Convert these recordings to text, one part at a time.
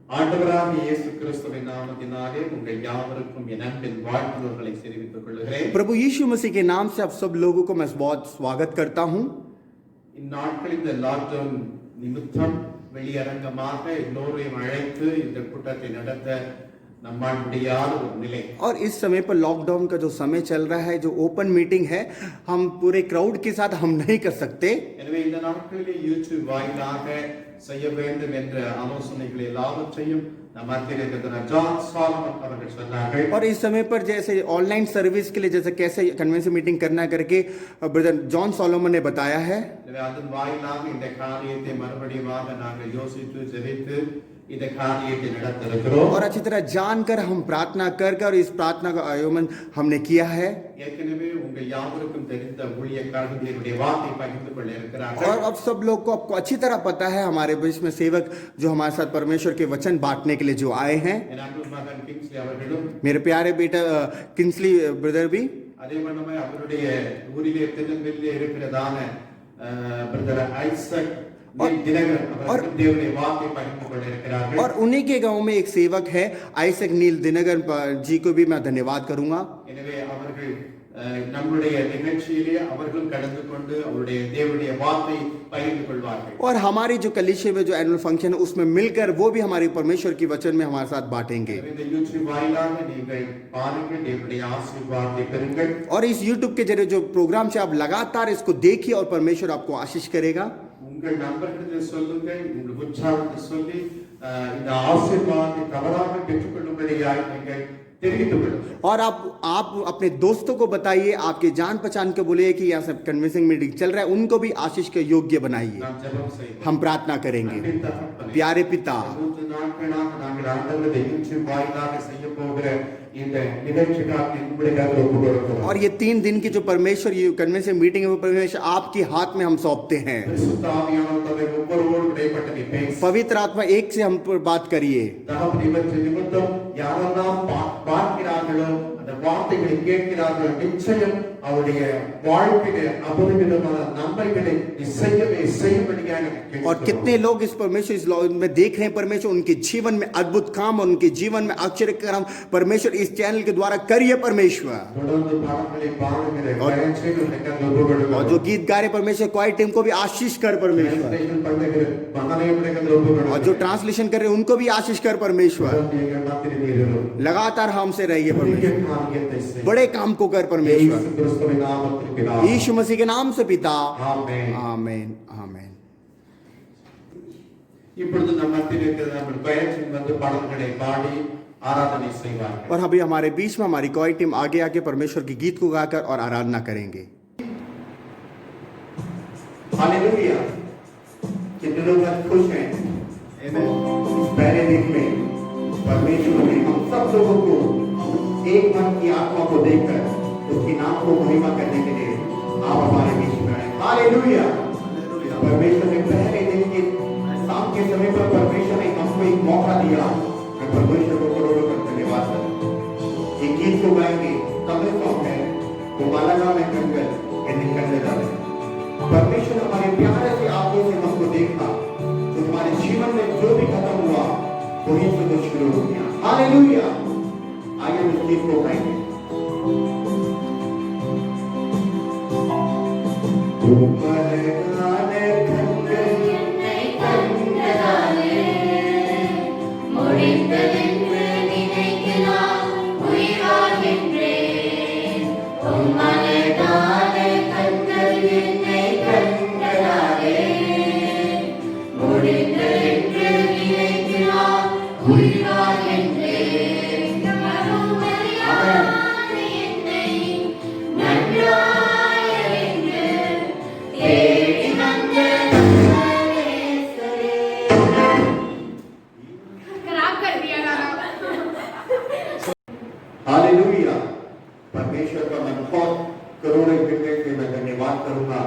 ஆண்டவராகிய இயேசு கிறிஸ்துவின் நாமத்தினாலே உங்கள் யாவருக்கும் என் அன்பின் வாழ்த்துதல்களை தெரிவித்துக் கொள்கிறேன். प्रभु यीशु मसीह के नाम से आप सब लोगों को मैं बहुत स्वागत करता हूं. இந்நாட்களில் இந்த லாக்டவுன் நிமித்தம் வெளியரங்கமாக எல்லோரையும் அழைத்து இந்த கூட்டத்தை நடத்த நம்மால் முடியாத ஒரு நிலை. और इस समय पर लॉकडाउन का जो समय चल रहा है, जो ओपन मीटिंग है, हम पूरे क्राउड के साथ हम नहीं कर सकते. எனவே இந்த நாட்களில் யூடியூப் வாயிலாக செய்ய வேண்டும் என்ற ஆலோசனைகளை எல்லாவற்றையும் நம் மத்தியில் இருக்கிற ஜான் சாலமன் அவர்கள் சொன்னார்கள். और इस समय पर जैसे ऑनलाइन सर्विस के लिए जैसे कैसे कन्वेंशन मीटिंग करना करके ब्रदर जॉन सोलोमन ने बताया है. எனவே அதன் வாயிலாக இந்த காரியத்தை மறுபடியுமாக நாங்கள் யோசித்து ஜெபித்து இந்த காரியத்தை நடத்த இருக்கிறோம். और अच्छी तरह जानकर हम प्रार्थना कर और इस प्रार्थना का आयोजन हमने किया है. ஏற்கனவே உங்கள் யாவருக்கும் தெரிந்த ஊழியக்காரர்கள் தேவனுடைய வார்த்தை பகிர்ந்து கொள்ள இருக்கிறார்கள். और अब सब लोग को आपको अच्छी तरह पता है, हमारे बीच में सेवक जो हमारे साथ परमेश्वर के वचन बांटने के लिए जो आए हैं. என் அன்பு மகன் கிங்ஸ்லி அவர்களும் मेरे प्यारे बेटा किंसली ब्रदर भी, அதே வண்ணமே அவருடைய ஊரிலே திருநெல்வேலியிலே இருக்கிறதான பிரதர் ஐசக் தினகரன் அவர்கள் தேவனுடைய வார்த்தை பகிர்ந்து கொள்ள இருக்கிறார்கள். और उन्हीं के गांव में एक सेवक है आइसक नील दिनगर जी को भी मैं धन्यवाद करूंगा. எனவே அவர்கள் நம்முடைய நிகழ்ச்சியிலே அவர்களும் கடந்து கொண்டு அவருடைய தேவனுடைய வார்த்தை பகிர்ந்து கொள்வார்கள். और हमारी जो कलीसिया में जो एनुअल फंक्शन है उसमें मिलकर वो भी हमारी परमेश्वर की वचन में हमारे साथ बांटेंगे. இந்த யூடியூப் வாயிலாக நீங்கள் பாருங்கள், தேவனுடைய ஆசீர்வாதத்தை பெறுங்கள். और इस यूट्यूब के जरिए जो प्रोग्राम से आप लगातार इसको देखिए और परमेश्वर आपको आशीष करेगा. உங்கள் நண்பர்களுக்கு சொல்லுங்கள், உங்கள் உற்சாகத்தை சொல்லி இந்த ஆசீர்வாதத்தை தவறாக பெற்றுக்கொள்ளும்படியாக நீங்கள் தெரிவித்துக் கொள்ளுங்கள். और आप अपने दोस्तों को बताइए, आपके जान पहचान के बोलिए कि यहाँ सब कन्वेंसिंग मीटिंग चल रहा है, उनको भी आशीष के योग्य बनाइए. நாம் ஜெபம் செய்வோம். हम प्रार्थना करेंगे. प्यारे पिता, 3 நாட்களாக நாங்கள் ஆண்டவருடைய யூடியூப் வாயிலாக செய்ய போகிற இந்த நிகழ்ச்சிக்காக உங்களுடைய கரத்தில் ஒப்புக் கொடுக்கிறோம். और ये 3 दिन की जो परमेश्वर ये कन्वेंशन मीटिंग है वो परमेश्वर आपके हाथ में हम सौंपते हैं. பரிசுத்த ஆவியானவர் தம்மை ஒவ்வொருவரோடு இடைப்பட்டு நீ பேசு. पवित्र आत्मा एक से हम पर बात करिए. தகப்பனே, இவற்றை நிமித்தம் யாரெல்லாம் பார்க்கிறார்களோ அந்த வார்த்தைகளை கேட்கிறார்களோ நிச்சயம் அவருடைய வாழ்க்கையில அபரிமிதமான நன்மைகளை செய்யும்படியாக और कितने लोग इस परमेश्वर इस लॉ में देख रहे हैं, परमेश्वर उनके जीवन में अद्भुत काम और उनके जीवन में आश्चर्य काम परमेश्वर इस चैनल के द्वारा करिए परमेश्वर. और जो गीत गा रहे परमेश्वर क्वाइट टीम को भी आशीष कर परमेश्वर. और जो ट्रांसलेशन कर रहे हैं उनको भी आशीष कर परमेश्वर. लगातार हमसे रहिए परमेश्वर, बड़े काम को कर परमेश्वर. यीशु मसीह के नाम से पिता, आमीन आमीन आमीन. இப்பொழுது நம்ம மத்தியில் இருக்கிற நம்ம பயிற்சியின் வந்து பாடல்களை பாடி ஆராதனை செய்வார்கள். और अभी हमारे बीच में हमारी कोई टीम आगे आके परमेश्वर के गीत को गाकर और आराधना करेंगे. हालेलुया. कितने लोग आज खुश हैं? आमीन. पहले दिन में परमेश्वर ने हम सब लोगों को एक मन की आत्मा को देकर उसके नाम को महिमा करने के लिए आप हमारे बीच में आए. हालेलुया. परमेश्वर ने पहले दिन के शाम के समय पर परमेश्वर ने हमको एक मौका दिया. मैं परमेश्वर को करोड़ों कर धन्यवाद करता हूं. एक गीत को गाएंगे, तमिल सॉन्ग है, वो मालागा में कंगल एंडिंग करने जा रहे हैं. परमेश्वर हमारे प्यारे से आंखों से हमको देखा तो हमारे जीवन में जो भी खत्म हुआ वहीं से कुछ शुरू हो गया. हालेलुया. आइए उस गीत को गाएंगे. हालेलुया. परमेश्वर का मैं बहुत करोड़ों हृदय से मैं धन्यवाद करूंगा.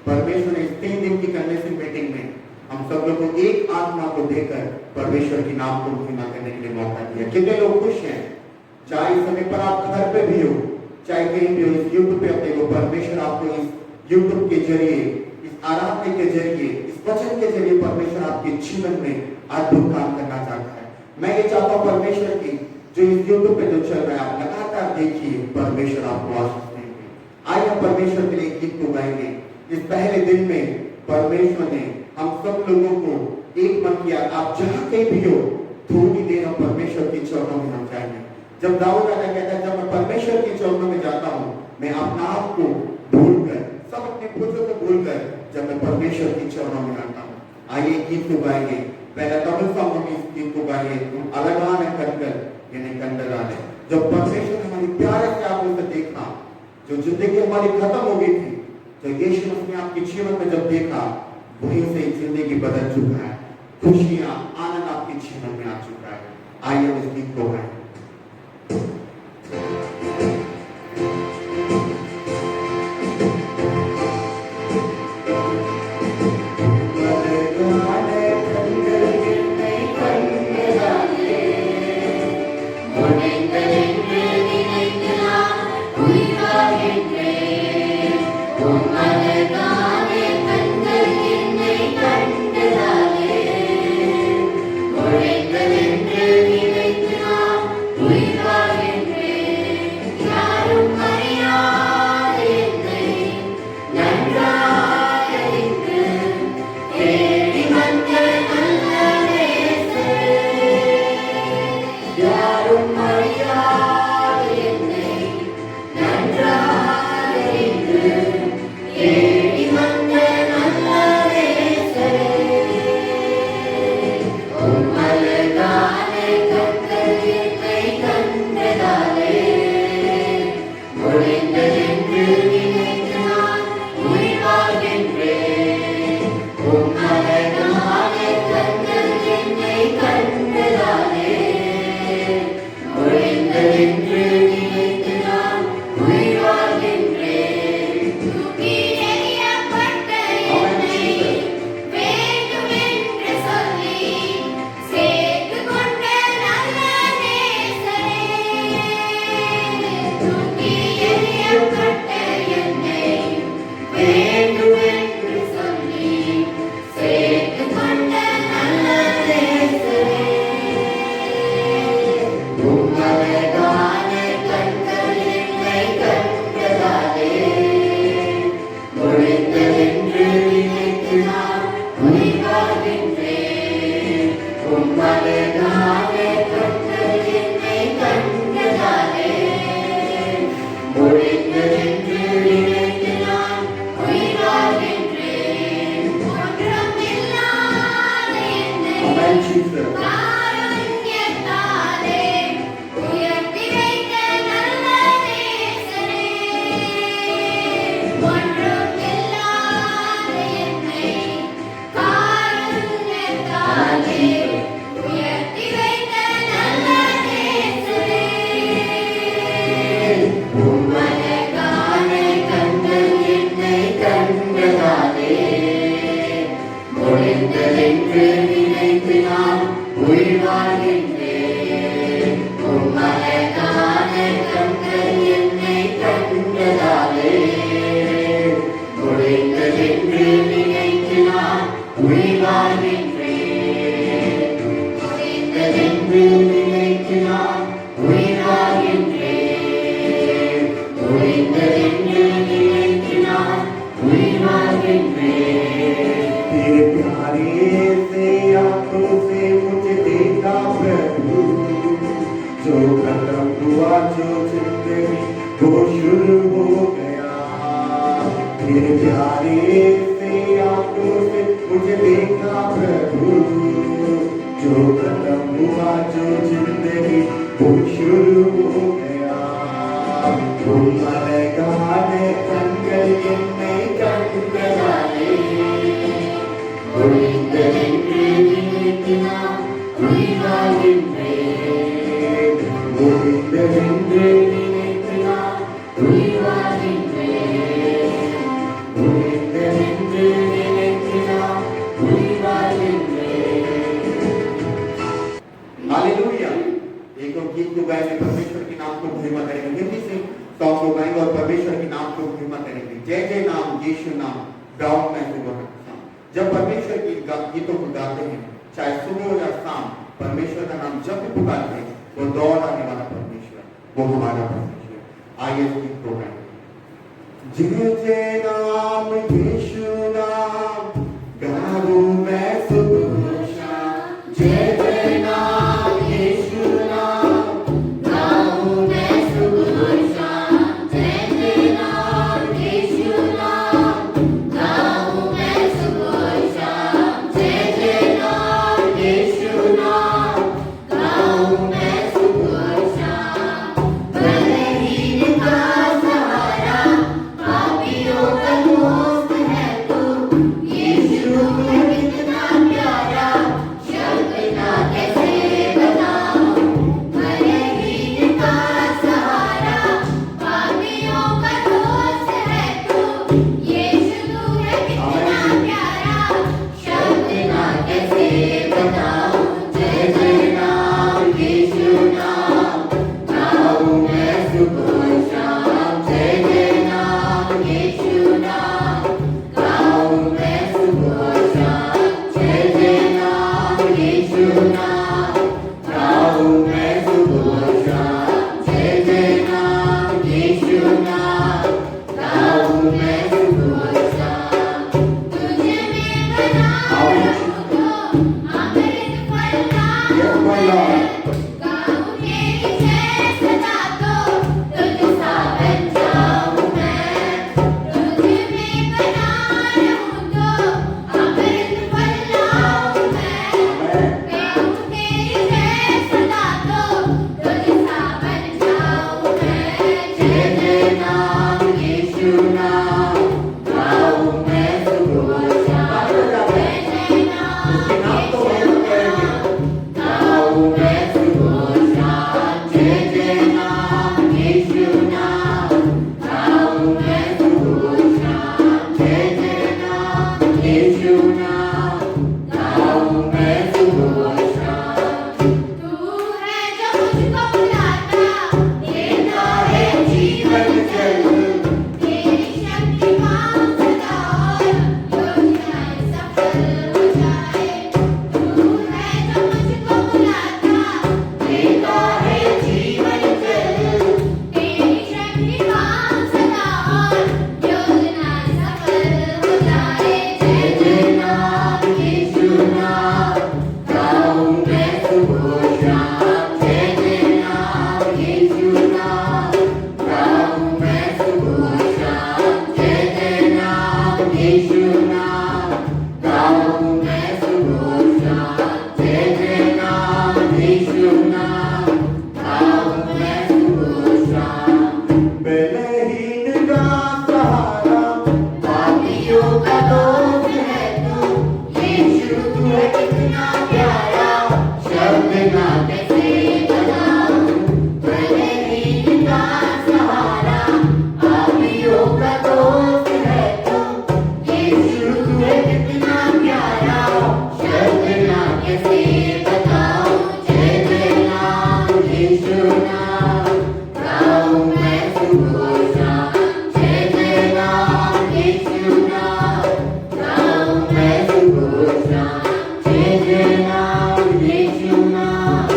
परमेश्वर ने इस 3 दिन की कन्वेंशन मीटिंग में हम सब लोग को एक आत्मा को देकर परमेश्वर के नाम को महिमा करने के लिए मौका दिया. कितने लोग खुश हैं? चाहे इस समय पर आप घर पे भी हो, चाहे कहीं भी हो, इस यूट्यूब पे अपने को परमेश्वर आपको इस यूट्यूब के जरिए, इस आराधना के जरिए, इस वचन के जरिए परमेश्वर आपके जीवन में अद्भुत काम करना चाहता है. मैं ये चाहता हूँ परमेश्वर की जो इस यूट्यूब पे जो चल रहा है आप लगातार देखिए, परमेश्वर आपको आशीष देंगे। आइए हम परमेश्वर के लिए एक गीत को गाएंगे। इस पहले दिन में परमेश्वर ने हम सब लोगों को एक मन किया। आप जहाँ कहीं भी हो, थोड़ी देर हम परमेश्वर के चरणों में हम जाएंगे। जब दाऊद राजा कहता है, जब मैं परमेश्वर के चरणों में जाता हूँ, मैं अपना आप को भूलकर, सब अपने खुद को भूलकर, जब मैं परमेश्वर के चरणों में आता हूँ। आइए गीत को गाएंगे। पहला तमिल सॉन्ग में इस गीत को गाइए, अलगान कटकर यानी कंडलाने। जब परमेश्वर ने हमारी प्यारे से आपको देखा, जो जिंदगी हमारी खत्म हो गई थी, तो यीशु मसीह ने आपके जीवन में जब देखा, वहीं से जिंदगी बदल चुका है। खुशियां, आनंद आपके जीवन में आ चुका है। आइए उस गीत को गाएं। जब परमेश्वर की गीतों को गाते हैं, चाहे सुबह या शाम, परमेश्वर का नाम जब भी पुकारते हैं वो दौड़ आने वाला परमेश्वर, वो हमारा परमेश्वर। आइए इस गीत को गाएं। जय जय नाम यीशु नाम गाऊं मैं सुबह शाम, जय जय नाम यीशु नाम गाऊं मैं सुबह शाम, जय जय नाम यीशु नाम गाऊं मैं सुबह शाम, जय जय नाम यीशु नाम गाऊं मैं सुबह शाम। बलहीन का सहारा, पापियों का दोस्त है तू, यीशु है कितना प्यारा, शब्द ना कैसे बताऊं। बलहीन का सहारा, पापियों का दोस्त है तू, यीशु है कितना प्यारा, शब्द ना कैसे बताऊं। जय जय नाम यीशु नाम गाऊं मैं सुबह शाम, जय जय नाम यीशु नाम गाऊं मैं सुबह शाम, जय जय नाम यीशु नाम गाऊं मैं सुबह शाम, जय जय नाम यीशु नाम गाऊं मैं सुबह शाम। तुझे मैं बनाऊं तो अमृत फल गाऊं तेरी जय सदा तो तुझ सा बन जाऊं मैं। तुझे मैं बनाऊं तो अमृत फल लाऊं मैं, गाऊं तेरी जय सदा तो तुझ सा बन जाऊं मैं। जय जय नाम यीशु नाम गाऊं मैं सुबह शाम, जय जय नाम यीशु नाम गाऊं मैं सुबह शाम, जय जय नाम यीशु नाम गाऊं मैं सुबह शाम, जय जय नाम यीशु नाम गाऊं मैं सुबह शाम। तू है जो मुझको बुलाता, देता है जीवन जल, तेरी शक्ति मांग सदा और योजनाएं सफल हो जाए। तू है जो मुझको बुलाता, देता है जीवन जल, तेरी शक्ति मांग सदा और योजनाएं सफल हो जाए। जय जय नाम यीशु नाम गाऊं मैं सुबह शाम, जय जय नाम यीशु नाम गाऊं मैं सुबह शाम, जय जय नाम यीशु नाम गाऊं मैं सुबह शाम, जय जय नाम यीशु नाम गाऊं मैं सुबह शाम। बलहीन का सहारा, पापियों का दोस्त है तू, यीशु तू है कितना प्यारा, शब्द ना कैसे बताऊं। बलहीन का सहारा, पापियों का दोस्त है तू, यीशु तू है कितना प्यारा, शब्द ना कैसे बताऊं। जय जय नाम यीशु नाम गाऊं मैं सुबह शाम, जय जय नाम यीशु नाम गाऊं मैं सुबह शाम, जय जय नाम यीशु नाम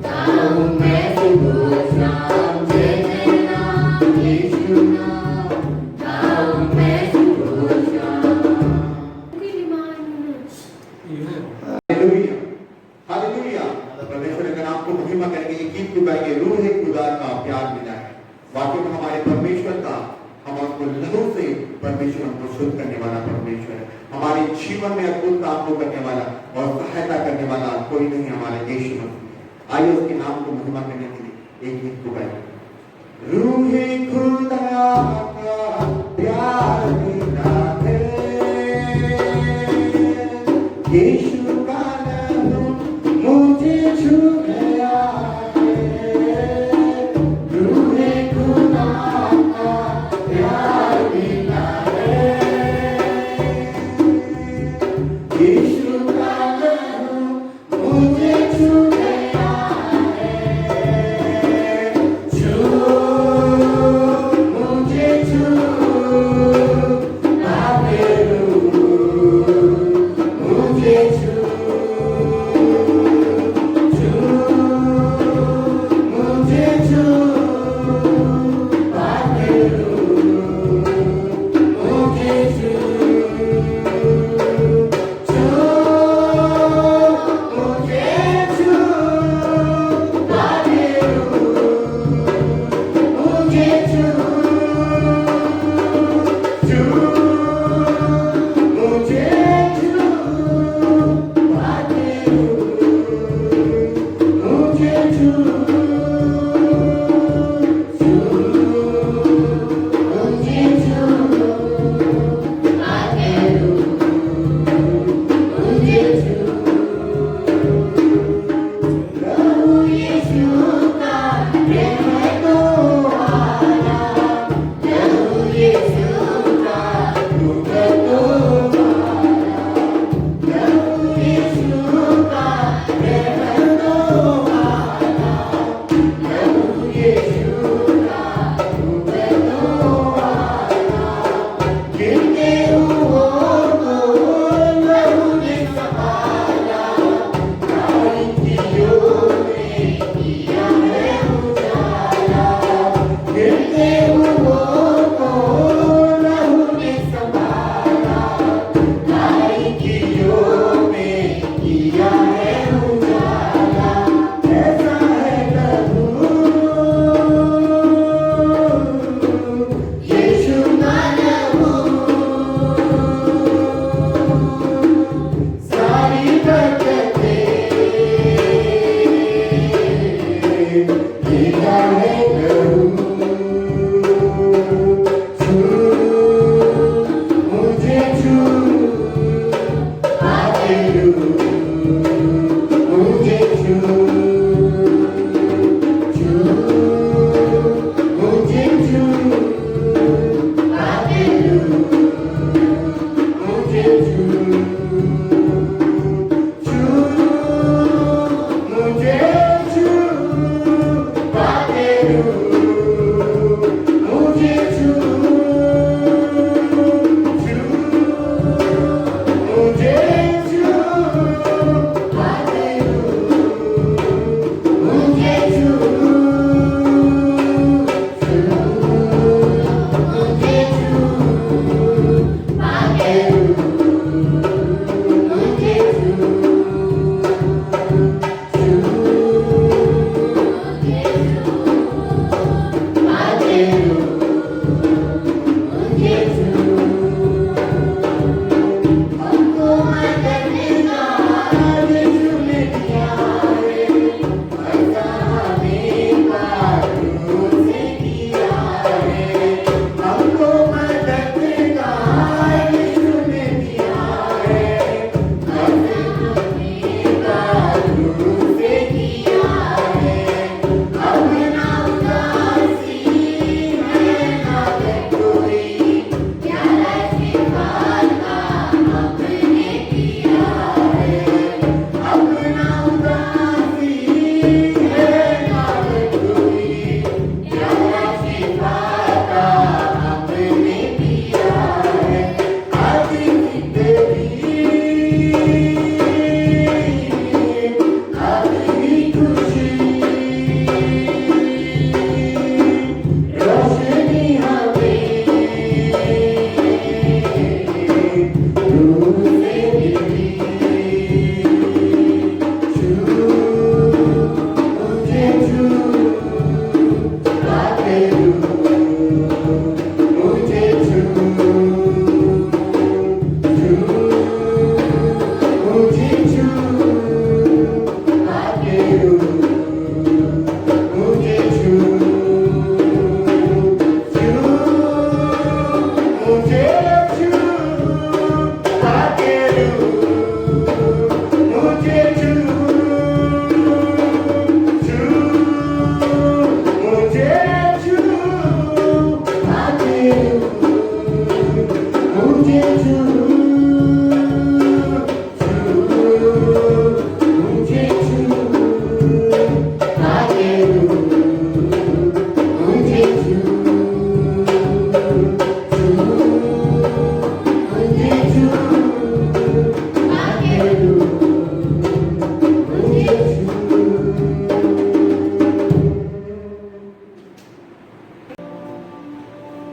गाऊं मैं सुबह शाम, जय जय नाम यीशु नाम गाऊं मैं सुबह शाम। Hallelujah, hallelujah. परमेश्वर के नाम को महिमा करके ये गीत को गाएंगे। रूह है खुदा का प्यार मिला है, वाकई में हमारे परमेश्वर का, हमको लहू से परमेश्वर हमको शुद्ध करने वाला परमेश्वर है। हमारे जीवन में अद्भुत काम को करने वाला और सहायता करने वाला कोई नहीं, हमारे यीशु मसीह। आइए उसके नाम को महिमा करने के लिए एक गीत को गाएंगे। रूह है खुदा का प्यार मिला है, यीशु का लहू मुझे छू गया है। रूह है खुदा का प्यार मिला है, यीशु का लहू मुझे छू गया है।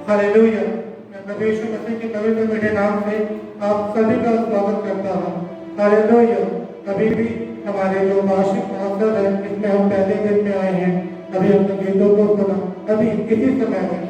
हालेलुया। मैं प्रभु यीशु मसीह के पवित्र मीठे नाम से आप सभी का स्वागत करता हूँ। हालेलुया। अभी भी हमारे जो वार्षिक महोत्सव है इसमें हम पहले दिन में आए हैं। अभी हमने गीतों को सुना। अभी इसी समय में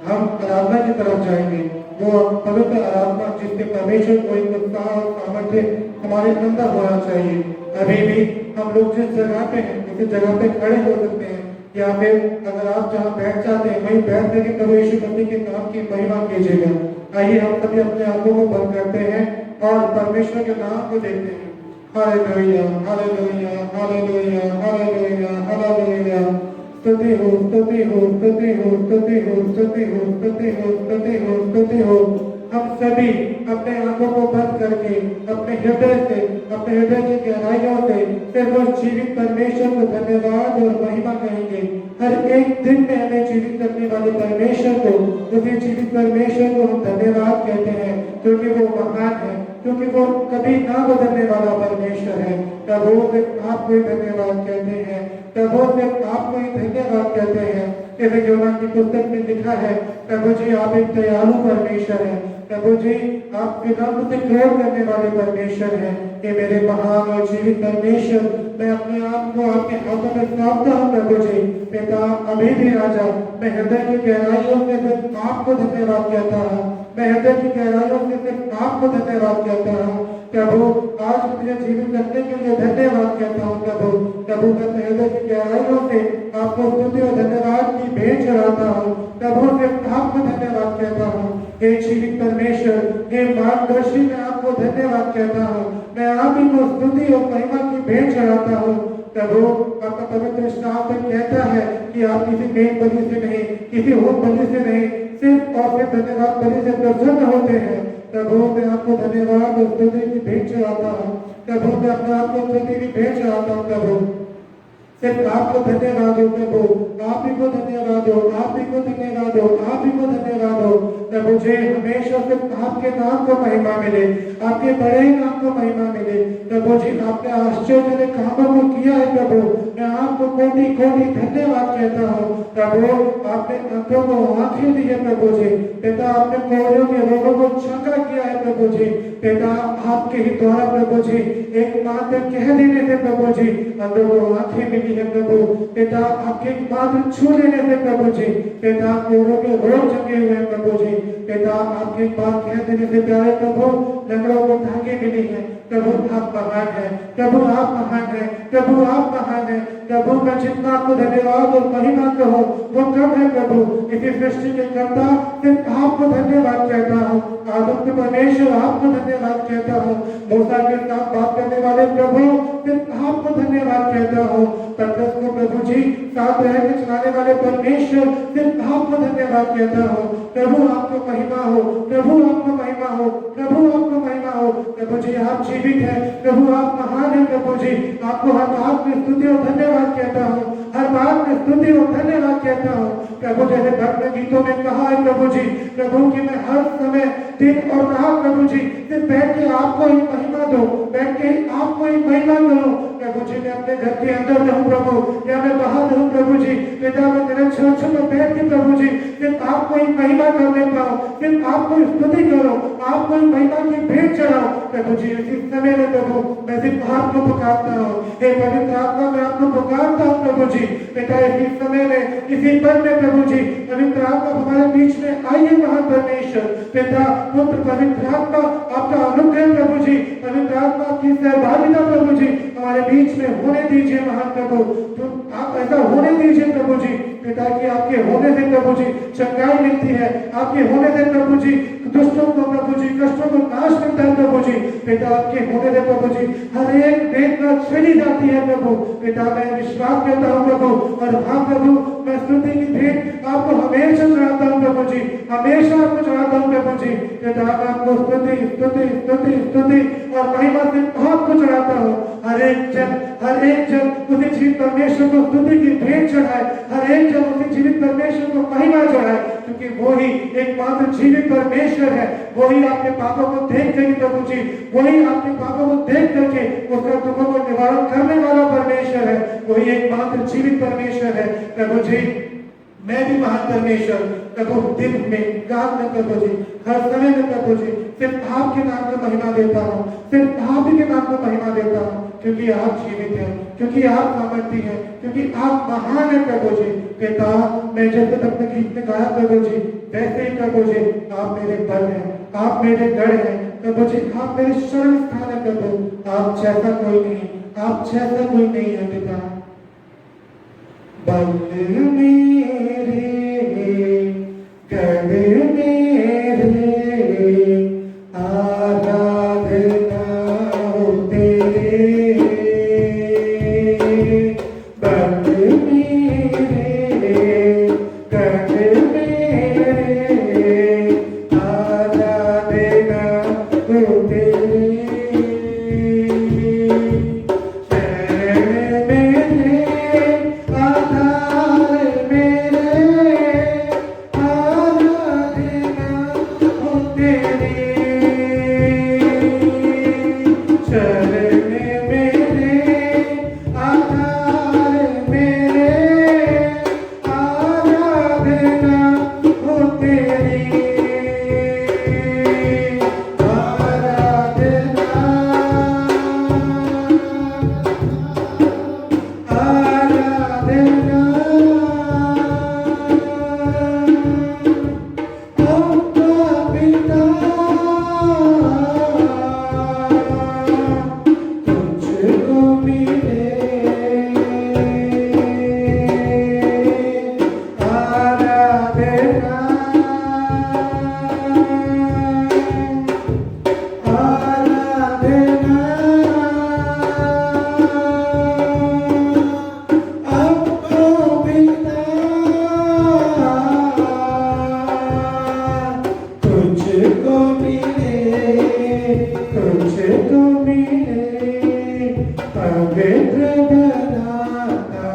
हम आराधना की तरफ जाएंगे। वो पवित्र आराधना जिससे परमेश्वर को एक उत्साह और सामर्थ्य हमारे अंदर होना चाहिए। अभी भी हम लोग जिस जगह पे हैं उस जगह पे खड़े हो सकते हैं, या फिर अगर आप जहाँ बैठ जाते हैं वहीं बैठ करके प्रभु यीशु मसीह के नाम की महिमा कीजिएगा। आइए हम सभी अपने आंखों को बंद करते हैं और परमेश्वर के नाम को देखते हैं। Hallelujah, hallelujah, hallelujah, hallelujah, hallelujah. स्तुति हो, स्तुति हो, स्तुति हो, स्तुति हो, स्तुति हो, स्तुति हो, स्तुति हो, स्तुति हो। हम सभी अपने आंखों को बंद करके अपने हृदय से, अपने हृदय की गहराइयों से सिर्फ उस जीवित परमेश्वर को धन्यवाद और महिमा कहेंगे। हर एक दिन में हमें जीवित करने वाले परमेश्वर को, उसी जीवित परमेश्वर को हम धन्यवाद कहते हैं, क्योंकि वो महान है, क्योंकि वो कभी ना बदलने वाला परमेश्वर है। प्रभु सिर्फ आपको ही धन्यवाद कहते हैं, प्रभु सिर्फ आपको ही धन्यवाद कहते हैं। जैसे योना की पुस्तक में लिखा है, प्रभु जी आप एक दयालु परमेश्वर हैं, प्रभु जी आप विनम्र से क्रोध करने वाले परमेश्वर हैं। ये मेरे महान और जीवित परमेश्वर, मैं अपने आप को आपके हाथों में सौंपता हूँ प्रभु जी। पिता अभी भी राजा, मैं हृदय की गहराइयों से सिर्फ आपको धन्यवाद कहता हूँ, मैं हृदय की गहराइयों से सिर्फ आपको धन्यवाद कहता हूँ। प्रभु आज मुझे जीवित करने के लिए धन्यवाद कहता हूँ प्रभु। प्रभु मैं हृदय की गहराइयों से आपको स्तुति और धन्यवाद की भेंट चढ़ाता हूँ प्रभु, सिर्फ आपको धन्यवाद कहता हूँ। हे जीवित परमेश्वर, हे मार्गदर्शी, मैं आपको धन्यवाद कहता हूँ। मैं आप ही को स्तुति और महिमा की भेंट चढ़ाता हूँ प्रभु। आपका पवित्र शास्त्र कहता है कि आप किसी मेल बलि से नहीं, किसी होम बलि से नहीं, सिर्फ और सिर्फ धन्यवाद बलि से प्रसन्न होते हैं। प्रभु मैं आपको धन्यवाद और स्तुति की भेंट चढ़ाता हूँ प्रभु, मैं अपने आप को स्तुति की भेंट चढ़ाता हूँ प्रभु। सिर्फ आपको धन्यवाद हो प्रभु, आप ही को धन्यवाद हो, आप ही को धन्यवाद हो, आप ही को धन्यवाद हो प्रभु जी। हमेशा सिर्फ आपके नाम को महिमा मिले, आपके बड़े नाम को महिमा मिले प्रभु जी। आपने आश्चर्य कामों को किया है प्रभु, मैं आपको कोटि कोटि धन्यवाद कहता हूँ प्रभु। आपने अंधों को आंखें दी है प्रभु जी, पिता आपने कोड़ियों के रोगों को चंगा किया है प्रभु जी। पिता आपके ही द्वारा प्रभु जी एक मात्र कह देने से प्रभु जी अंधों को आंखें मिली है प्रभु। पिता आपके मात्र छू लेने से प्रभु जी पिता कोड़ों के रोग जमे हुए प्रभु जी। पिता आपके बात कह देने से प्यारे प्रभु लंगड़ों को धागे मिली है प्रभु। आप महान है प्रभु, आप महान है प्रभु, आप महान है प्रभु। मैं मैं जितना आपको धन्यवाद और महिमा कहो वो कम है प्रभु। इसी सृष्टि के कर्ता सिर्फ आपको धन्यवाद कहता हूँ। आदम के परमेश्वर आपको धन्यवाद कहता हूँ। मूसा के साथ बात करने वाले प्रभु सिर्फ आपको धन्यवाद कहता हूँ। पतरस को प्रभु जी साथ रह के चलाने वाले परमेश्वर सिर्फ आपको धन्यवाद कहता हूँ। प्रभु आपको महिमा हो, प्रभु आपको महिमा हो, प्रभु आपको महिमा हो। प्रभु जी आप जीवित हैं, प्रभु आप महान हैं। प्रभु जी आपको हर बात में स्तुति और धन्यवाद कहता हूँ, हर बात में स्तुति और धन्यवाद कहता हूँ। प्रभु जैसे भक्त गीतों में कहा है प्रभु जी, प्रभु की मैं हर समय दिन और रात प्रभु जी सिर्फ बैठ के आपको ही महिमा दो, बैठ के आपको ही महिमा करो। प्रभु जी मैं अपने घर के अंदर रहूं प्रभु या मैं बाहर रहूं प्रभु जी, पिता मैं तेरे चरणों में बैठ के प्रभु जी सिर्फ आपको ही महिमा करने पाऊं, सिर्फ आपको ही स्तुति करो, आपको ही महिमा की भेंट चढ़ाओ। प्रभु जी इसी समय में प्रभु मैं सिर्फ आपको पुकारता हूँ। हे पवित्र आत्मा मैं आपको पुकारता हूँ प्रभु जी। पिता इसी समय में इसी पद में प्रभु जी पवित्र आत्मा हमारे बीच में आइए महान परमेश्वर। पिता पुत्र पवित्र आत्मा आपका अनुग्रह प्रभु जी, पवित्र आत्मा की सहभागिता प्रभु जी हमारे बीच में होने दीजिए महान प्रभु। तुम आप ऐसा होने दीजिए प्रभु जी। पिता की आपके होने से प्रभु जी चंगाई मिलती है, आपके होने से प्रभु जी दुष्टों को प्रभु जी कष्टों को नाश मिलता है प्रभु जी। पिता आपके होने से प्रभु जी हर एक वेदना चली जाती है प्रभु। पिता मैं विश्वास करता हूँ प्रभु, और हाँ प्रभु मैं स्तुति की भेंट आपको हमेशा चढ़ाता हूँ प्रभु जी, हमेशा आपको चढ़ाता हूँ प्रभु जी। पिता मैं आपको स्तुति स्तुति स्तुति स्तुति और महिमा से आपको चढ़ाता हूँ। हर एक जन उसी जीवित परमेश्वर को स्तुति की भेंट चढ़ाए, हर एक जन उसी जीवित परमेश्वर को महिमा चढ़ाए, क्योंकि वो ही एकमात्र जीवित परमेश्वर है। वही आपके पापों को देख करके प्रभु जी, वही आपके पापों को देख करके उसका दुखों को निवारण करने वाला परमेश्वर है। वही एकमात्र जीवित परमेश्वर है प्रभु जी। मैं भी महान परमेश्वर प्रभु दिन में रात में प्रभु जी हर समय में प्रभु जी सिर्फ आपके नाम को महिमा देता हूँ, सिर्फ आप ही के नाम को महिमा देता हूँ, क्योंकि आप जीवित हैं, क्योंकि आप सामर्थ्य हैं, क्योंकि आप महान है प्रभु जी। पिता मैं जैसे अपने गीत में गाया प्रभु जी वैसे ही प्रभु जी आप मेरे बल हैं, आप मेरे गढ़ हैं प्रभु जी, आप मेरे शरण स्थान है प्रभु। आप जैसा कोई नहीं, आप जैसा कोई नहीं है पिता। बल मेरे गढ़ मेरे आराधना हो तेरे। बल मेरे गढ़ मेरे आराधना हो तेरे। तुझको मिले पवित्र बनाता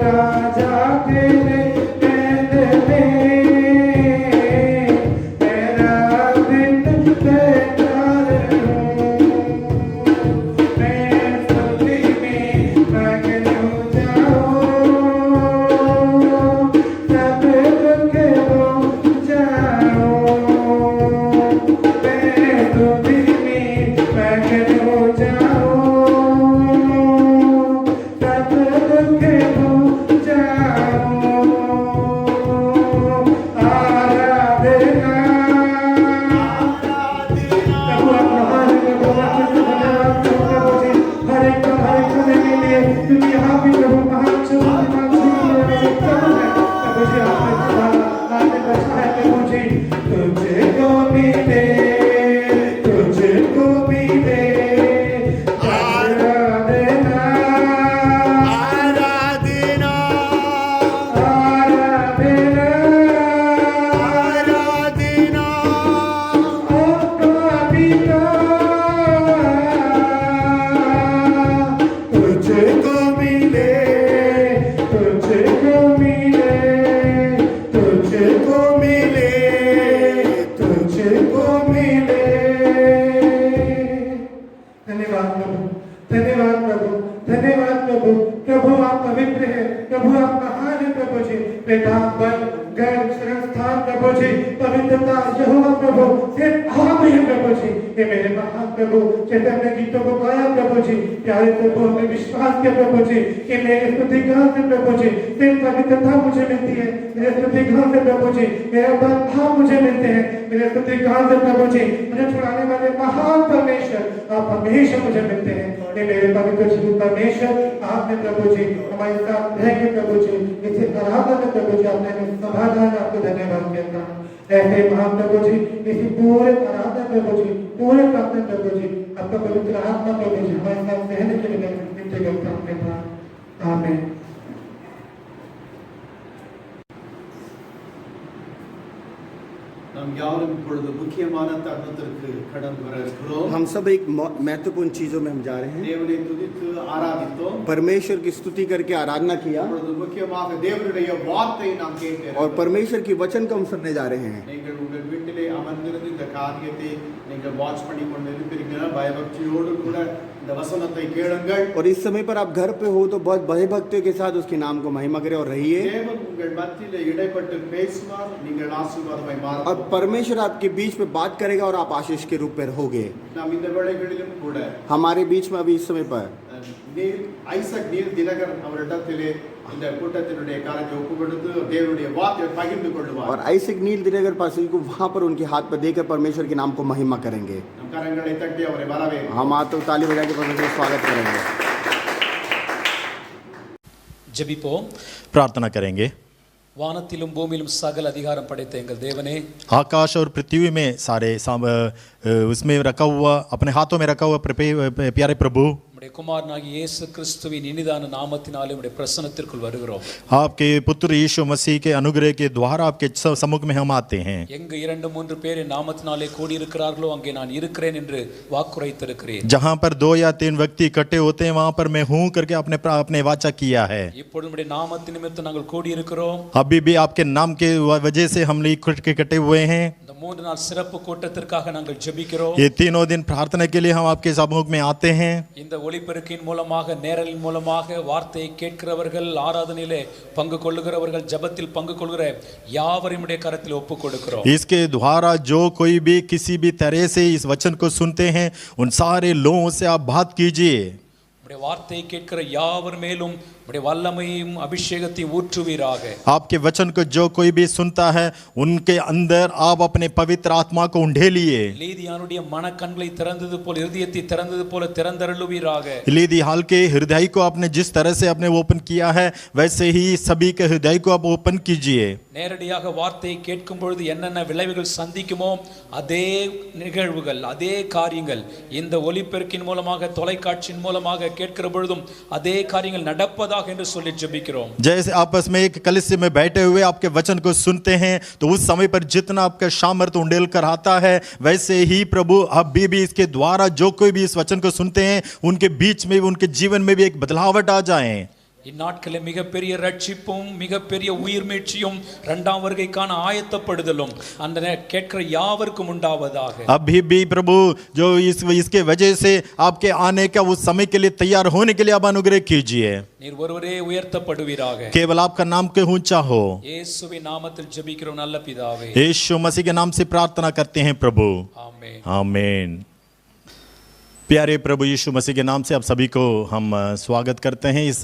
राजा तेरे कहने में मेरा दिन बेकार हूँ मैं स्तुति में मगन हो जाऊँ सब दुख भूल जाऊँ मैं स्तुति में मगन हो जाऊँ सब दुख भूल जाऊँ आराधना प्रभु आप महान हैं, प्रभु आप धन्यवाद प्रभु जी हर एक करने के लिए क्योंकि यहाँ भी प्रभु महान शक्तिमान प्रभु है प्रभु जी आपने संभाला आपने बचाया प्रभु जी तुझको मिले आराधना आराधना आराधना आराधना आपका पिता तुझको मिले तुझको मिले तुझको मिले तुझको मिले धन्यवाद प्रभु धन्यवाद प्रभु धन्यवाद प्रभु प्रभु आप पवित्र हैं प्रभु आप महान हैं प्रभु जी बेटा बल गर्व शरण स्थान प्रभु जी पवित्रता यहोवा प्रभु सिर्फ आप ही हैं प्रभु जी ये मेरे महान प्रभु जैसे हमने गीतों को गाया प्रभु जी प्यारे प्रभु हमें विश्वास किया प्रभु जी कि मेरे स्तुति गान से प्रभु जी सिर्फ पवित्रता मुझे मिलती है मेरे स्तुति गान से प्रभु जी मेरा बल भाव मुझे मिलते हैं मेरे स्तुति गान से प्रभु जी मुझे छुड़ाने वाले महान परमेश्वर आप हमेशा मुझे मिलते हैं ये मेरे पवित्र जीवित परमेश्वर आपने प्रभु जी हमारे साथ रह के प्रभु जी इसे आराधना में प्रभु जी आपने हमें समाधान आपको धन्यवाद कहता हूँ ऐसे महान प्रभु जी इसी पूरे आराधना प्रभु जी पूरे प्रार्थना प्रभु जी आपका पवित्र आत्मा प्रभु जी हमारे साथ रहने के लिए मैं नित्य करता हूँ आमीन நாம் யாரும் இப்பொழுது முக்கியமான தருணத்திற்கு கடந்து வர இருக்கிறோம். हम सब एक महत्वपूर्ण चीजों में हम जा रहे हैं தேவனை துதித்து ஆராதித்தோம். परमेश्वर की स्तुति करके आराधना किया இப்பொழுது முக்கியமாக தேவனுடைய வார்த்தையை நாம் கேட்க और परमेश्वर की वचन को हम सुनने जा रहे हैं நீங்கள் உங்கள் வீட்டிலே அமர்ந்திருந்து இந்த காரியத்தை நீங்கள் வாட்ச் பண்ணி கொண்டு இருப்பீர்கள். பயபக்தியோடு கூட இந்த வசனத்தை கேளுங்கள். और इस समय पर आप घर पे हो तो बहुत भयभक्ति के साथ उसके नाम को महिमा करें और रहिए தேவன் உங்கள் மத்தியிலே இடைப்பட்டு பேசுவார். நீங்கள் ஆசீர்வாதமாய் और மாறுவீர்கள். परमेश्वर आपके बीच में बात करेगा और आप आशीष के रूप में रहोगे நாம் இந்த வேளைகளிலும் கூட हमारे बीच में अभी इस समय पर ஐசக் நீல் தினகர் அவரிடத்திலே இந்த கூட்டத்தினுடைய காரியத்தை ஒப்பு கொடுத்து தேவனுடைய வார்த்தையை பகிர்ந்து கொள்வார். और आइसक नील दिनेगर पासी को वहां पर उनके हाथ पर देकर परमेश्वर के नाम को महिमा करेंगे நம் கரங்களை தட்டி அவரை வரவே हम हाथ तो ताली बजा के परमेश्वर का स्वागत करेंगे ஜெபிப்போம். प्रार्थना करेंगे. வானத்திலும் பூமியிலும் சகல அதிகாரம் படைத்த எங்கள் தேவனே, आकाश और पृथ्वी में सारे उसमें रखा हुआ अपने हाथों में रखा हुआ प्यारे प्रभु உம்முடைய குமாரனாகிய இயேசு கிறிஸ்துவின் இனிதான நாமத்தினாலே உம்முடைய பிரசன்னத்திற்குள் வருகிறோம். आपके पुत्र यीशु मसीह के अनुग्रह के द्वारा आपके सम्मुख में हम आते हैं. எங்கு 2-3 பேர் என் நாமத்தினாலே கூடி இருக்கிறார்களோ அங்கே நான் இருக்கிறேன் என்று வாக்குரைத்திருக்கிறேன். जहाँ पर 2 या 3 व्यक्ति इकट्ठे होते हैं वहाँ पर मैं हूँ करके आपने वाचा किया है. இப்பொழுது உம்முடைய நாமத்தின் நிமித்தம் நாங்கள் கூடி இருக்கிறோம். अभी भी आपके नाम के वजह से हम इकट्ठे हुए हैं. இந்த 3 நாள் சிறப்பு கூட்டத்திற்காக நாங்கள் ஜெபிக்கிறோம். ये 3 दिन प्रार्थना के लिए हम आपके सम्मुख में आते हैं. இந்த ஒளிபெருக்கின் மூலமாக நேரலின் மூலமாக வார்த்தையை கேட்கிறவர்கள், ஆராதனையிலே பங்கு கொள்ளுகிறவர்கள், ஜெபத்தில் பங்கு கொள்கிற யாவரையும் உம்முடைய கரத்தில் ஒப்புக் கொடுக்கிறோம். इसके द्वारा जो कोई भी किसी भी तरह से इस वचन को सुनते हैं उन सारे लोगों से आप बात कीजिए. உம்முடைய வார்த்தையை கேட்கிற யாவர் மேலும் உம்முடைய வல்லமையும் அபிஷேகத்தையும் ஊற்றுவீராக. आपके वचन को जो कोई भी सुनता है उनके अंदर आप अपने पवित्र आत्मा को उंडेलिए. லேதியானுடைய மனக்கண்களை திறந்தது போல, இருதயத்தை திறந்தது போல திறந்தருளுவீராக. लीदी हाल के हृदय को आपने जिस तरह से आपने ओपन किया है वैसे ही सभी के हृदय को आप ओपन कीजिए. நேரடியாக வார்த்தையை கேட்கும் பொழுது என்னென்ன விளைவுகள் சந்திக்குமோ அதே நிகழ்வுகள், அதே காரியங்கள் இந்த ஒலிபெருக்கின் மூலமாக, தொலைக்காட்சியின் மூலமாக கேட்கிற பொழுதும் அதே காரியங்கள் நடப்பதாக என்று சொல்லி ஜெபிக்கிறோம். जैसे आपस में एक कलिसिया में बैठे हुए आपके वचन को सुनते हैं तो उस समय पर जितना आपका सामर्थ उंडेल कर आता है वैसे ही प्रभु अभी भी इसके द्वारा जो कोई भी इस वचन को सुनते हैं उनके बीच में, उनके जीवन में भी एक बदलावट आ जाए. இந்நாட்களில் மிகப்பெரிய ரட்சிப்பும் மிகப்பெரிய உயிர் மீட்சியும் இரண்டாம் வருகைக்கான ஆயத்தப்படுதலும் அந்த கேட்கிற யாவருக்கும் உண்டாவதாக. अभी भी प्रभु जो इसके वजह से आपके आने का उस समय के लिए तैयार होने के लिए आप अनुग्रह कीजिए. நீர் ஒருவரே உயர்த்தப்படுவீராக. केवल आपका नाम के ऊंचा हो. இயேசுவின் நாமத்தில் ஜெபிக்கிறோம் நல்ல பிதாவே. यीशु मसीह के नाम से प्रार्थना करते हैं प्रभु. ஆமென். आमीन. प्यारे प्रभु यीशु मसीह के नाम से आप सभी को हम स्वागत करते हैं इस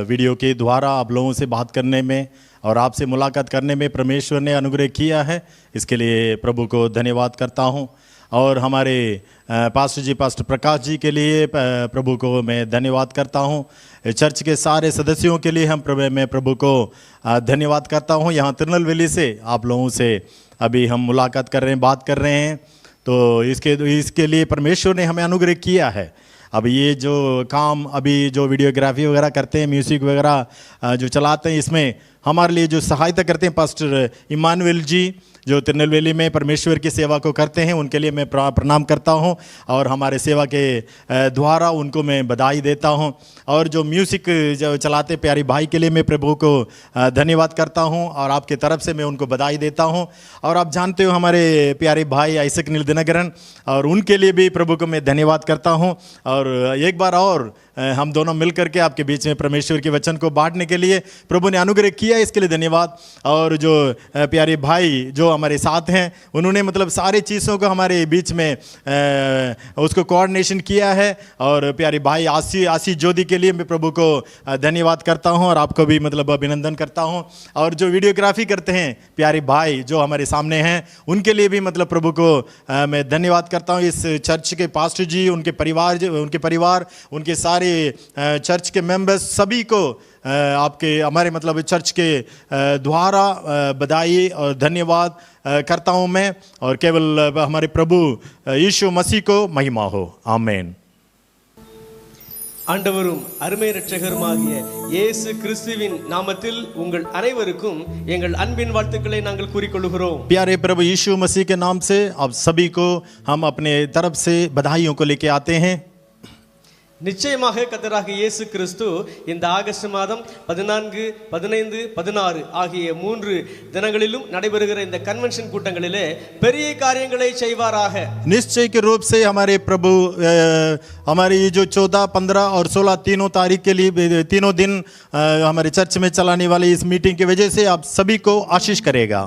वीडियो के द्वारा आप लोगों से बात करने में और आपसे मुलाकात करने में परमेश्वर ने अनुग्रह किया है. इसके लिए प्रभु को धन्यवाद करता हूं और हमारे पास्टर प्रकाश जी के लिए प्रभु को मैं धन्यवाद करता हूं. चर्च के सारे सदस्यों के लिए मैं प्रभु को धन्यवाद करता हूं. यहाँ तिरुनेलवेली से आप लोगों से अभी हम मुलाकात कर रहे हैं, बात कर रहे हैं. तो इसके लिए परमेश्वर ने हमें अनुग्रह किया है. अब ये जो काम अभी जो वीडियोग्राफी वगैरह करते हैं, म्यूज़िक वगैरह जो चलाते हैं, इसमें हमारे लिए जो सहायता करते हैं पास्टर इमानुएल जी जो तिरुनेलवेली में परमेश्वर की सेवा को करते हैं, उनके लिए मैं प्रणाम करता हूं और हमारे सेवा के द्वारा उनको मैं बधाई देता हूं. और जो म्यूज़िक जो चलाते प्यारे भाई के लिए मैं प्रभु को धन्यवाद करता हूं और आपके तरफ से मैं उनको बधाई देता हूं. और आप जानते हो हमारे प्यारे भाई आइसक नील दिनकरन और उनके लिए भी प्रभु को मैं धन्यवाद करता हूं. और एक बार और हम दोनों मिलकर के आपके बीच में परमेश्वर के वचन को बांटने के लिए प्रभु ने अनुग्रह किया, इसके लिए धन्यवाद. और जो प्यारे भाई जो हमारे साथ हैं उन्होंने मतलब सारी चीज़ों को हमारे बीच में उसको कोऑर्डिनेशन किया है. और प्यारे भाई आशीष ज्योति के लिए मैं प्रभु को धन्यवाद करता हूं और आपको भी मतलब अभिनंदन करता हूं. और जो वीडियोग्राफी करते हैं प्यारे भाई जो हमारे सामने हैं उनके लिए भी मतलब प्रभु को मैं धन्यवाद करता हूं. इस चर्च के पास्टर जी, उनके परिवार, उनके सारे चर्च के मेंबर्स सभी को आपके हमारे मतलब चर्च के द्वारा बधाई और धन्यवाद करता हूं मैं. और केवल हमारे प्रभु यीशु मसीह को महिमा हो. आमीन. ஆண்டவரும் அருமை இரட்சகருமாகிய இயேசு கிறிஸ்துவின் நாமத்தில் உங்கள் அனைவருக்கும் எங்கள் அன்பின் வாழ்த்துக்களை நாங்கள் கூறிக்கொள்கிறோம். प्यारे प्रभु यीशु मसीह के नाम से आप सभी को हम अपने तरफ से बधाइयों को लेके आते हैं. நிச்சயமாக கர்த்தராகிய இயேசு கிறிஸ்து இந்த ஆகஸ்ட் மாதம் 14, 15, 16 ஆகிய 3 தினங்களிலும் நடைபெறுகிற இந்த கன்வென்ஷன் கூட்டங்களிலே பெரிய காரியங்களை செய்வாராக. निश्चय के रूप से हमारे प्रभु हमारे ये जो 14, 15 और 16 तीनों तारीख के लिए तीनों दिन हमारे चर्च में चलाने वाली इस मीटिंग की वजह से आप सभी को आशीष करेगा.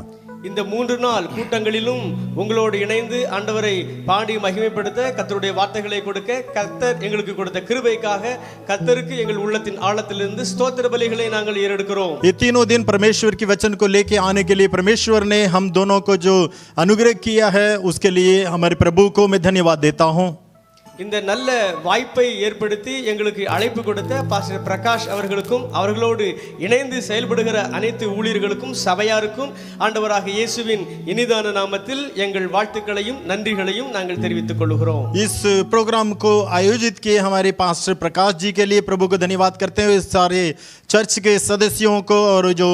இந்த 3 நாள் கூட்டங்களிலும் உங்களோடு இணைந்து ஆண்டவரை பாடி மகிமைப்படுத்த கர்த்தருடைய வார்த்தைகளை கொடுக்க கர்த்தர் எங்களுக்கு கொடுத்த கிருபைக்காக கர்த்தருக்கு எங்கள் உள்ளத்தின் ஆழத்திலிருந்து ஸ்தோத்திர பலிகளை நாங்கள் ஏறெடுக்கிறோம். ये तीनों दिन परमेश्वर की वचन को लेके आने के लिए परमेश्वर ने हम दोनों को जो अनुग्रह किया है उसके लिए हमारे प्रभु को मैं धन्यवाद देता हूँ. இந்த நல்ல வாய்ப்பை ஏற்படுத்தி எங்களுக்கு அழைப்பு கொடுத்த பாஸ்டர் பிரகாஷ் அவர்களுக்கும் அவர்களோடு இணைந்து செயல்படுகிற அனைத்து ஊழியர்களுக்கும் சபையாருக்கும் ஆண்டவராகிய இயேசுவின் இனிதான நாமத்தில் எங்கள் வாழ்த்துக்களையும் நன்றிகளையும் நாங்கள் தெரிவித்துக் கொள்கிறோம். इस प्रोग्राम को आयोजित किए हमारे पास्टर प्रकाश जी के लिए प्रभु को धन्यवाद करते हुए सारे चर्च के सदस्यों को और जो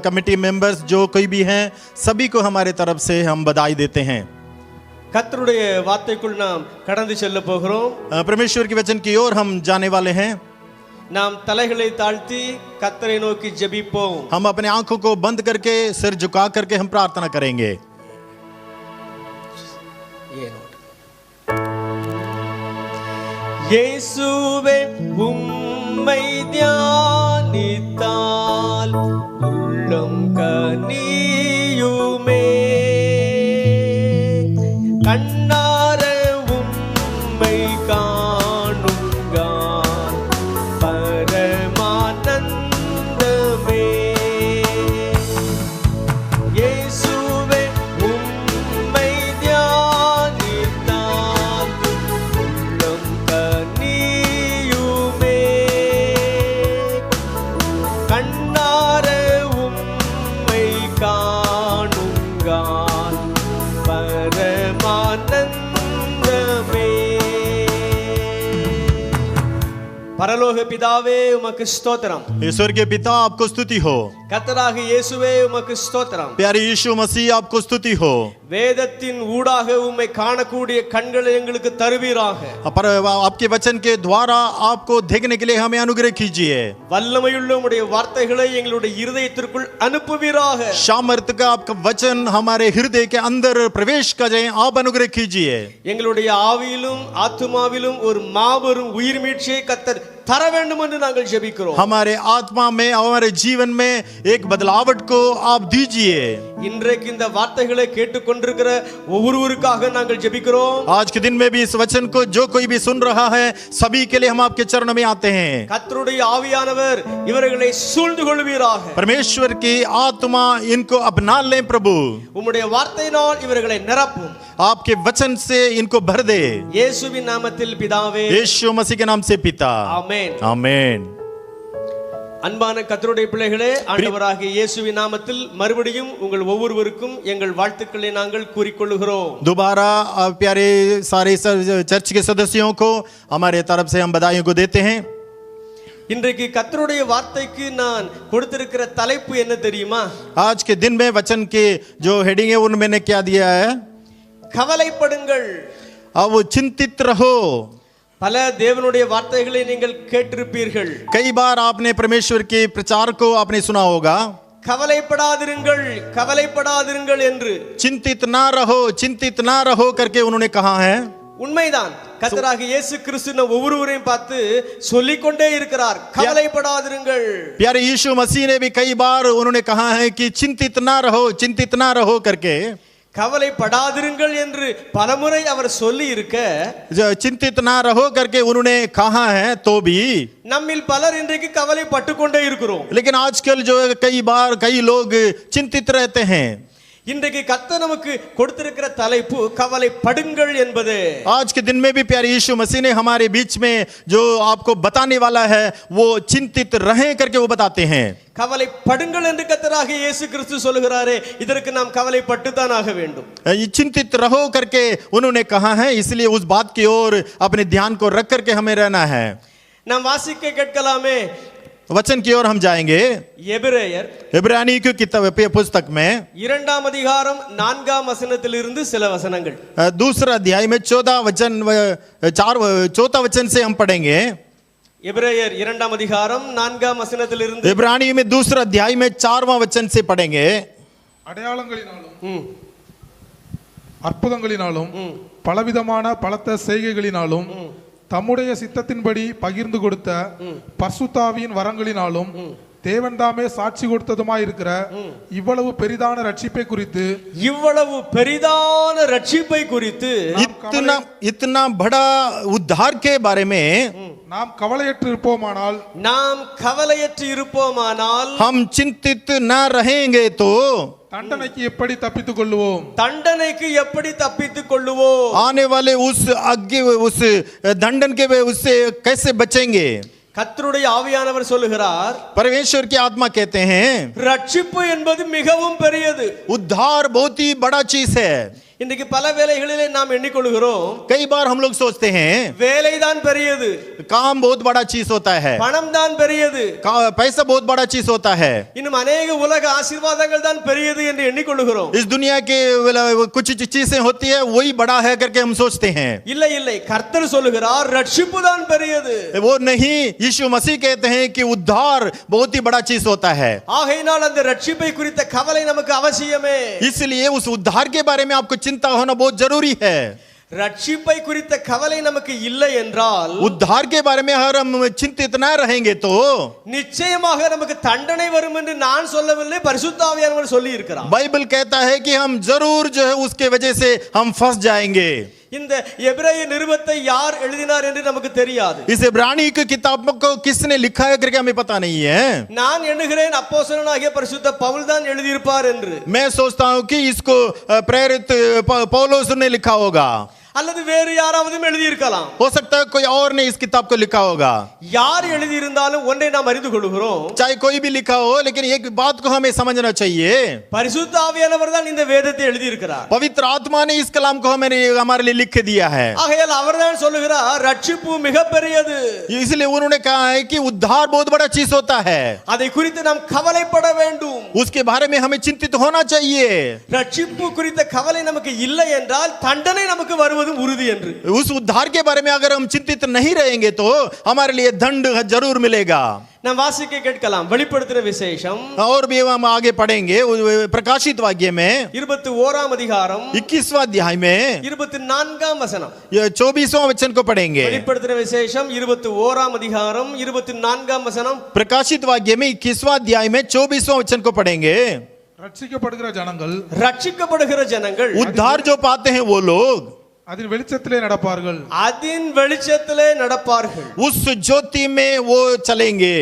कमेटी मेंबर्स जो कोई भी हैं सभी को हमारे तरफ से हम बधाई देते हैं. கர்த்தருடைய வார்த்தைக்குள் நாம் கடந்து செல்ல போகிறோம். परमेश्वर के वचन की ओर हम जाने वाले हैं. நாம் தலைகளை தாழ்த்தி கர்த்தரை நோக்கி ஜெபிப்போம். हम अपने आंखों को बंद करके सिर झुका करके हम प्रार्थना करेंगे. இயேசுவே உம்மை தியானித்தால் உள்ளம் கனியுமே, கண்ணார உம்மை காணுங்கால் பரமானந்தமே. இயேசுவே உம்மை தியானித்தால் உள்ளம் கனியுமே, கண்ணார உம்மை காணுங்கால் பரமானந்தமே. பரலோக பிதாவே உமக்கு ஸ்தோத்திரம். ईश्वर के पिता आपको स्तुति हो. கர்த்தராகிய இயேசுவே உமக்கு ஸ்தோத்திரம். प्यारे यीशु मसीह आपको स्तुति हो। வேதத்தின் ஊடாக உம்மை காணக்கூடிய கண்களை எங்களுக்கு தருவீராக. पर आपके वचन के द्वारा आपको देखने के लिए हमें अनुग्रह कीजिए। வல்லமையுள்ள உம்முடைய வார்த்தைகளை எங்களுடைய இருதயத்திற்குள் அனுப்புவீராக. सामर्थ का आपका वचन हमारे हृदय के अंदर प्रवेश करे, आप अनुग्रह कीजिए। எங்களுடைய ஆவியிலும் ஆத்துமாவிலும் ஒரு மாபெரும் உயிர் மீட்சியை கர்த்தர் தர வேண்டும் என்று நாங்கள் ஜெபிக்கிறோம். हमारे आत्मा में हमारे जीवन में एक बदलावट को आप दीजिए। இன்றைக்கு இந்த வார்த்தைகளை கேட்டுக்கொண்டிருக்கிற ஒவ்வொருவருக்காக நாங்கள் ஜெபிக்கிறோம். आज के दिन में भी इस वचन को जो कोई भी सुन रहा है, सभी के लिए हम आपके चरणों में आते हैं। கர்த்தருடைய ஆவியானவர் இவர்களை சூழ்ந்து கொள்வீராக. परमेश्वर की आत्मा इनको अपना लें प्रभु। உம்முடைய வார்த்தையினால் இவர்களை நிரப்பும். आपके वचन से इनको भर दे। இயேசுவின் நாமத்தில் பிதாவே. यीशु मसीह के नाम से पिता, ஆமென். आमेन। அன்பான கர்த்தருடைய பிள்ளைகளே, ஆண்டவராகிய இயேசுவின் நாமத்தில் மறுபடியும் உங்கள் ஒவ்வொருவருக்கும் எங்கள் வாழ்த்துக்களை நாங்கள் கூறிக்கொள்கிறோம். दोबारा प्यारे सारे चर्च के सदस्यों को हमारे तरफ से हम बधाइयों को देते हैं। இன்றைக்கு கர்த்தருடைய வார்த்தைக்கு நான் கொடுத்திருக்கிற தலைப்பு என்ன தெரியுமா? आज के दिन में वचन के जो हेडिंग है उनमें मैंने क्या दिया है? கவலைப்படுங்கள். अब चिंतित रहो। பல தேவனுடைய வார்த்தைகளை நீங்கள் கேட்டிருப்பீர்கள். कई बार आपने परमेश्वर के प्रचार को आपने सुना होगा, கவலைப்படாதிருங்கள் கவலைப்படாதிருங்கள் என்று. चिंतित ना रहो करके उन्होंने कहा है। உண்மைதான். கர்த்தராகிய இயேசு கிறிஸ்து நம் ஒவ்வொருவரையும் பார்த்து சொல்லிக்கொண்டே இருக்கிறார், கவலைப்படாதிருங்கள். प्यारे यीशु मसीह ने भी कई बार उन्होंने कहा है कि चिंतित ना रहो करके। கவலைப்படாதிருங்கள் என்று பலமுறை அவர் சொல்லி இருக்க, चिंतित ना रहो करके उन्होंने कहा है तो भी நம்மில் பலர் இன்றைக்கு கவலைப்பட்டு கொண்டே இருக்கிறோம். लेकिन आजकल जो कई लोग चिंतित रहते हैं। இன்றைக்கு கர்த்தர் நமக்கு கொடுத்திருக்கிற தலைப்பு கவலைப்படுங்கள் என்பது. आज के दिन में भी प्यारे यीशु मसीह ने हमारे बीच में जो आपको बताने वाला है वो चिंतित रहें करके वो बताते हैं। கவலைப்படுங்கள் என்று கர்த்தராகிய இயேசு கிறிஸ்து சொல்கிறாரே, இதற்கு நாம் கவலைப்பட்டு தான் ஆக வேண்டும். चिंतित रहो करके उन्होंने कहा है, इसलिए उस बात की ओर अपने ध्यान को रख करके हमें रहना है। நாம் வாசிக்க கேட்கலாமே. वचन की ओर हम जाएंगे। எபிரேயர் इब्रानी की किताब पुस्तक में 2 அதிகாரம் 4 வசனத்திலிருந்து சில வசனங்கள். दूसरा अध्याय में 14 वचन से हम पढ़ेंगे। எபிரேயர் 2 அதிகாரம் 4 வசனத்திலிருந்து. इब्रानी में दूसरा अध्याय में 4वां वचन से पढ़ेंगे। அடையாளங்களினாலும் அற்புதங்களினாலும் பலவிதமான பலத்த செய்கைகளினாலும் தம்முடைய சித்தத்தின்படி பகிர்ந்து கொடுத்த பரிசுத்தாவியின் வரங்களினாலும் தேவன் தாமே சாட்சி கொடுத்ததுமாய் இருக்கிற இவ்வளவு பெரிதான ரட்சிப்பை குறித்து इतना बड़ा उद्धार के बारे में நாம் கவலையற்று இருப்போமானால் हम चिंतित न रहेंगे तो தண்டனைக்கு எப்படி தப்பித்துக் கொள்ளுவோம் आने वाले उस दंडन के उससे कैसे बचेंगे। கர்த்தருடைய ஆவியானவர் சொல்லுகிறார், परमेश्वर की आत्मा कहते हैं ரட்சிப்பு என்பது மிகவும் பெரியது. उद्धार बहुत ही बड़ा चीज है। இன்றைக்கு பல வேளைகளிலே நாம் எண்ணிக்கொள்கிறோம், कई बार हम लोग सोचते हैं வேலை தான் பெரியது, काम बहुत बड़ा चीज होता है, பணம் தான் பெரியது, पैसा बहुत बड़ा चीज होता है, இன்னும் अनेक உலக ஆசீர்வாதங்கள் தான் பெரியது என்று எண்ணிக்கொள்கிறோம். इस दुनिया के कुछ चीजें होती है वही बड़ा है करके हम सोचते हैं। இல்லை இல்லை, கர்த்தர் சொல்லுகிறார் ரட்சிப்பு தான் பெரியது. वो नहीं, यीशु मसीह कहते हैं कि उद्धार बहुत ही बड़ा चीज होता है। ஆகையினால் அந்த ரட்சிப்பை குறித்த கவலை நமக்கு அவசியமே. इसलिए उस उद्धार के बारे में आपको चिंता होना बहुत जरूरी है। ரட்சிப்பை குறித்த கவலை நமக்கு இல்லை என்றால், उद्धार के बारे में अगर हम चिंतित न रहेंगे तो நிச்சயமாக நமக்கு தண்டனை வரும் என்று நான் சொல்லவில்லை, பரிசுத்த ஆவியானவர் சொல்லி இருக்கிறார். बाइबल कहता है कि हम जरूर जो है उसके वजह से हम फंस जाएंगे। இந்த எபிரேய நிருபத்தை யார் எழுதினார் என்று நமக்கு தெரியாது. इस इब्रानी की किताब को किसने लिखा है करके हमें पता नहीं है। நான் எண்ணுகிறேன் அப்போஸ்தலனாகிய பரிசுத்த பவுல் தான் எழுதியிருப்பார் என்று. मैं सोचता हूं कि इसको प्रेरित पौलुस ने लिखा होगा। அல்லது வேறு யாராவது எழுதி இருக்கலாம். हो सकता है कोई और ने इस किताब को लिखा होगा. யார் எழுதி இருந்தாலும் ஒன்றை நாம் அறிந்து கொள்கிறோம். चाहे कोई भी लिखा हो, लेकिन एक बात को हमें समझना चाहिए. பரிசுத்த ஆவியானவர் தான் இந்த வேதத்தை எழுதி இருக்கிறார். पवित्र आत्मा ने इस कलाम को हमारे लिए लिख दिया है. ஆகையால் அவர்தான் சொல்லுகிறார் ரட்சிப்பு மிகப்பெரியது. इसलिए उन्होंने कहा है कि उद्धार बहुत बड़ा चीज होता है. அதை குறித்து நாம் கவலைப்பட வேண்டும். उसके बारे में हमें चिंतित होना चाहिए. ரட்சிப்பு குறித்த கவலை நமக்கு இல்லை என்றால் தண்டனை நமக்கு வருவதும் உறுதி என்று. उस उद्धार के बारे में अगर हम चिंतित नहीं रहेंगे तो हमारे लिए दंड जरूर मिलेगा. நாம் வாசிக்க கேட்கலாம் வெளிப்படுத்தின விசேஷம். और भी हम आगे पढ़ेंगे प्रकाशित वाक्य में 21 அதிகாரம் 21वां अध्याय में 24 வசனம். 24वां वचन को पढ़ेंगे. வெளிப்படுத்தின விசேஷம் 21 அதிகாரம் 24 வசனம். प्रकाशित वाक्य में 21वां अध्याय में 24वां वचन को पढ़ेंगे. ரட்சிக்கப்படுகிற ஜனங்கள் ரட்சிக்கப்படுகிற ஜனங்கள் उद्धार जो पाते हैं वो लोग அதன் வெளிச்சத்திலே நடப்பார்கள். அதின் வெளிச்சத்திலே நடப்பார்கள். उस ज्योति में वो चलेंगे.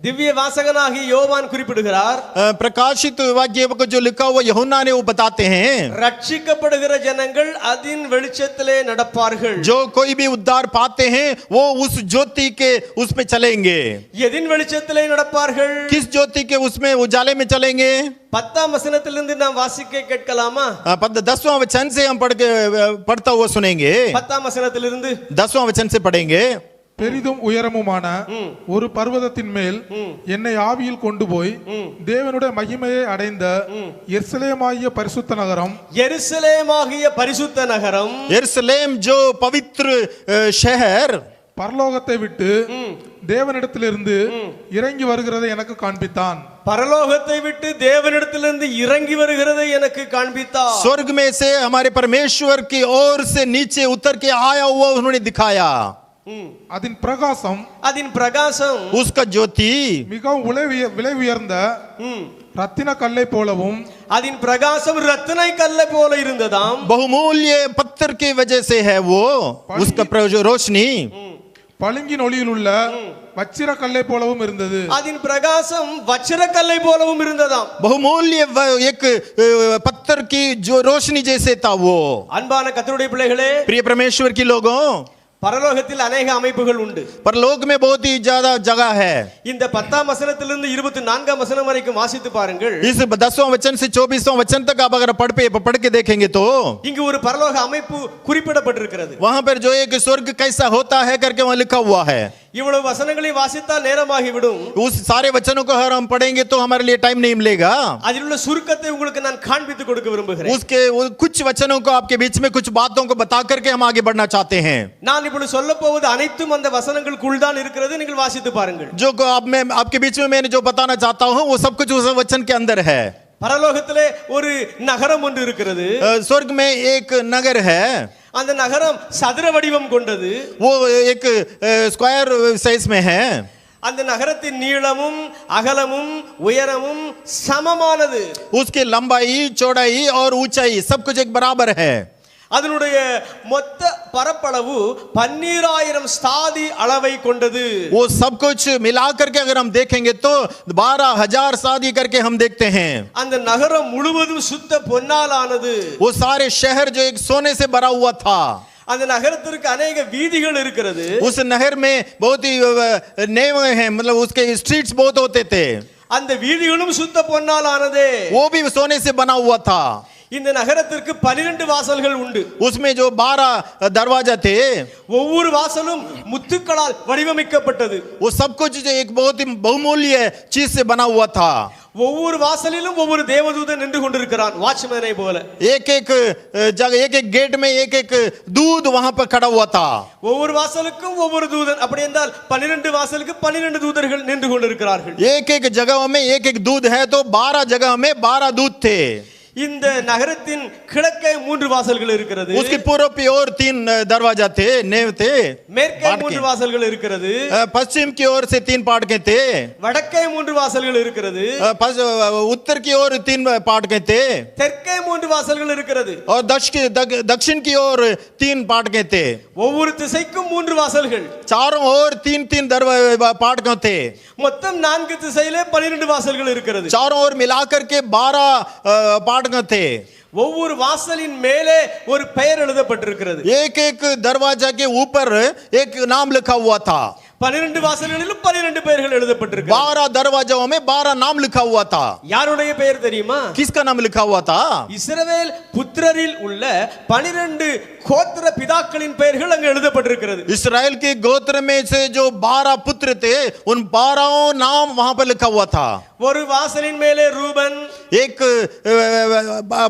திவ்ய வாசகனாகி யோவான் குறிப்பிடுகிறார், प्रकाशित वाक्य को जो लिखा हुआ यूहन्ना ने वो बताते हैं, ரட்சிக்கப்படுகிற ஜனங்கள் அதின் வெளிச்சத்திலே நடப்பார்கள். जो कोई भी उद्धार पाते हैं वो उस ज्योति के उसमें चलेंगे. எதின் வெளிச்சத்திலே நடப்பார்கள்? किस ज्योति के उसमें उजाले में चलेंगे? 10 வசனத்திலிருந்து நாம் வாசிக்க கேட்கலாமா? 10वां वचन से हम पढ़ता हुआ सुनेंगे. 10 வசனத்திலிருந்து 10वां वचन से पढ़ेंगे. பெரிதும் உயரமுமான ஒரு பர்வதத்தின் மேல் என்னை ஆவியில் கொண்டு போய் தேவனுடைய மகிமையை அடைந்த எருசலேமாகிய பரிசுத்த நகரம், எருசலேமாகிய பரிசுத்த நகரம், यरूशलेम जो पवित्र शहर பரலோகத்தை விட்டு தேவனிடத்திலிருந்து இறங்கி வருகிறதை எனக்கு காண்பித்தான். பரலோகத்தை விட்டு தேவனிடத்திலிருந்து இறங்கி வருகிறதை எனக்கு காண்பித்தார். स्वर्ग में से हमारे परमेश्वर की ओर से नीचे उतर के आया हुआ उन्होंने दिखाया. அதன் பிரகாசம், அதின் பிரகாசம், उसका ज्योति மிகவும் விலை உயர்ந்த ரத்தின கல்லை போலவும், அதின் பிரகாசம் ரத்தினை கல்லை போல இருந்ததாம். बहुमूल्य पत्थर की वजह से है वो, उसका रोशनी பளிங்கின் ஒளியில் உள்ள வச்சிர கல்லை போலவும் இருந்தது. அதின் பிரகாசம் வச்சிர கல்லை போலவும் இருந்ததாம். बहुमूल्य एक पत्थर की जो रोशनी जैसे था वो. அன்பான கர்த்தருடைய பிள்ளைகளே, प्रिय परमेश्वर की लोगों, பரலோகத்தில் अनेक அமைப்புகள் உண்டு. परलोक में बहुत ही ज्यादा जगह है. இந்த 10 வசனத்திலிருந்து 24 வசனம் வரைக்கும் வாசித்து பாருங்கள். इस 10वां वचन से 24वां वचन तक आप अगर पढ़ के देखेंगे तो இங்கு ஒரு பரலோக அமைப்பு குறிப்பிடப்பட்டிருக்கிறது. वहां पर जो एक स्वर्ग कैसा होता है करके वहां लिखा हुआ है. இவ்வளவு வசனங்களை வாசித்தால் நேரமாகிவிடும். उस सारे वचनों को अगर हम पढ़ेंगे तो हमारे लिए टाइम नहीं मिलेगा. அதில் உள்ள சுருக்கத்தை உங்களுக்கு நான் காண்பித்து கொடுக்க விரும்புகிறேன். उसके कुछ वचनों को आपके बीच में कुछ बातों को बता करके हम आगे बढ़ना चाहते हैं. நான் இப்பொழுது சொல்ல போவது அனைத்தும் அந்த வசனங்களுக்குள் தான் இருக்கிறது. நீங்கள் வாசித்து பாருங்கள். जो मैं आपके बीच में मैंने जो बताना चाहता हूं वो सब कुछ उस वचन के अंदर है. பரலோகத்திலே ஒரு நகரம் ஒன்று இருக்கிறது. स्वर्ग में एक नगर है. அந்த நகரம் சதுர வடிவம் கொண்டது. वो एक स्क्वायर साइज में है. அந்த நகரத்தின் நீளமும் அகலமும் உயரமும் சமமானது. उसकी लंबाई, चौड़ाई और ऊंचाई सब कुछ एक बराबर है. அதனுடைய மொத்த பரப்பளவு 12000 ஸ்தாதி அளவை கொண்டது. वो सब कुछ मिलाकर के अगर हम देखेंगे तो 12000 शादी करके हम देखते हैं. அந்த நகரம் முழுவதும் சுத்த பொன்னால் ஆனது. वो सारे शहर जो एक सोने से भरा हुआ था. அந்த நகரத்திற்கு अनेक வீதிகள் இருக்கிறது. उस नहर में बहुत ही नेव हैं, मतलब उसके स्ट्रीट्स बहुत होते थे. அந்த வீதிகளும் சுத்த பொன்னால் ஆனதே. वो भी सोने से बना हुआ था. இந்த நகரத்திற்கு 12 வாசல்கள் உண்டு. उसमें जो 12 दरवाजा थे, ஒவ்வொரு வாசலும் முத்துக்களால் வடிவமைக்கப்பட்டது. वो सब कुछ जो एक बहुत ही बहुमूल्य चीज से बना हुआ था. ஒவ்வொரு வாசலிலும் ஒவ்வொரு தேவதூதன் நின்று கொண்டிருக்கிறான், வாட்ச்மேனை போல. एक एक जगह, एक एक गेट में एक एक दूध वहां पर खड़ा हुआ था. ஒவ்வொரு வாசலுக்கும் ஒவ்வொரு தூதன். அப்படி என்றால் 12 வாசலுக்கு 12 தூதர்கள் நின்று கொண்டிருக்கிறார்கள். एक एक जगह में एक एक दूध है तो 12 जगह में 12 दूध थे. இந்த நகரத்தின் கிழக்கே 3 வாசல்கள் இருக்கிறது. उसके पूर्व की ओर 3 दरवाजा थे, नेव थे. மேற்கே 3 வாசல்கள் இருக்கிறது. पश्चिम की ओर से 3 फाटके थे. வடக்கே 3 வாசல்கள் இருக்கிறது. उत्तर की ओर 3 फाटके थे. தெற்கே 3 வாசல்கள் இருக்கிறது. और दक्षिण की ओर 3 फाटके थे. ஒவ்வொரு திசைக்கும் 3 வாசல்கள். चारों ओर 3-3 फाटके थे. மொத்தம் 4 திசையிலே 12 வாசல்கள் இருக்கிறது. चारों ओर मिलाकर के 12 फाटक थे. ஒவ்வொரு வாசலின் மேலே ஒரு பெயர் எழுதப்பட்டிருக்கிறது. एक एक दरवाजा के ऊपर एक नाम लिखा हुआ था. 12 வாசல்களிலும் 12 பெயர்கள் எழுதப்பட்டிருக்கிறது. 12 दरवाजाओं में 12 नाम लिखा हुआ था. யாருடைய பெயர் தெரியுமா? किसका नाम लिखा हुआ था? இஸ்ரவேல் புத்திரரில் உள்ள 12 கோத்திர பிதாக்களின் பெயர்கள் அங்கு எழுதப்பட்டிருக்கிறது. इस्राएल के गोत्र में से जो 12 पुत्र थे उन 12 नाम वहां पर लिखा हुआ था. ஒரு வாசலின் மேலே ரூபன், एक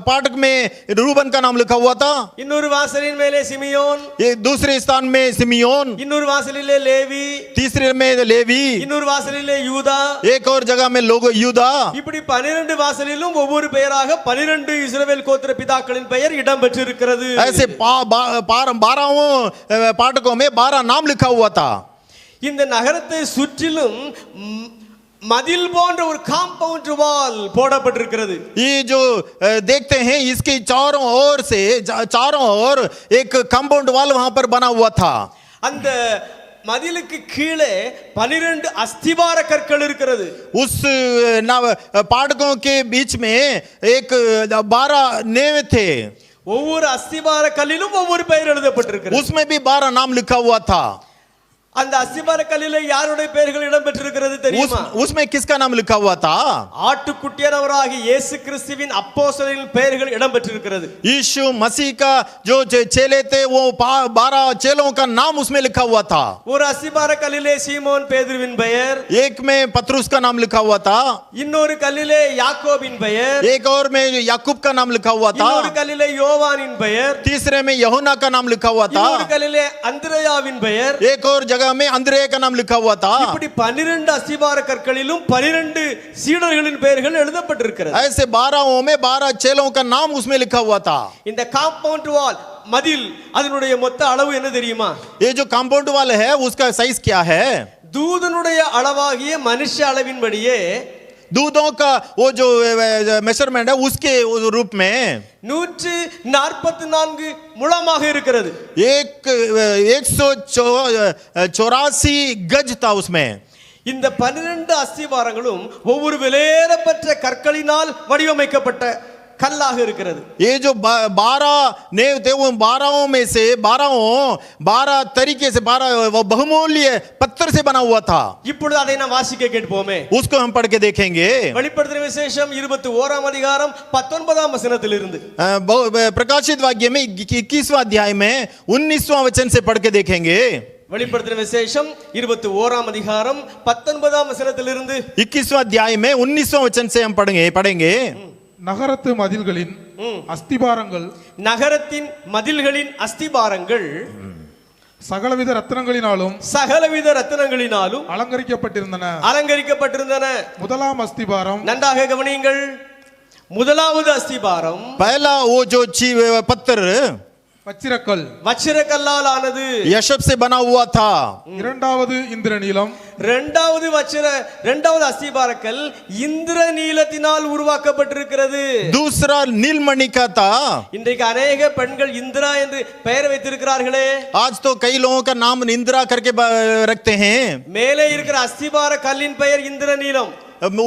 पाठक में रूबन का नाम लिखा हुआ था. இன்னொரு வாசலின் மேலே சிமியோன், एक दूसरे स्थान में सिमियोन, இன்னொரு வாசலிலே லேவி, तीसरे में लेवी, இன்னொரு வாசலிலே யூதா. एक और जगह में लोग यूदा. இப்படி 12 வாசலிலும் ஒவ்வொரு பெயராக 12 இஸ்ரவேல் கோத்திர பிதாக்களின் பெயர் இடம் பெற்றிருக்கிறது. ऐसे 12 पाठकों में 12 नाम लिखा हुआ था. இந்த நகரத்தை சுற்றிலும் மதில் போன்ற ஒரு காம்பவுண்ட் வால் போடப்பட்டிருக்கிறது. ये जो देखते हैं इसके चारों ओर एक कंपाउंड वाल वहां पर बना हुआ था. அந்த மதிலுக்கு கீழே 12 அஸ்திவார கற்கள் இருக்கிறது. उस पाठकों के बीच में एक 12 नेव थे. ஒவ்வொரு அஸ்திவார கல்லிலும் ஒவ்வொரு பெயர் எழுதப்பட்டிருக்கிறது. उसमें भी 12 नाम लिखा हुआ था. அந்த அஸ்திபார கல்லிலே யாருடைய பெயர்கள் இடம்பெற்றிருக்கிறது தெரியுமா? उसमें किसका नाम लिखा हुआ था? ஆட்டுக்குட்டியானவராகிய இயேசு கிறிஸ்துவின் அப்போஸ்தலரின் பெயர்கள் இடம்பெற்றிருக்கிறது. यीशु मसीह का जो चेले थे वो 12 चेलों का नाम उसमें लिखा हुआ था. ஒரு அஸ்திபார கல்லிலே சீமோன் பேதுருவின் பெயர், एक में पतरुस का नाम लिखा हुआ था. இன்னொரு கல்லிலே யாக்கோபின் பெயர், एक और में याकूब का नाम लिखा हुआ था. இன்னொரு கல்லிலே யோவானின் பெயர், तीसरे में यूहन्ना का नाम लिखा हुआ था. இன்னொரு கல்லிலே அந்திரேயாவின் பெயர், एक और जगह में अंद्रेय का नाम लिखा हुआ था. இப்படி 12 அஸ்திபார கற்களிலும் 12 சீடர்களின் பெயர்கள் எழுதப்பட்டிருக்கிறது. ऐसे 12 में 12 चेलों का नाम उसमें लिखा हुआ था. இந்த காம்பவுண்ட் வால் மதில் அதனுடைய மொத்த அளவு என்ன தெரியுமா? ये जो कंपाउंड वाल है उसका साइज क्या है? தூதனுடைய அளவாகிய மனுஷ அளவின்படியே दूधों का वो जो मेजरमेंट है उसके रूप में 144 முழமாக இருக்கிறது. 184 गज था उसमें. இந்த 12 அஸ்திவாரங்களும் ஒவ்வொரு விலையேறப்பட்ட கற்களினால் வடிவமைக்கப்பட்ட கல்லாக இருக்கிறது. ये जो 12 नेव थे वो 12 में से 12 तरीके से 12 बहुमूल्य पत्थर से बना हुआ था. இப்பொழுது அதை நாம் வாசிக்க கேட்போமே. उसको हम पढ़ के देखेंगे. வெளிப்படுத்தின விசேஷம் 21ஆம் அதிகாரம் 19ஆம் வசனத்திலிருந்து. प्रकाशित वाक्य में 21वां अध्याय में 19वां वचन से पढ़ के देखेंगे. வெளிப்படுத்தின விசேஷம் 21ஆம் அதிகாரம் 19ஆம் வசனத்திலிருந்து 21वां अध्याय में 19वां वचन से हम पढ़ेंगे. நகரத்து மதில்களின் அஸ்திபாரங்கள் நகரத்தின் மதில்களின் அஸ்திபாரங்கள் சகலவித ரத்னங்களினாலும் அலங்கரிக்கப்பட்டிருந்தன. முதலாம் அஸ்திபாரம், நன்றாக கவனியுங்கள், முதலாவது அஸ்திபாரம் पहला वो जो पत्थर வச்சிரக்கல்லால் ஆனது, यशब से बना हुआ था. இரண்டாவது இந்திரநீலம், இரண்டாவது அஸ்திபாரக்கல் இந்திரநீலத்தினால் உருவாக்கப்பட்டிருக்கிறது. दूसरा नीलमणि का था. இன்றைக்கு अनेक பெண்கள் இந்திரா என்று பெயர் வைத்திருக்கிறார்களே. आज तो कई लोगों का नाम इंदिरा करके रखते हैं. மேலே இருக்கிற அஸ்திபார கல்லின் பெயர் இந்திரநீலம்.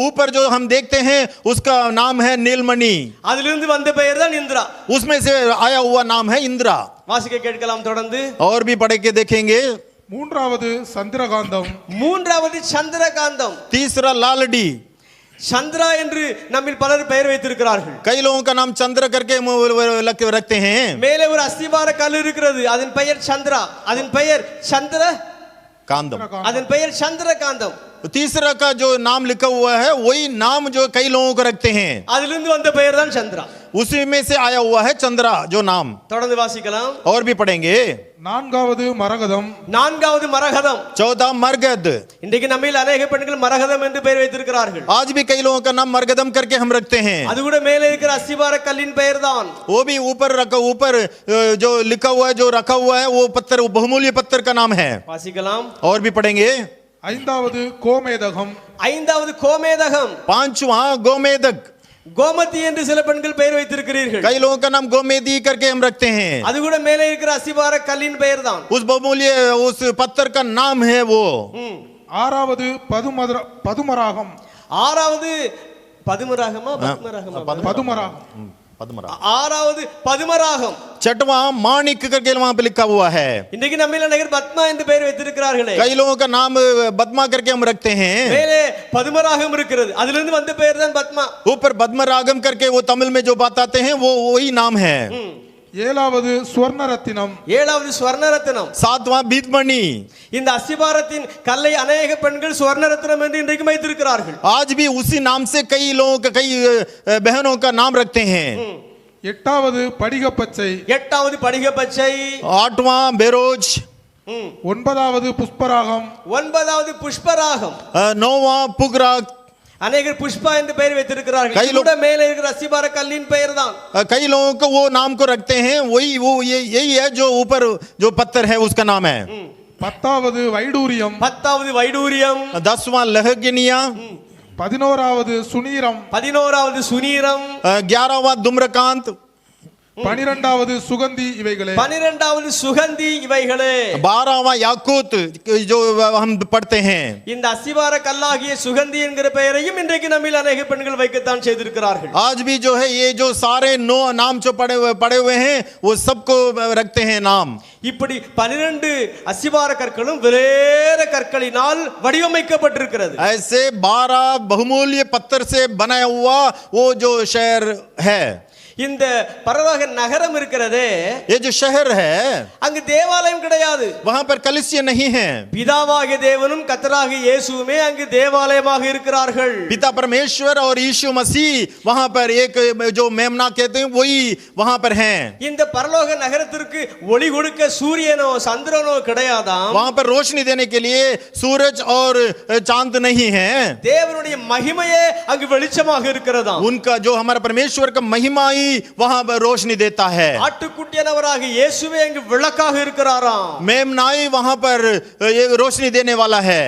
ऊपर जो हम देखते हैं उसका नाम है नीलमणि. அதிலிருந்து வந்த பெயர் தான் இந்திரா. उसमें से आया हुआ नाम है इंदिरा. வாசிக்க கேட்கலாம் தொடர்ந்து. और भी पढ़ के देखेंगे. மூன்றாவது சந்திரகாந்தம், तीसरा लालडी. சந்திரா என்று நம்மில் பலர் பெயர் வைத்திருக்கிறார்கள். कई लोगों का नाम चंद्र करके रखते हैं. மேலே ஒரு அஸ்திபார கல் இருக்கிறது, அதன் பெயர் சந்திரா, அதன் பெயர் சந்திரகாந்தம். तीसरा का जो नाम लिखा हुआ है वही नाम जो कई लोगों को रखते हैं. அதிலிருந்து வந்த பெயர் தான் சந்திரா. उसी में से आया हुआ है चंद्रा जो नाम. தொடர்ந்து வாசிக்கலாம். और भी पढ़ेंगे. நான்காவது மரகதம், चौथा मरगद. இன்றைக்கு நம்மில் अनेक பெண்கள் மரகதம் என்று பெயர் வைத்திருக்கிறார்கள். आज भी कई लोगों का नाम मरगदम करके हम रखते हैं. அது கூட மேலே இருக்கிற அஸ்திபார கல்லின் பெயர் தான். वो भी ऊपर जो लिखा हुआ है जो रखा हुआ है वो पत्थर, बहुमूल्य पत्थर का नाम है. வாசிக்கலாம். और भी पढ़ेंगे. ஐந்தாவது கோமேதகம், पांचवा गोमेदक. கோமதி என்று சில பெண்கள் பெயர் வைத்திருக்கிறீர்கள். कई लोगों का नाम गोमेदी करके हम रखते हैं. அது கூட மேலே இருக்கிற அஸ்திபார கல்லின் பெயர் தான். उस बहुमूल्य उस पत्थर का नाम है वो. ஆறாவது பதுமராகம், पद्मराग। ஆறாவது பதுமராகம். छठवां माणिक करके वहां पे लिखा हुआ है। இன்னைக்கு நம்ம அநேகர் பத்மா என்று பெயர் வைத்திருக்கிறார்களே. कई लोगों का नाम बदमा करके हम रखते हैं। மேலே பதுமராகம் இருக்கிறது, அதிலிருந்து வந்த பெயர் தான் பத்மா. ऊपर पद्मरागम करके वो तमिल में जो बताते हैं वो वही नाम है। ஏழாவது ஸ்வர்ணரத்தினம். ஏழாவது ஸ்வர்ணரத்னம். सातवां बीतमणि। இந்த அஸ்திபாரத்தின் கல்லை அநேக பெண்கள் ஸ்வர்ணரத்னம் என்று இன்றைக்கு வைத்திருக்கிறார்கள். आज भी उसी नाम से कई लोगों का कई बहनों का नाम रखते हैं। எட்டாவது படிகப்பச்சை. எட்டாவது படிக பச்சை. आठवां बेरोज। ஒன்பதாவது புஷ்பராகம். ஒன்பதாவது புஷ்பராகம். नौवां पुगराग। அநேகர் புஷ்பா என்று பெயர் வைத்திருக்கிறார்கள். கை கூட மேலே இருக்கிற அஸ்திபார கல்லின் பெயர் தான். कई लोगों को वो नाम को रखते हैं, वही वो यही है जो ऊपर जो पत्थर है उसका नाम है। பத்தாவது வைடூரியம். பத்தாவது வைடூரியம். 10वां लहगिनिया। 11வது சுனீரம். 11வது சுனீரம். 11वां धूम्रकांत। 12வது சுகந்தி இவைகளே. 12வது சுகந்தி இவைகளே. 12वां याकूत जो हम पढ़ते हैं। இந்த அஸ்திபார கல்லாகிய சுகந்தி என்கிற பெயரையும் இன்றைக்கு நம்மில் அநேக பெண்கள் வைக்கத்தான் செய்திருக்கிறார்கள். आज भी जो है ये जो सारे 9 नाम जो पड़े हुए हैं वो सबको रखते हैं नाम। இப்படி 12 அஸ்திபார கற்களும் வேற கற்களினால் வடிவமைக்கப்பட்டிருக்கிறது. ऐसे 12 बहुमूल्य पत्थर से बनाया हुआ वो जो शहर है। இந்த பரலோக நகரம் இருக்கிறதே, ये जो शहर है அங்கு தேவாலயம் கிடையாது. वहां पर कलीसिया नहीं है। பிதாவாகிய தேவனும் கர்த்தராகிய இயேசுவுமே அங்கு தேவாலயமாக இருக்கிறார்கள். पिता परमेश्वर और यीशु मसीह वहां पर एक जो मेमना कहते हैं वही वहां पर हैं। இந்த பரலோக நகரத்திற்கு ஒளி கொடுக்க சூரியனோ சந்திரனோ கிடையாதாம். वहां पर रोशनी देने के लिए सूरज और चांद नहीं है। தேவனுடைய மகிமையே அங்கு வெளிச்சமாக இருக்கிறதாம். उनका जो हमारा परमेश्वर का महिमा ही वहां पर रोशनी देता है। ஆட்டுக்குட்டியானவராகிய இயேசுவே அங்கு விளக்காக இருக்கிறாராம். मेमनाई वहां पर ये रोशनी देने वाला है।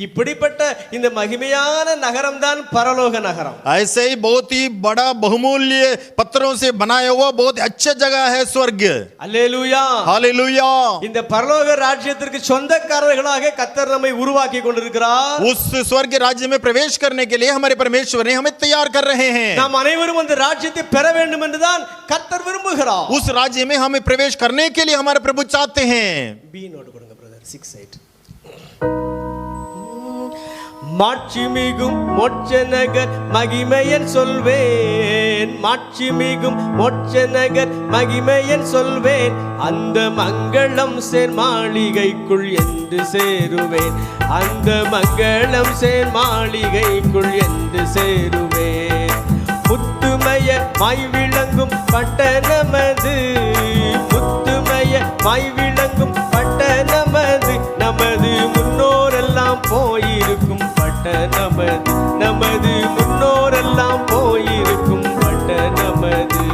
இப்படிப்பட்ட இந்த மகிமையான நகரம் தான் பரலோக நகரம். ऐसे ही बहुत ही बड़ा बहुमूल्य पत्थरों से बनाया हुआ बहुत अच्छा जगह है स्वर्ग। அல்லேலூயா. हालेलुया। இந்த பரலோக ராஜ்யத்திற்கு சொந்தக்காரர்களாக கர்த்தர் நம்மை உருவாக்கி கொண்டிருக்கிறார். उस स्वर्ग राज्य में प्रवेश करने के लिए हमारे परमेश्वर ने हमें तैयार कर रहे हैं। நாம் அனைவரும் அந்த ராஜ்யத்தை பெற வேண்டும் என்றுதான் கர்த்தர் விரும்புகிறார். उस राज्य में हमें प्रवेश करने के लिए हमारे प्रभु चाहते हैं। பி நோட் கொடுங்க பிரதர். 6:8 மாட்சிமிகும் மோட்ச நகர் மகிமையன் சொல்வேன். மாட்சிமிகும் மோட்ச நகர் மகிமையன் சொல்வேன். அந்த மங்களம் சேர் மாளிகைக்குள் என்று சேருவேன். அந்த மங்களம் சேர் மாளிகைக்குள் என்று சேருவேன். முத்துமய மாய் விளங்கும் பட்டணமது. முத்துமய மாய் விளங்கும் பட்டணமது. நமது முன்னோரெல்லாம் போயிருக்கும் பட்டணமது. நமது முன்னோரெல்லாம் போயிருக்கும் பட்டணமது.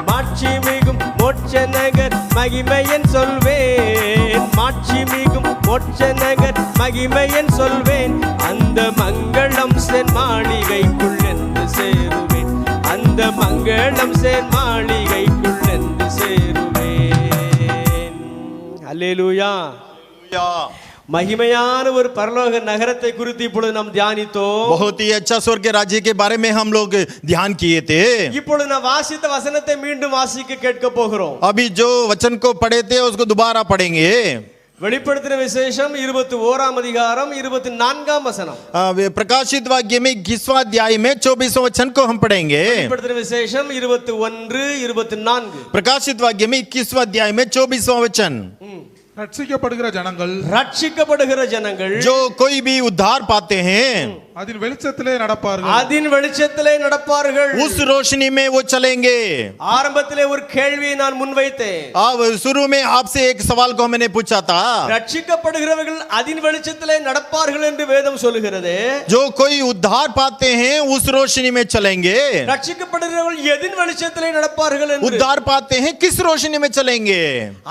மாட்சிமிகும் மோட்ச நகர் மகிமையன் சொல்வேன். மாட்சிமிகும் மோட்ச நகர் மகிமையன் சொல்வேன். அந்த மங்களம் சேர் மாளிகைக்குள் என்று சேருவேன். அந்த மங்களம் சேர் மாளிகைக்குள் என்று சேருவேன். அல்லேலூயா. மகிமையான ஒரு பரலோக நகரத்தை குறித்து இப்பொழுது நாம் தியானித்தோம். बहुत ही अच्छा स्वर्ग के राज्य के बारे में हम लोग ध्यान किए थे। இப்பொழுது நான் வாசித்த வசனத்தை மீண்டும் வாசிக்க கேட்க போகிறோம். अभी जो वचन को पढ़े थे उसको दोबारा पढ़ेंगे। வெளிப்படுத்தின விசேஷம் 21ஆம் அதிகாரம் 24ஆம் வசனம். प्रकाशित वाक्य में 21वां अध्याय में 24वां वचन को हम पढ़ेंगे। வெளிப்படுத்தின விசேஷம் 21 24. प्रकाशित वाक्य में 21वां अध्याय में 24वां वचन। ரட்சிக்கப்படுகிற ஜனங்கள். ரட்சிக்கப்படுகிற ஜனங்கள் जो कोई भी उद्धार पाते हैं அதின் வெளிச்சத்திலே நடப்பார்கள். அதின் வெளிச்சத்திலே நடப்பார்கள். उस रोशनी में वो चलेंगे। ஆரம்பத்திலே ஒரு கேள்வியை நான் முன்வைத்தேன். अब शुरू में आपसे एक सवाल को मैंने पूछा था। ரட்சிக்கப்படுகிறவர்கள் அதின் வெளிச்சத்திலே நடப்பார்கள் என்று வேதம் சொல்லுகிறது. जो कोई उद्धार पाते हैं उस रोशनी में चलेंगे। ரட்சிக்கப்படுகிறவர்கள் எதின் வெளிச்சத்திலே நடப்பார்கள் என்று. उद्धार पाते हैं किस रोशनी में चलेंगे?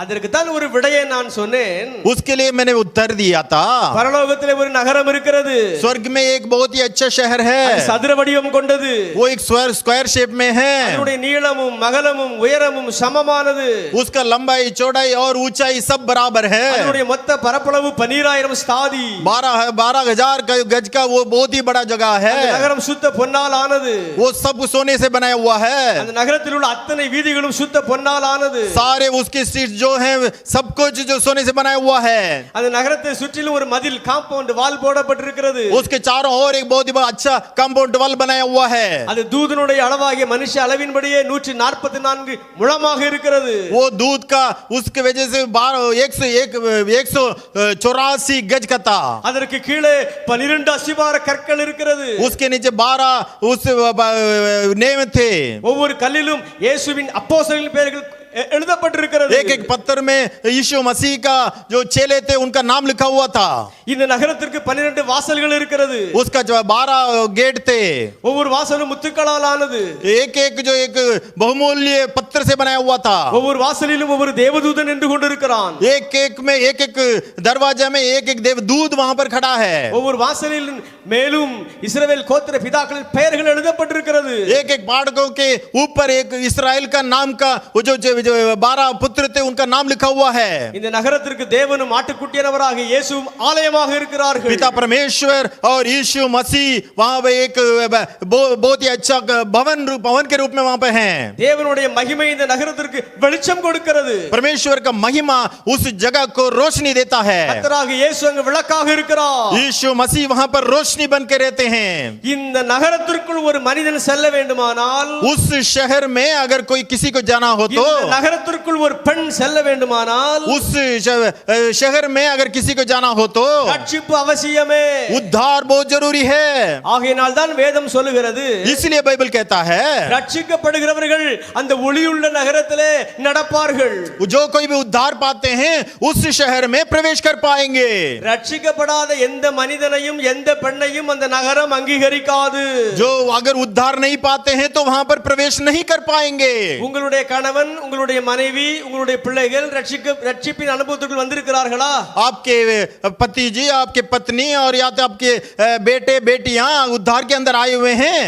அதற்கு தான் ஒரு விடையை நான் சொன்னேன். उसके लिए मैंने उत्तर दिया था। பரலோகத்திலே ஒரு நகரம் இருக்கிறது. स्वर्ग में एक बहुत बहुत ही अच्छा शहर அது है। சதுர வடிவம் கொண்டது. वो एक स्क्वायर शेप में है। அதனுடைய நீளமும் அகலமும் உயரமும் சமமானது. उसका लंबाई चौड़ाई और ऊंचाई सब बराबर है। அதனுடைய மொத்த பரப்பளவு 12000 ஸ்தாதி. 12,000 गज का वो बहुत ही बड़ा जगह அந்த है। நகரம் சுத்த பொன்னால் ஆனது. वो सब सोने से बनाया हुआ है। அந்த நகரத்தில் உள்ள அத்தனை வீதிகளும் சுத்த பொன்னால் ஆனது. सारे उसके स्ट्रीट जो हैं सब कुछ जो सोने से बनाया हुआ है। அந்த நகரத்தை சுற்றிலும் ஒரு மதில் காம்பவுண்ட் வால் போடப்பட்டிருக்கிறது. उसके चारों ओर एक बहुत ही बड़ा अच्छा कंपाउंड वॉल बनाया हुआ है। அது தூதனுடைய அளவாகிய மனுஷ அளவின்படியே 144 முழமாக இருக்கிறது. वो दूध का उसके वजह से 184 गज का था। அதற்கு கீழே 12 அசிவார கற்கள் இருக்கிறது. उसके नीचे 12 उस नेम थे। ஒவ்வொரு கல்லிலும் இயேசுவின் அப்போஸ்தலர்களின் பெயர்கள் எழுதப்பட்டிருக்கிறது. एक एक पत्थर में यीशु मसीह का जो चेले थे उनका नाम लिखा हुआ था। இந்த நகரத்திற்கு 12 வாசல்கள் இருக்கிறது. उसका जो 12 गेट थे। ஒவ்வொரு வாசலும் முத்துக்களால் ஆனது. एक एक जो एक बहुमूल्य पत्थर से बनाया हुआ था। ஒவ்வொரு வாசலிலும் ஒவ்வொரு தேவதூதன் நின்று கொண்டிருக்கிறான். एक एक में एक एक दरवाजा में एक एक देवदूत वहां पर खड़ा है। ஒவ்வொரு வாசலில் மேலும் இஸ்ரவேல் கோத்திர பிதாக்களின் பெயர்கள் எழுதப்பட்டிருக்கிறது. एक एक बाड़कों के ऊपर एक इस्राएल का नाम का वो जो 12 पुत्र थे उनका नाम लिखा हुआ है। இந்த நகரத்திற்கு தேவனும் ஆட்டுக்குட்டியானவராக இயேசுவும் ஆலயமாக இருக்கிறார்கள். पिता परमेश्वर और यीशु मसीह वहां पे एक बहुत ही अच्छा भवन के रूप में वहां पे हैं। தேவனுடைய மகிமை இந்த நகரத்திற்கு வெளிச்சம் கொடுக்கிறது. परमेश्वर का महिमा उस जगह को रोशनी देता है। கர்த்தராகிய இயேசு அங்கு விளக்காக இருக்கிறார். यीशु मसीह वहां पर रोशनी बन के रहते हैं। இந்த நகரத்திற்குள் ஒரு மனிதன் செல்ல வேண்டுமானால், उस शहर में अगर कोई किसी को जाना हो तो, இந்த நகரத்திற்குள் ஒரு பெண் செல்ல வேண்டுமானால், उस शहर में अगर किसी को जाना हो तो ரட்சிப்பு அவசியமே. उद्धार बहुत जरूरी है। ஆகையினால் தான் வேதம் சொல்லுகிறது, इसलिए बाइबल कहता है ரட்சிக்கப்படுகிறவர்கள் அந்த ஒளியுள்ள நகரத்திலே நடப்பார்கள். जो कोई भी उद्धार पाते हैं उस शहर में प्रवेश कर पाएंगे। ரட்சிக்கப்படாத எந்த மனிதனையும் எந்த பெண்ணையும் அந்த நகரம் அங்கீகரிக்காது. जो अगर उद्धार नहीं पाते हैं तो वहां पर प्रवेश नहीं कर पाएंगे। உங்களுடைய கணவன், உங்களுடைய மனைவி, உங்களுடைய பிள்ளைகள் ரட்சிப்பின் அனுபவத்துக்குள் வந்திருக்கிறார்களா? आपके पति जी, आपके पत्नी और या तो आपके बेटे बेटियां उद्धार के अंदर आए हुए हैं?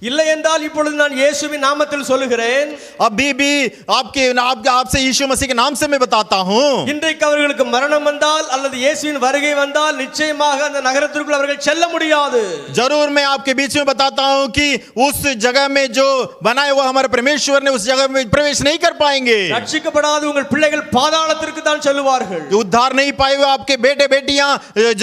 இல்லை என்றால் இப்பொழுது நான் இயேசுவின் நாமத்தில் சொல்லுகிறேன், अभी भी आपसे यीशु मसीह के नाम से मैं बताता हूं, இன்றைக்கு அவர்களுக்கு மரணம் வந்தால் அல்லது இயேசுவின் வருகை வந்தால் நிச்சயமாக அந்த நகரத்திற்குள் அவர்கள் செல்ல முடியாது. जरूर मैं आपके बीच में बताता हूं कि उस जगह में जो बनाया हुआ हमारे परमेश्वर ने उस जगह में प्रवेश नहीं कर पाएंगे। ரட்சிக்கப்படாத உங்கள் பிள்ளைகள் பாதாளத்திற்கு தான் செல்வார்கள். जो उद्धार नहीं पाए हुए आपके बेटे बेटियां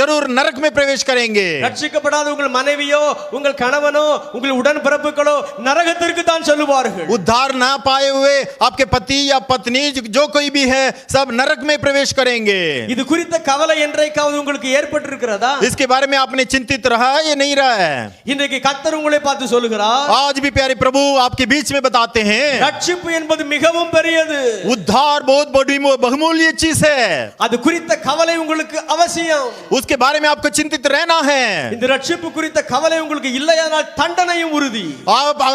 जरूर नरक में प्रवेश करेंगे। ரட்சிக்கப்படாத உங்கள் மனைவியோ, உங்கள் கணவனோ, உங்கள் உடன்பிறப்புகளோ நரகத்திற்கு தான் செல்வார்கள். उद्धार ना पाए हुए आपके पति या पत्नी जो कोई भी है सब नरक में प्रवेश करेंगे। இது குறித்த கவலை என்றைக்காவது உங்களுக்கு ஏற்பட்டிருக்கிறதா? इसके बारे में आपने चिंतित रहा है या नहीं रहा है? இன்றைக்கு கர்த்தர் உங்களை பார்த்து சொல்லுகிறார், आज भी प्यारे प्रभु आपके बीच में बताते हैं ரட்சிப்பு என்பது மிகவும் பெரியது. उद्धार बहुत बड़ी बहुमूल्य चीज है। அது குறித்த கவலை உங்களுக்கு அவசியம். उसके बारे में आपको चिंतित रहना है। இந்த ரட்சிப்பு குறித்த கவலை உங்களுக்கு இல்லையானால் தண்டனையும் உறுதி.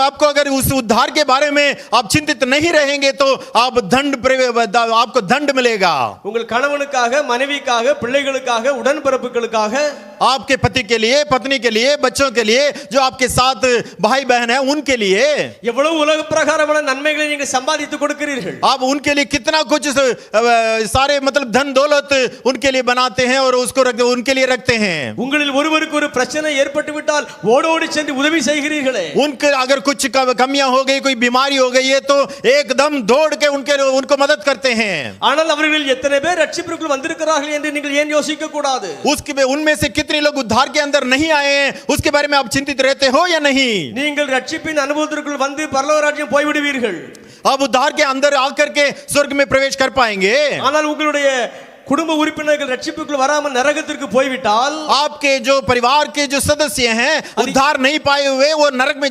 आपको अगर उस उद्धार के बारे में आप चिंतित नहीं रहेंगे तो आपको दंड मिलेगा। உங்கள் கணவனுக்காக, மனைவிக்காக, பிள்ளைகளுக்காக, உடன்பிறப்புகளுக்காக, आपके पति के लिए, पत्नी के लिए, बच्चों के लिए, जो आपके साथ भाई बहन है उनके लिए எவ்வளவு உலக பிரகாரமான நன்மைகளை நீங்கள் சம்பாதித்து கொடுக்கிறீர்கள். आप उनके लिए कितना कुछ सारे मतलब धन दौलत उनके लिए बनाते हैं और उसको उनके लिए रखते हैं। உங்களில் ஒருவருக்கு ஒரு பிரச்சனை ஏற்பட்டு விட்டால் ஓடோடி சென்று உதவி செய்கிறீர்களே. उनके अगर कुछ कमियां हो गई, कोई बीमारी हो गई है तो एकदम दौड़ के उनको मदद करते हैं। ஆனால் அவர்கள் எத்தனை பேர் ரட்சிப்பிற்குள் வந்திருக்கிறார்கள் என்று நீங்கள் ஏன் யோசிக்க கூடாது? उनमें से कितने लोग उद्धार के अंदर नहीं आए हैं उसके बारे में आप चिंतित रहते हो या नहीं? நீங்கள் ரட்சிப்பின் அனுபவத்திற்குள் வந்து பரலோக ராஜ்யம் போய் விடுவீர்கள். आप उद्धार के अंदर आकर के स्वर्ग में प्रवेश कर पाएंगे। ஆனால் उங்களுடைய குடும்ப உறுப்பினர்கள் ரட்சிப்புக்குள் வராமல் நரகத்திற்கு போய்விட்டால், आपके जो परिवार के जो सदस्य हैं उद्धार नहीं पाए हुए वो नरक में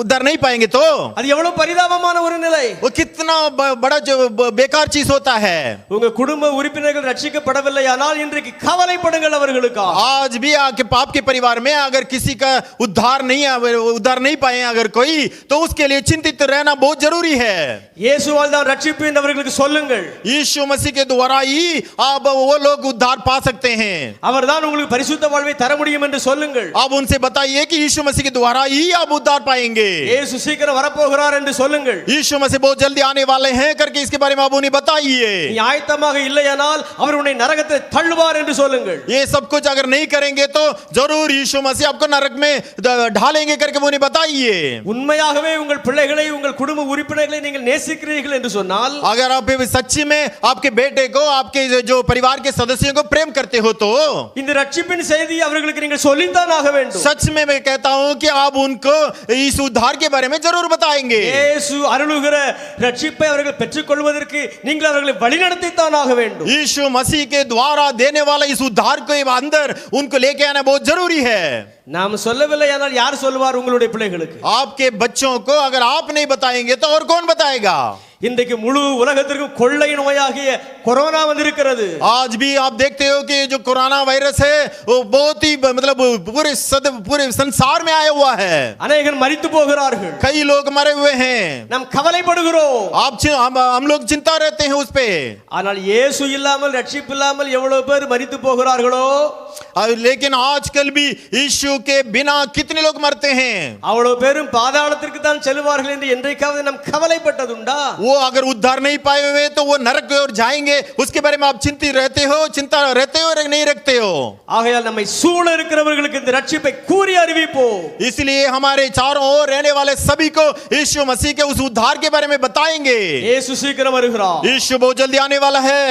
उद्धार नहीं पाएंगे तो அது எவ்வளவு பரிதாபமான ஒரு நிலை. वो कितना बड़ा जो बेकार चीज होता है। உங்க குடும்ப உறுப்பினர்கள் ரட்சிக்கப்படவில்லையானால் இன்றைக்கு கவலைப்படுங்கள் அவர்களுக்காக. आज भी आपके परिवार में अगर किसी का उद्धार नहीं पाए अगर कोई तो उसके लिए चिंतित रहना बहुत जरूरी है। இயேசுவால் தான் ரட்சிப்பு என்று அவர்களுக்கு சொல்லுங்கள். यीशु मसीह के द्वारा द्वारा ही अब वो लोग उद्धार पा सकते हैं। அவர்தான் உங்களுக்கு பரிசுத்த வாழ்வை தர முடியும் என்று சொல்லுங்கள். आप उनसे बताइए कि यीशु मसीह के द्वारा ही आप उद्धार पाएंगे। இயேசு சீக்கிரம் வரப்போகிறார் என்று சொல்லுங்கள். यीशु मसीह बहुत जल्दी आने वाले हैं करके इसके बारे में आप उन्हें बताइए। நீ ஆயத்தமாக இல்லையானால் அவர் உன்னை நரகத்தில் தள்ளுவார் என்று சொல்லுங்கள். ये सब कुछ अगर नहीं करेंगे तो जरूर यीशु मसीह आपको नरक में ढालेंगे करके उन्हें बताइए। உண்மையாகவே உங்கள் பிள்ளைகளை உங்கள் குடும்ப உறுப்பினர்களை நீங்கள் நேசிக்கிறீர்கள் என்று சொன்னால், अगर आप सच्ची में आपके बेटे को आपके जो परिवार के सदस्यों को प्रेम करते हो तो இந்த ரட்சிப்பின் செய்தி அவர்களுக்கு நீங்கள் சொல்லித்தான் ஆக வேண்டும். सच में मैं कहता हूं कि आप उनको इस उद्धार के बारे में जरूर बताएंगे। இயேசு அருளுகிற ரட்சிப்பை அவர்கள் பெற்றுக்கொள்வதற்கு நீங்கள் அவர்களை வழிநடத்தித்தான் ஆக வேண்டும். यीशु मसीह के द्वारा देने वाला इस उद्धार को अंदर उनको लेके आना बहुत जरूरी है। நாம் சொல்லவில்லை ஆனால் யார் சொல்வார் உங்களுடைய பிள்ளைகளுக்கு? आपके बच्चों को अगर आप नहीं बताएंगे तो और कौन बताएगा? இன்றைக்கு முழு உலகத்திற்கும் கொள்ளை நோயாகிய கொரோனா வந்திருக்கிறது. आज भी आप देखते हो कि जो कोरोना वायरस है वो बहुत ही मतलब पूरे संसार में आया हुआ है। அநேகர் மரித்து போகிறார்கள். कई लोग मरे हुए हैं। நாம் கவலைப்படுகிறோம். हम लोग चिंता रहते हैं उस पे। ஆனால் இயேசு இல்லாமல் ரட்சிப்பு இல்லாமல் எவ்வளவு பேர் மரித்து போகிறார்களோ, लेकिन आजकल भी यीशु के बिना कितने लोग मरते हैं। அவ்வளவு பேரும் பாதாளத்திற்கு தான் செல்வார்கள் என்று என்றைக்காவது நாம் கவலைப்பட்டதுண்டா? वो अगर उद्धार नहीं पाए हुए तो वो नरक की ओर जाएंगे, उसके बारे में आप चिंता रहते हो या नहीं रखते हो? ஆகையால் நம்மை சூழ இருக்கிறவர்களுக்கு இந்த ரட்சிப்பை கூறி அறிவிப்போம். इसलिए हमारे चारों ओर रहने वाले सभी को यीशु मसीह के उस उद्धार के बारे में बताएंगे। இயேசு சீக்கிரம் வருகிறார். यीशु बहुत जल्दी आने वाला है।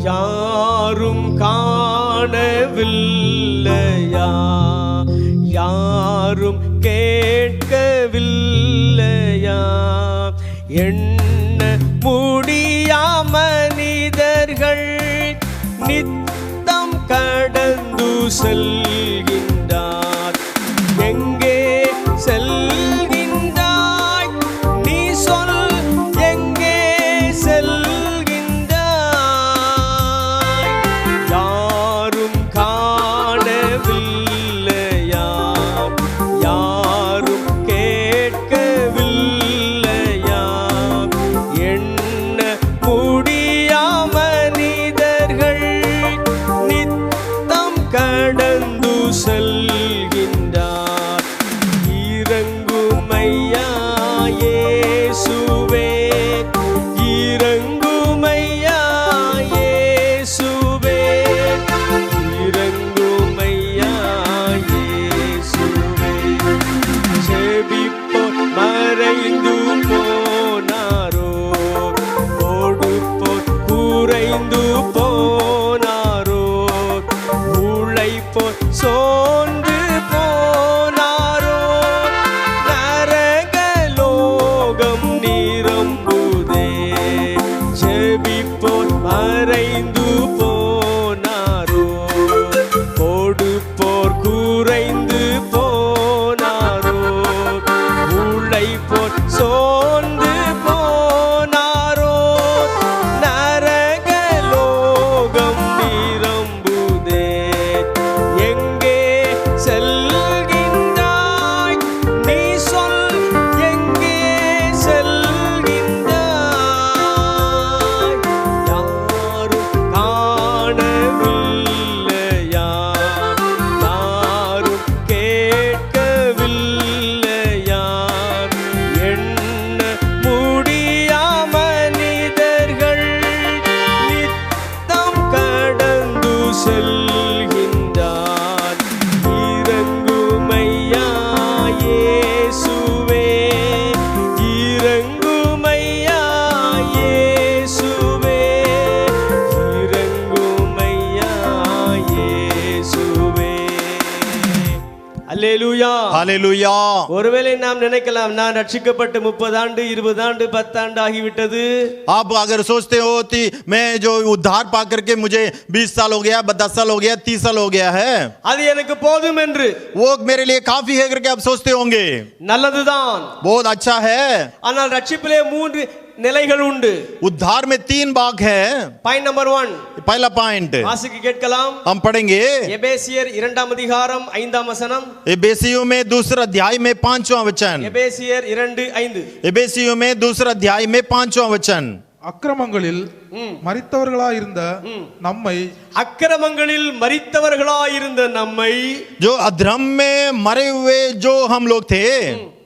யாரும் காணவில்லையா, யாரும் கேட்கவில்லையா, எண்ண முடியா மனிதர்கள் நித்தம் கடந்து செல்கின்றார். எங்கே செல்கின்றாய் நீ சொல், எங்கே செல்கின்றாய்? யாரும் காணவில்லையா, யாரும் கேட்கவில்லையா, எண்ண முடியா மனிதர்கள் நித்தம் கடந்து செல்கின்றார். இரங்குமையா இயேசுவே, இரங்குமையா இயேசுவே, இரங்குமையா இயேசுவே. செபிப்போர் மறைந்து போனாரோ, ஓடுப்போர் குறைந்து போனாரோ, உழைப்போர் சோர்ந்து போனாரோ, நரகலோகம் நிரம்புதே. ஜெபிப்போர் மறைந்து போனாரோ, கொடுப்போர் குறைந்து போனாரோ, உழைப்போர் சோர்ந்து போனாரோ, நரகலோகம் நிரம்புதே. எங்கே செல்கின்றாய் நீ சொல், எங்கே செல்கின்றாய்? யாரும் காணவில்லையா, யாரும் கேட்கவில்லையா, எண்ண முடியா மனிதர்கள் நித்தம் கடந்து செல்கின்றார். இரங்குமையா இயேசுவே, இரங்குமையா இயேசுவே, இரங்குமையா இயேசுவே. அல்லேலூயா. हालेलुया। ஒருவேளை நாம் நினைக்கலாம், நான் ரட்சிக்கப்பட்டு 30 ஆண்டு 20 ஆண்டு 10 ஆண்டு ஆகிவிட்டது. आप अगर सोचते हो कि मैं जो उद्धार पा करके मुझे 20 साल हो गया, 10 साल हो गया, 30 साल हो गया है, அது எனக்கு போதும் என்று. वो मेरे लिए काफी है करके आप सोचते होंगे। நல்லதுதான். बहुत अच्छा है। ஆனால் ரட்சிப்பிலே 3 நிலைகள் உண்டு. उद्धार में 3 भाग है. பாயிண்ட் நம்பர் 1, पहला पॉइंट வாசிக்க கேட்கலாம். हम पढ़ेंगे எபேசியர் 2ஆம் அதிகாரம் 5ஆம் வசனம். एबेसियों में दूसरा अध्याय में 5वां वचन. எபேசியர் 2:5. एबेसियों में दूसरा अध्याय में 5वां वचन. அக்கிரமங்களில் மரித்தவர்களாயிருந்த நம்மை அக்கிரமங்களில் மரித்தவர்களாயிருந்த நம்மை जो अधर्म में मरे हुए जो हम लोग थे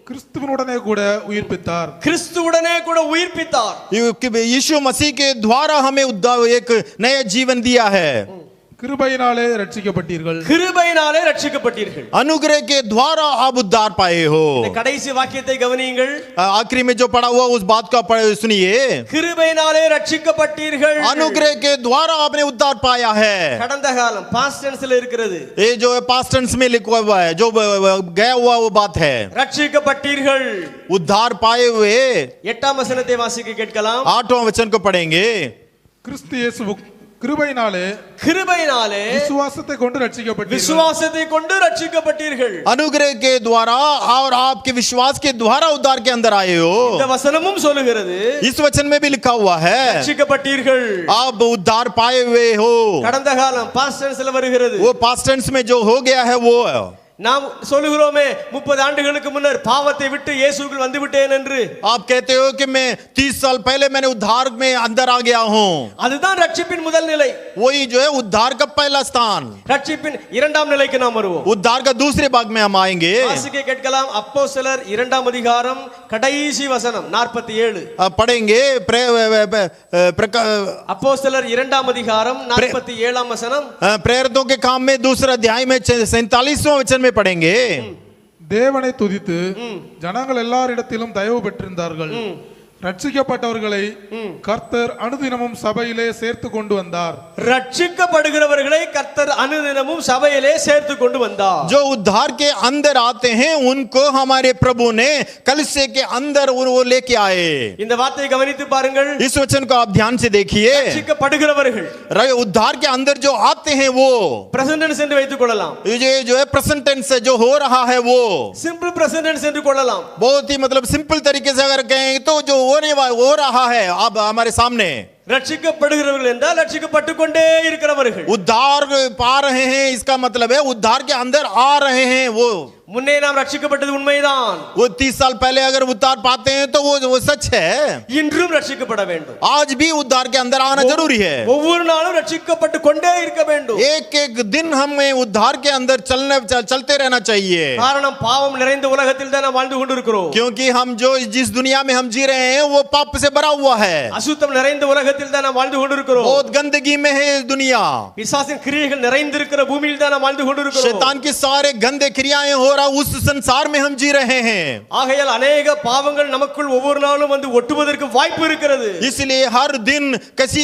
கிறிஸ்துவனுடனே கூட உயிர்ப்பித்தார். கிறிஸ்துவுடனே கூட உயிர்ப்பித்தார். यीशु मसीह के द्वारा हमें एक नया जीवन दिया है. கிருபையினாலே ரட்சிக்கப்பட்டீர்கள். கிருபையினாலே ரட்சிக்கப்பட்டீர்கள். अनुग्रह के द्वारा आप उद्धार पाए हो. இந்த கடைசி வாக்கியத்தை கவனியுங்கள். आखिरी में जो पढ़ा हुआ उस बात को सुनिए. கிருபையினாலே ரட்சிக்கப்பட்டீர்கள். अनुग्रह के द्वारा आपने उद्धार पाया है. கடந்த காலம் பாஸ்ட் டென்ஸ்ல இருக்கிறது. ये जो पास्ट टेंस में लिखा हुआ है, जो गया हुआ वो बात है. ரட்சிக்கப்பட்டீர்கள். उद्धार पाए हुए. 8ஆம் வசனத்தை வாசிக்க கேட்கலாம். 8वां वचन को पढ़ेंगे. கிறிஸ்து இயேசு கிருபையினாலே கிருபையினாலே விசுவாசத்தை கொண்டு ரட்சிக்கப்பட்டீர்கள். விசுவாசத்தை கொண்டு ரட்சிக்கப்பட்டீர்கள். अनुग्रह के द्वारा और आपके विश्वास के द्वारा उद्धार के अंदर आए हो. இந்த वचनமும் சொல்லுகிறது. इस वचन में भी लिखा हुआ है ரட்சிக்கப்பட்டீர்கள். आप उद्धार पाए हुए हो. கடந்த காலம் பாஸ்ட் டென்ஸ்ல வருகிறது. वो पास्ट टेंस में जो हो गया है वो நாம் சொல்லுகிறோமே 30 ஆண்டுகளுக்கு முன்னர் பாவத்தை விட்டு இயேசுக்குள் வந்து விட்டேன் என்று. आप कहते हो कि मैं 30 साल पहले मैंने उद्धार में अंदर आ गया हूं. அதுதான் ரட்சிப்பின் முதல் நிலை. वही जो है उद्धार का पहला स्थान. ரட்சிப்பின் இரண்டாம் நிலைக்கு நாம் வருவோம். उद्धार का दूसरे भाग में हम आएंगे. வாசிக்க கேட்கலாம். அப்போஸ்தலர் 2ஆம் அதிகாரம் கடைசி வசனம் 47. अब पढ़ेंगे அப்போஸ்தலர் 2ஆம் அதிகாரம் 47ஆம் வசனம். प्रेरितों के काम में दूसरा अध्याय में 47वां वचन में पढ़ेंगे. தேவனை துதித்து ஜனங்கள் எல்லாரிடத்திலும் தயவு பெற்றிருந்தார்கள். ரட்சிக்கப்பட்டவர்களை கர்த்தர் அனுதினமும் சபையிலே சேர்த்து கொண்டு வந்தார். ரட்சிக்கப்படுகிறவர்களை கர்த்தர் அனுதினமும் சபையிலே சேர்த்து கொண்டு வந்தார். जो उद्धार के अंदर आते हैं उनको हमारे प्रभु ने कलीसिया के अंदर वो लेके आए. இந்த வார்த்தையை கவனித்து பாருங்கள். इस वचन को आप ध्यान से देखिए. ரட்சிக்கப்படுகிறவர்கள் उद्धार के अंदर जो आते हैं वो பிரசன்ட் டென்ஸ் என்று வைத்துக் கொள்ளலாம். ये जो है प्रेजेंट टेंस से जो हो रहा है वो सिंपल प्रेजेंट टेंस என்று கொள்ளலாம். बहुत ही मतलब सिंपल तरीके से अगर कहें तो जो हो रहा है अब हमारे सामने. ரட்சிக்கப்படுகிறவர்கள் என்றால் ரட்சிக்கப்பட்டு கொண்டே இருக்கிறவர்கள். उद्धार पा रहे हैं इसका मतलब है उद्धार के अंदर आ रहे हैं. वो முன்னே நாம் ரட்சிக்கப்பட்டது உண்மைதான். वो 30 साल पहले अगर उद्धार पाते हैं तो वो सच है. இன்றும் ரட்சிக்கப்பட வேண்டும். आज भी उद्धार के अंदर आना जरूरी है. ஒவ்வொரு நாளும் ரட்சிக்கப்பட்டு கொண்டே இருக்க வேண்டும். एक एक दिन हमें उद्धार के अंदर चलते रहना चाहिए. காரணம் பாவம் நிறைந்த உலகத்தில் தான் நாம் வாழ்ந்து கொண்டிருக்கிறோம். क्योंकि हम जो जिस दुनिया में हम जी रहे हैं वो पाप से भरा हुआ है. அசுத்தம் நிறைந்த உலகத்தில் தான் நாம் வாழ்ந்து கொண்டிருக்கிறோம். बहुत गंदगी में है इस दुनिया. பிசாசின் கிரியைகள் நிறைந்திருக்கிற பூமியில் தான் நாம் வாழ்ந்து கொண்டிருக்கிறோம். शैतान की सारे गंदे क्रियाएं हो रहा उस संसार में हम जी रहे हैं. ஆகையால் अनेक பாவங்கள் நமக்குள் ஒவ்வொரு நாளும் வந்து ஒட்டுவதற்கு வாய்ப்பு இருக்கிறது. इसलिए हर दिन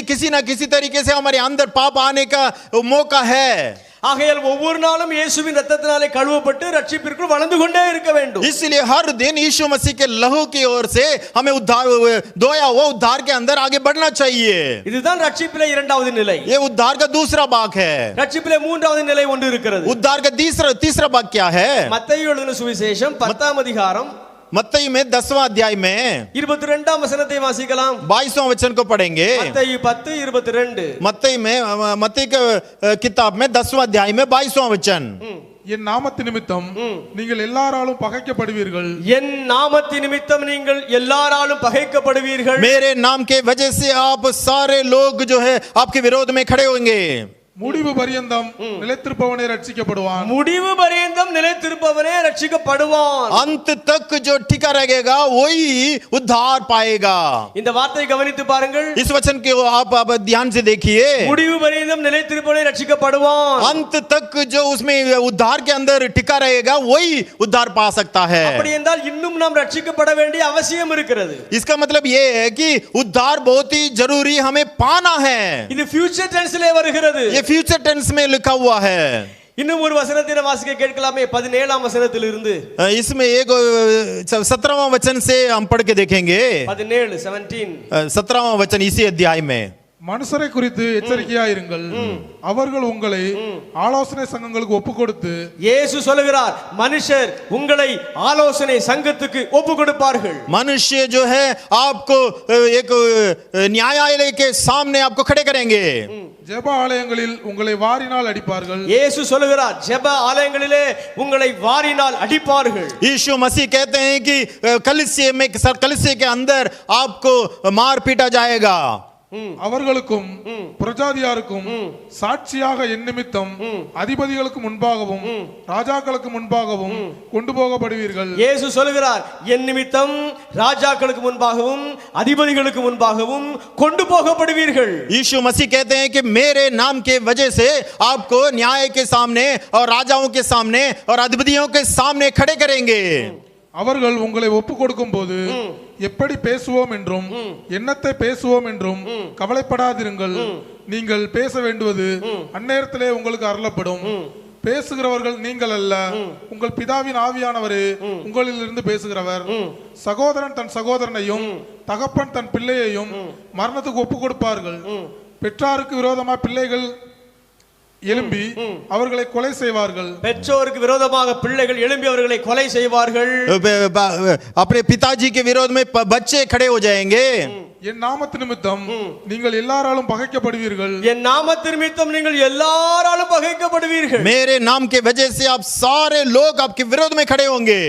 किसी ना किसी तरीके से हमारे अंदर पाप आने का मौका है. ஆகையால் ஒவ்வொரு நாளும் இயேசுவின் இரத்தத்தினாலே கழுவப்பட்டு ரட்சிப்பிற்குள் வளர்ந்து கொண்டே இருக்க வேண்டும். इसलिए हर दिन यीशु मसीह के लहू की ओर से हमें उद्धार धोया हुआ उद्धार के अंदर आगे बढ़ना चाहिए. இதுதான் ரட்சிப்பிலே இரண்டாவது நிலை. ये उद्धार का दूसरा भाग है. ரட்சிப்பிலே மூன்றாவது நிலை ஒன்று இருக்கிறது. उद्धार का तीसरा भाग क्या है? மத்தேயு எழுதின சுவிசேஷம் 10ஆம் அதிகாரம் मत्ती में 10वां अध्याय में 22ஆம் வசனத்தை வாசிக்கலாம். 22वां वचन को पढ़ेंगे. மத்தேயு 10:22. मत्ती के किताब में 10वां अध्याय में 22वां वचन. என் நாமத்து நிமித்தம் நீங்கள் எல்லாராலும் பகைக்கப்படுவீர்கள். என் நாமத்தின் நிமித்தம் நீங்கள் எல்லாராலும் பகைக்கப்படுவீர்கள். मेरे नाम के वजह से आप सारे लोग जो है आपके विरोध में खड़े होंगे. முடிவு பரியந்தம் நிலைத்திருப்பவனே ரட்சிக்கப்படுவான். முடிவு பரியந்தம் நிலைத்திருப்பவனே ரட்சிக்கப்படுவான். अंत तक जो टिका रहेगा वही उद्धार पाएगा. இந்த வார்த்தையை கவனித்து பாருங்கள். इस वचन को आप ध्यान से देखिए. முடிவு பரியந்தம் நிலைத்திருப்பவனே ரட்சிக்கப்படுவான். अंत तक जो उसमें उद्धार के अंदर टिका रहेगा वही उद्धार पा सकता है. அப்படி என்றால் இன்னும் நாம் ரட்சிக்கப்பட வேண்டிய அவசியம் இருக்கிறது. इसका मतलब ये है कि उद्धार बहुत ही जरूरी हमें पाना है. இது ஃபியூச்சர் டென்ஸ்ல வருகிறது. ये फ्यूचर टेंस में लिखा हुआ है. இன்னும் ஒரு வசனத்தை வாசிக்க கேட்கலாமே 17ஆம் வசனத்திலிருந்து. इसमें एक 17वां वचन से हम पढ़ के देखेंगे. 17 17वां वचन इसी अध्याय में மனுஷரை குறித்து எச்சரிக்கையாயிருங்கள். அவர்கள் உங்களை ஆலோசனை சங்கங்களுக்கு ஒப்பு கொடுத்து இயேசு சொல்லுகிறார், மனுஷர் உங்களை ஆலோசனை சங்கத்துக்கு ஒப்பு கொடுப்பார்கள். मनुष्य जो है आपको एक न्यायालय के सामने आपको खड़े करेंगे. ஜெப ஆலயங்களில் உங்களை வாரினால் அடிப்பார்கள். இயேசு சொல்லுகிறார், ஜெப ஆலயங்களிலே உங்களை வாரினால் அடிப்பார்கள். यीशु मसीह कहते हैं कि कलीसिया के अंदर आपको मार पीटा जाएगा. அவர்களுக்கும் பிரஜாதியாருக்கும் சாட்சியாக என் நிமித்தம் அதிபதிகளுக்கு முன்பாகவும் ராஜாக்களுக்கு முன்பாகவும் கொண்டு போகப்படுவீர்கள். இயேசு சொல்லுகிறார், என் நிமித்தம் ராஜாக்களுக்கு முன்பாகவும் அதிபதிகளுக்கு முன்பாகவும் கொண்டு போகப்படுவீர்கள். यीशु मसीह कहते हैं कि मेरे नाम के वजह से आपको न्याय के सामने और राजाओं के सामने और अधिपतियों के सामने खड़े करेंगे. அவர்கள் உங்களை ஒப்பு கொடுக்கும் போது எப்படி பேசுவோம் என்றும் என்னத்தை பேசுவோம் என்றும் கவலைப்படாதிருங்கள். நீங்கள் பேச வேண்டுவது அந்நேரத்திலே உங்களுக்கு அருளப்படும். பேசுகிறவர்கள் நீங்கள் அல்ல, உங்கள் பிதாவின் ஆவியானவரே உங்களிலிருந்து பேசுகிறவர். சகோதரன் தன் சகோதரனையும் தகப்பன் தன் பிள்ளையையும் மரணத்துக்கு ஒப்பு கொடுப்பார்கள். பெற்றாருக்கு விரோதமாக பிள்ளைகள் எழும்பி அவர்களை கொலை செய்வார்கள். பெற்றோருக்கு விரோதமாக பிள்ளைகள் எழும்பி அவர்களை கொலை செய்வார்கள். अपने पिताजी के विरोध में बच्चे खड़े हो जाएंगे. என் நாமத்து நிமித்தம் நீங்கள் எல்லாராலும் பகைக்கப்படுவீர்கள். என் நாமத்து நிமித்தம் நீங்கள் எல்லாராலும் பகைக்கப்படுவீர்கள். मेरे नाम के वजह से आप सारे लोग आपके विरोध में खड़े होंगे.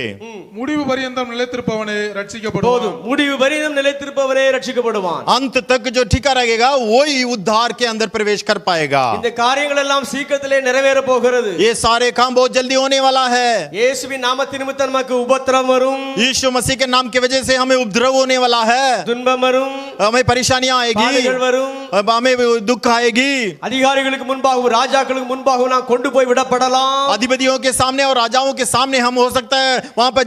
முடிவு பரியந்தம் நிலைத்திருப்பவனே ரட்சிக்கப்படுவான். முடிவு பரியந்தம் நிலைத்திருப்பவனே ரட்சிக்கப்படுவான். अंत तक जो टिका रहेगा वही उद्धार के अंदर प्रवेश कर पाएगा. இந்த காரியங்கள் எல்லாம் சீக்கிரத்திலே நிறைவேற போகிறது. ये सारे काम बहुत जल्दी होने वाला है. இயேசுவின் நாமத்தின் நிமித்தம் நமக்கு உபத்திரவம் வரும். यीशु मसीह के नाम की वजह से हमें उपद्रव होने वाला है. துன்பம் வரும், हमें परेशानियां आएगी, हमें दुख आएगी. அதிகாரிகளுக்கு முன்பாகவும் ராஜாக்களுக்கு முன்பாகவும் நாம் கொண்டு போய் விடப்படலாம். अधिपतियों के सामने और राजाओं के सामने हम हो सकता है वहां पर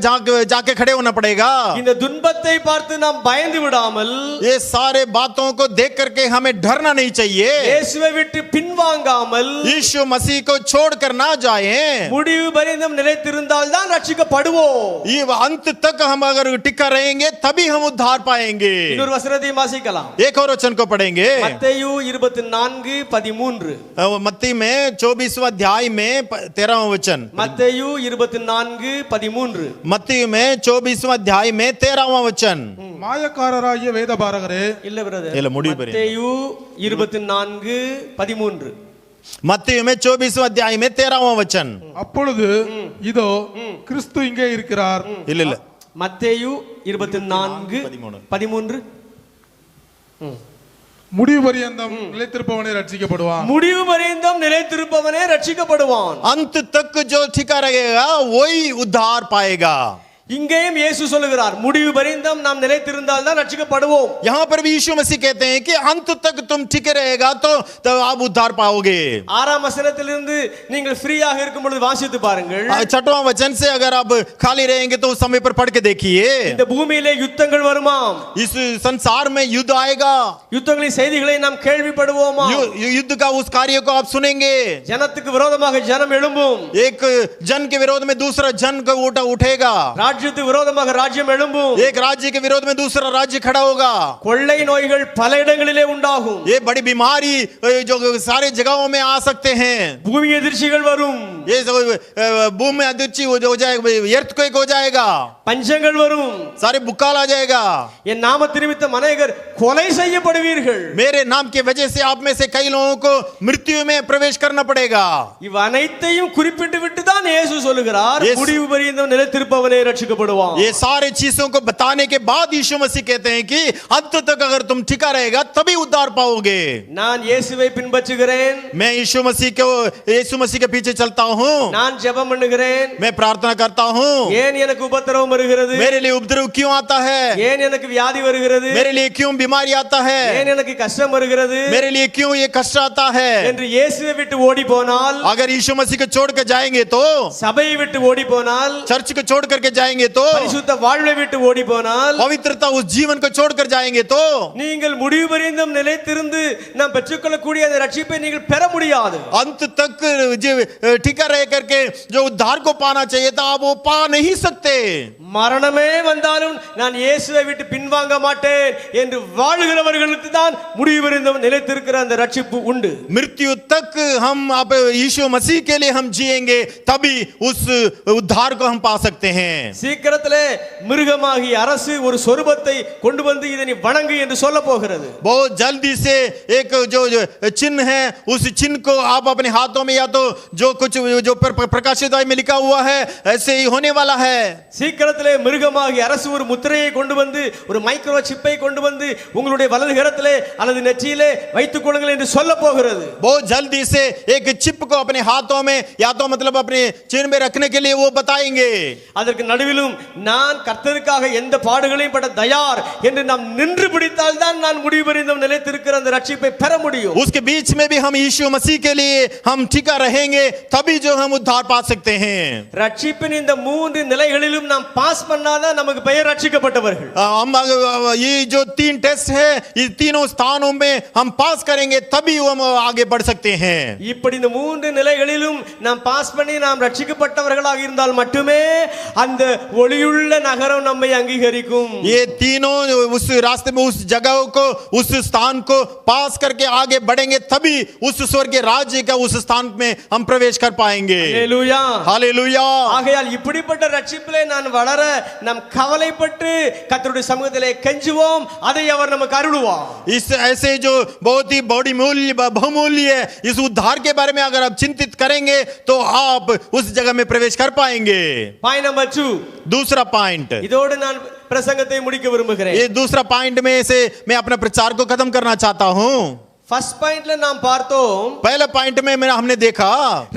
जाके खड़े होना पड़ेगा. இந்த துன்பத்தை பார்த்து நாம் பயந்து விடாமல், ये सारे बातों को देख करके हमें डरना नहीं चाहिए. இயேசுவை விட்டு பின்வாங்காமல் यीशु मसीह को छोड़कर ना जाएं. முடிவு பரியந்தம் நிலைத்திருந்தால் தான் ரட்சிக்கப்படுவோம். ये अंत तक हम अगर टिका रहेंगे तभी हम उद्धार पाएंगे. இன்னொரு வசனத்தை வாசிக்கலாம். एक और वचन को पढ़ेंगे. மத்தேயு 24:13. मत्ती में 24वां अध्याय में 13वां वचन. மத்தேயு 24:13. मत्ती में 24वां अध्याय में 13वां वचन. மாயக்காரராகிய வேதபாரகரே, இல்ல பிரதர், இல்ல, முடிவு பெரிய. மத்தேயு 24:13. मत्ती में 24वां अध्याय में 13वां वचन. அப்பொழுது இதோ கிறிஸ்து இங்கே இருக்கிறார். இல்ல இல்ல, மத்தேயு 24:13. முடிவு பரியந்தம் நிலைத்திருப்பவனே ரட்சிக்கப்படுவான். முடிவு பரியந்தம் நிலைத்திருப்பவனே ரட்சிக்கப்படுவான். अंत तक जो टिका रहेगा वही उद्धार पाएगा. இங்கேயும் இயேசு சொல்லுகிறார், முடிவு பரியந்தம் நாம் நிலைத்திருந்தால் தான் ரட்சிக்கப்படுவோம். यहाँ पर भी यीशु मसीह कहते हैं कि अंत तक तुम टिके रहेगा तो आप उद्धार पाओगे. 6ஆம் வசனத்திலிருந்து நீங்கள் ஃப்ரீயாக இருக்கும் பொழுது வாசித்து பாருங்கள். 6वां वचन से अगर आप खाली रहेंगे तो उस समय पर पढ़ के देखिए. இந்த பூமியிலே யுத்தங்கள் வருமாம். इस संसार में युद्ध आएगा. யுத்தங்களின் செய்திகளை நாம் கேள்விப்படுவோமா? युद्ध का उस कार्य को आप सुनेंगे. ஜனத்துக்கு விரோதமாக ஜனம் எழும்பும். एक जन के विरोध में दूसरा जन का उठेगा. ராஜ்யத்துக்கு விரோதமாக ராஜ்யம் எழும்பும். एक राज्य के विरोध में दूसरा राज्य खड़ा होगा. கொள்ளை நோய்கள் பல இடங்களிலே உண்டாகும். ये बड़ी बीमारी जो सारे जगहों में आ सकते हैं. பூமி எதிர்ச்சிகள் வரும். ये भूमि में अदृष्टि हो जाएगा, earthquake हो जाएगा. பஞ்சங்கள் வரும். सारे बुकाल आ जाएगा. என் நாமத்தின் நிமித்தம் अनेகர் கொலை செய்யப்படுவீர்கள். मेरे नाम की वजह से आप में से कई लोगों को मृत्यु में प्रवेश करना पड़ेगा. இவ் அனைத்தையும் குறிப்பிட்டு விட்டு தான் இயேசு சொல்லுகிறார், முடிவு பரியந்தம் நிலைத்திருப்பவனே ரட்சிக்கப்படுவான். ये सारे चीजों को बताने के बाद यीशु मसीह कहते हैं कि अंत तक अगर तुम टिका रहेगा तभी उद्धार पाओगे. நான் இயேசுவை பின்பற்றுகிறேன். मैं यीशु मसीह के पीछे चलता हूँ. நான் ஜெபம் பண்ணுகிறேன். मैं प्रार्थना करता हूँ. ஏன் எனக்கு உபத்திரவம் வருகிறது? मेरे लिए उपद्रव क्यों आता है? ஏன் எனக்கு வியாதி வருகிறது? मेरे लिए क्यों बीमारी आता है? ஏன் எனக்கு கஷ்டம் வருகிறது? मेरे लिए क्यों ये कष्ट आता है? என்று இயேசுவை விட்டு ஓடி போனால், अगर यीशु मसीह को छोड़ कर जाएंगे तो, சபையை விட்டு ஓடி போனால், चर्च को छोड़ करके जाएंगे तो, பரிசுத்த வாழ்வை விட்டு ஓடி போனால், पवित्रता उस जीवन को छोड़ कर जाएंगे तो, நீங்கள் முடிவு பரியந்தம் நிலைத்திருந்து நாம் பெற்றுக்கொள்ளக்கூடிய அந்த ரட்சிப்பை நீங்கள் பெற முடியாது. अंत तक टिका जीकर रह करके जो उद्धार को पाना चाहिए था आप वो पा नहीं सकते। மரணமே வந்தாலும் நான் இயேசுவை விட்டு பின்வாங்க மாட்டேன் என்று வாழ்கிறவர்களுக்கு தான் முடிவு வரைக்கும் நிலைத்திருக்கிற அந்த ரட்சிப்பு உண்டு. मृत्यु तक हम आप यीशु मसीह के लिए हम जिएंगे तभी उस उद्धार को हम पा सकते हैं। சீக்கிரத்திலே மிருகமாகிய அரசு ஒரு சொரூபத்தை கொண்டு வந்து இதை நீ வணங்கு என்று சொல்ல போகிறது. बहुत जल्दी से एक जो चिन्ह है उस चिन्ह को आप अपने हाथों में या तो जो कुछ जो प्रकाशित में लिखा हुआ है ऐसे ही होने वाला है। சீக்கிரத்திலே மிருகமாகிய அரசு ஒரு முத்திரையை கொண்டு வந்து ஒரு மைக்ரோ சிப்பை கொண்டு வந்து உங்களுடைய வலது கரத்திலே அல்லது நெற்றியிலே வைத்துக் கொள்ளுங்கள் என்று சொல்ல போகிறது. बहुत जल्दी से एक चिप को अपने हाथों में या तो मतलब अपने चिन्ह में रखने के लिए वो बताएंगे। அதற்கு நடுவிலும் நான் கர்த்தருக்காக எந்த பாடுகளையும் பட தயார் என்று நாம் நின்று பிடித்தால் தான் நான் முடிவு வரைக்கும் நிலைத்திருக்கிற அந்த ரட்சிப்பை பெற முடியும். उसके बीच में भी हम यीशु मसीह के लिए हम टिका रहेंगे तभी जो हम उद्धार पा सकते हैं। ரட்சிப்பின் இந்த மூன்று நிலைகளிலும் நாம் பாஸ் பண்ணாதான் நமக்கு பெயர் ரட்சிக்கப்பட்டவர்கள். हम ये जो 3 टेस्ट है इस तीनों स्थानों में हम पास करेंगे तभी हम आगे बढ़ सकते हैं। இப்படி இந்த மூன்று நிலைகளிலும் நாம் பாஸ் பண்ணி நாம் ரட்சிக்கப்பட்டவர்களாக இருந்தால் மட்டுமே அந்த ஒளியுள்ள நகரம் நம்மை அங்கீகரிக்கும். ये तीनों उस रास्ते में उस जगह को उस स्थान को पास करके आगे बढ़ेंगे तभी उस स्वर्गीय राज्य का उस स्थान में हम प्रवेश कर पाएंगे। ஹல்லேலூயா हालेलुया। ஆகையால் இப்படிப்பட்ட ரட்சிப்பிலே நான் வளர நாம் கவலைப்பட்டு கர்த்தருடைய சமூகத்திலே கெஞ்சுவோம் அதை அவர் நமக்கு அருளுவார். इस ऐसे जो बहुत ही बड़ी मूल्य बहुमूल्य इस उद्धार के बारे में अगर आप चिंतित करेंगे तो आप उस जगह में प्रवेश कर पाएंगे। பாயிண்ட் நம்பர் 2 दूसरा पॉइंट இதோடு நான் பிரசங்கத்தை முடிக்க விரும்புகிறேன். ये दूसरा पॉइंट में से मैं अपना प्रचार को खत्म करना चाहता हूँ। ஃபர்ஸ்ட் பாயிண்ட்ல நாம் பார்த்தோம் पहले पॉइंट में हमने देखा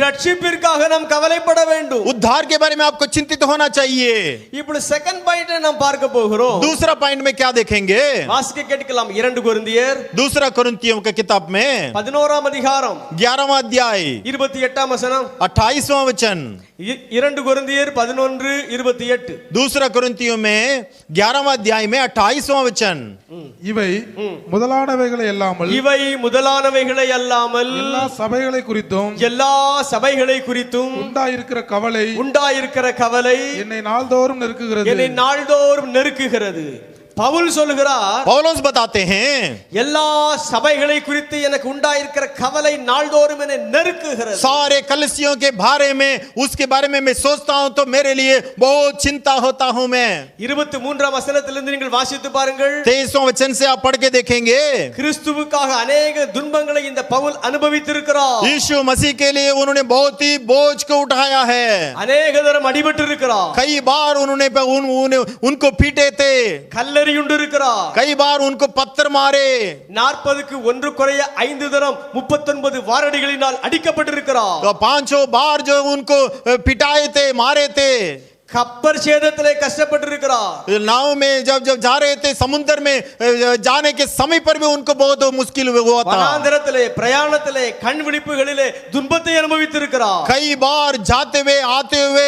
ரட்சிப்பிற்காக நாம் கவலைப்பட வேண்டும். उद्धार के बारे में आपको चिंतित होना चाहिए। இப்படி செகண்ட் பாயிண்ட்ல நாம் பார்க்க போகிறோம். दूसरा पॉइंट में क्या देखेंगे? வாசிக்க கேட்கலாம் 2 கொரிந்தியர் दूसरा कुरिन्थियों की किताब में 11ஆம் அதிகாரம் 11वां अध्याय 28ஆம் வசனம் 28वां वचन 2 கொரிந்தியர் 11:28 दूसरा कुरिन्थियों में 11वां अध्याय में 28वां वचन இவை முதலானவைகளை அல்லாமல் இவை முதலானவைகளை அல்லாமல் எல்லா சபைகளை குறித்தும் எல்லா சபைகளை குறித்தும் உண்டாயிருக்கிற கவலை என்னை நாள்தோறும் நெருக்குகிறது. பவுல் சொல்கிறார், पौलुस बताते हैं எல்லா சபைகளை குறித்து எனக்கு உண்டாயிருக்கிற கவலை நாள்தோறும் என்னை நெருக்குகிறது. सारे कलीसियों के बारे में उसके बारे में मैं सोचता हूं तो मेरे लिए बहुत चिंता होता हूं मैं। 23ஆம் வசனத்திலிருந்து நீங்கள் வாசித்து பாருங்கள். 23वां वचन से आप पढ़ के देखेंगे கிறிஸ்துவுக்காக अनेक துன்பங்களை இந்த பவுல் அனுபவித்திருக்கிறார். यीशु मसीह के लिए उन्होंने बहुत ही बोझ को उठाया है। अनेक தரம் அடிபட்டிருக்கிறார். कई बार उन्होंने उनको पीटे थे, கல்லெறியுண்டிருக்கிறார். कई बार उनको पत्थर मारे, 40க்கு 1 குறைய 5 தரம் 39 வாரடிகளினால் அடிக்கப்பட்டிருக்கிறார். तो 5 बार जो उनको पिटाए थे मारे थे। கப்பர் சேதத்திலே கஷ்டப்பட்டிருக்கிறார். नाव में जब जा रहे थे समुद्र में जाने के समय पर भी उनको बहुत मुश्किल हुआ था। வனாந்தரத்திலே பிரயாணத்திலே கண் விழிப்புகளிலே துன்பத்தை அனுபவித்திருக்கிறார். कई बार जाते हुए आते हुए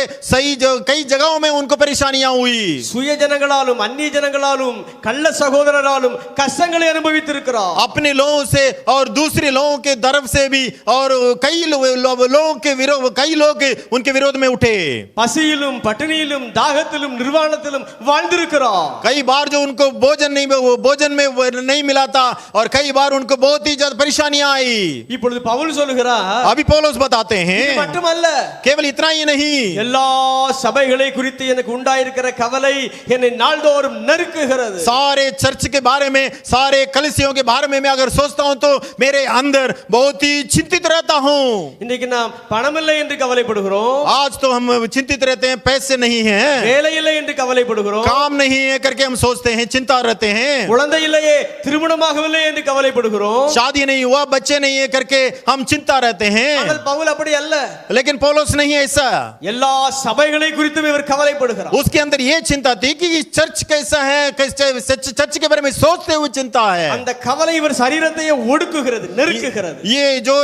कई जगहों में उनको परेशानियां हुई। சுய ஜனங்களாலும் அந்நிய ஜனங்களாலும் கள்ள சகோதரராலும் கஷ்டங்களை அனுபவித்திருக்கிறார். अपने लोगों से और दूसरे लोगों के तरफ से भी और कई लोगों के विरोध कई लोग उनके विरोध में उठे। பசியிலும் பட்டினியிலும் தாகத்திலும் நிர்வாணத்திலும் வாழ்ந்திருக்கிறார். कई बार जो उनको भोजन में नहीं मिला था और कई बार उनको बहुत ही ज्यादा परेशानियां आई। இப்பொழுது பவுல் சொல்கிறார், अभी पौलुस बताते हैं இது மட்டுமல்ல, केवल इतना ही नहीं, எல்லா சபைகளை குறித்து எனக்கு உண்டாயிருக்கிற கவலை என்னை நாள்தோறும் நெருக்குகிறது. सारे चर्च के बारे में सारे कलीसियों के बारे में मैं अगर सोचता हूं तो मेरे अंदर बहुत ही चिंतित रहता हूं। இன்னைக்கு நாம் பணமில்லை என்று கவலைப்படுகிறோம். आज तो हम चिंतित रहते हैं, पैसे नहीं है, வேலை இல்லை என்று கவலைப்படுகிறோம். काम नहीं है करके हम सोचते हैं, चिंता रहते हैं। குழந்தை இல்லையே, திருமணமாகவில்லை என்று கவலைப்படுகிறோம். शादी नहीं हुआ, बच्चे नहीं है करके हम चिंता रहते हैं। ஆனால் பவுல் அப்படி அல்ல. लेकिन पौलुस नहीं है ऐसा। எல்லா சபைகளை குறித்தும் இவர் கவலைப்படுகிறார். उसके अंदर ये चिंता थी कि चर्च कैसा है, चर्च के बारे में सोचते हुए चिंता है। அந்த கவலை இவர் சரீரத்தை ஒடுக்குகிறது, நெருக்குகிறது. ये जो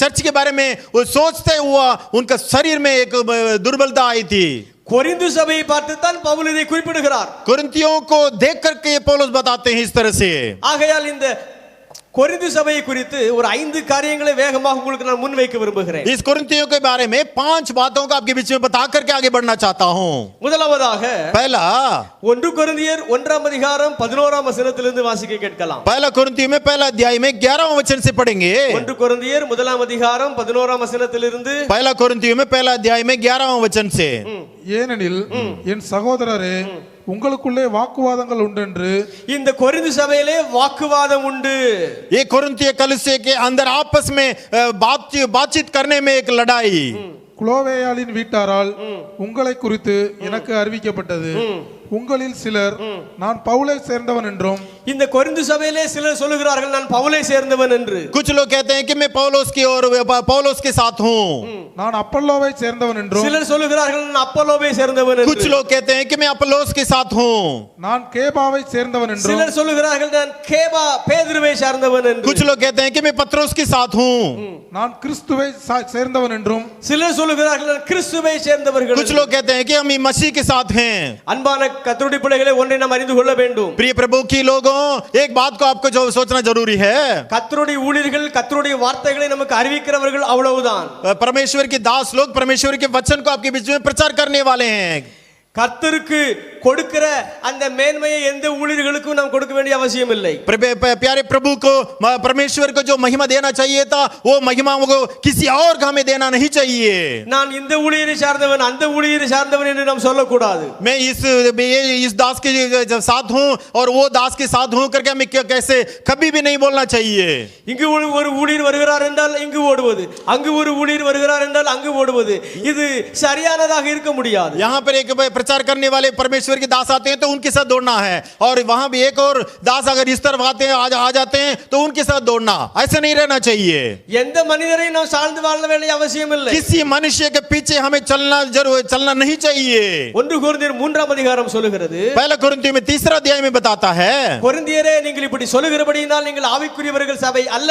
चर्च के बारे में वो सोचते हुआ उनका शरीर में एक दुर्बलता आई थी। கொரிந்து சபையை பார்த்து தான் பவுல் இதை குறிப்பிடுகிறார். कुरिन्थियों को देख करके पौलुस बताते हैं इस तरह से। ஆகையால் இந்த கொரிந்து சபையை குறித்து ஒரு 5 காரியங்களை வேகமாக உங்களுக்கு நான் முன்வைக்க விரும்புகிறேன். इस कुरिन्थियों के बारे में 5 बातों को आपके बीच में बता करके आगे बढ़ना चाहता हूं. முதலாவதாக पहला 1 கொரிந்தியர் 1ஆம் அதிகாரம் 11ஆம் வசனத்திலிருந்து வாசிக்க கேட்கலாம். पहला कुरिन्थियों में पहला अध्याय में 11वां वचन से पढ़ेंगे. 1 கொரிந்தியர் 1ஆம் அதிகாரம் 11ஆம் வசனத்திலிருந்து पहला कुरिन्थियों में पहला अध्याय में 11वां वचन से. ஏனெனில் என் சகோதரரே உங்களுக்குள்ளே வாக்குவாதங்கள் உண்டென்று இந்த கொரிந்து சபையிலே வாக்குவாதம் உண்டு. ये कुरिन्थिय कलीसिया के अंदर आपस में बातचीत करने में एक लड़ाई. குலோவேயாளின் வீட்டாரால் உங்களை குறித்து எனக்கு அறிவிக்கப்பட்டது. உங்களில் சிலர் நான் பவுலை சேர்ந்தவன் என்றும் இந்த கொரிந்து சபையிலே சிலர் சொல்லுகிறார்கள் நான் பவுலை சேர்ந்தவன் என்று. कुछ लोग कहते हैं कि मैं पौलुस की और पौलुस के साथ हूं. நான் அப்பல்லோவை சேர்ந்தவன் என்றும் சிலர் சொல்லுகிறார்கள் நான் அப்பல்லோவை சேர்ந்தவன் என்று. कुछ लोग कहते हैं कि मैं अपोलोस के साथ हूं. நான் கேபாவை சேர்ந்தவன் என்றும் சிலர் சொல்லுகிறார்கள் நான் கேபா பேதுருவை சேர்ந்தவன் என்று. कुछ लोग कहते हैं कि मैं पत्रोस के साथ हूं. நான் கிறிஸ்துவை சேர்ந்தவன் என்றும் சிலர் சொல்லுகிறார்கள் நான் கிறிஸ்துவை சேர்ந்தவர்கள். कुछ लोग कहते हैं कि हम मसीह के साथ हैं. அன்பான கர்த்தருடைய பிள்ளைகளே ஒன்றை நாம் அறிந்து கொள்ள வேண்டும். प्रिय प्रभु की लोगों, एक बात को आपको जो सोचना जरूरी है. கர்த்தருடைய ஊழியர்கள் கர்த்தருடைய வார்த்தைகளை நமக்கு அறிவிக்கிறவர்கள் அவ்வளவுதான். परमेश्वर के दास लोग परमेश्वर के वचन को आपके बीच में प्रचार करने वाले हैं. கர்த்தருக்கு கொடுக்கிற அந்த மேன்மையை எந்த ஊழியர்களுக்கும் நாம் கொடுக்க வேண்டிய அவசியம் இல்லை. प्यारे प्रभु को परमेश्वर को जो महिमा देना चाहिए था वो महिमा को किसी और को हमें देना नहीं चाहिए. நான் இந்த ஊழியரை சார்ந்தவன் அந்த ஊழியரை சார்ந்தவன் என்று நாம் சொல்லக்கூடாது. मैं इस दास के साथ हूं और वो दास के साथ हूं करके हमें कैसे कभी भी नहीं बोलना चाहिए. இங்கு ஒரு ஊழியர் வருகிறார் என்றால் இங்கு ஓடுவது, அங்கு ஒரு ஊழியர் வருகிறார் என்றால் அங்கு ஓடுவது, இது சரியானதாக இருக்க முடியாது. यहाँ पर एक प्रचार करने वाले परमेश्वर के दास आते हैं तो उनके साथ दौड़ना है, और वहां भी एक और दास अगर इस तरफ आते हैं आ जाते हैं तो उनके साथ दौड़ना, ऐसा नहीं रहना चाहिए. எந்த மனிதரை நாம் சார்ந்து வாழ வேண்டிய அவசியம் இல்லை. किसी मनुष्य के पीछे हमें चलना नहीं चाहिए. 1 கொரிந்தியர் 3ஆம் அதிகாரம் சொல்லுகிறது. पहला कुरिन्थियों में 3रा अध्याय में बताता है, கொரிந்தியரே நீங்கள் இப்படி சொல்லுகிறபடியால் நீங்கள் ஆவிக்குரியவர்கள் சபை அல்ல.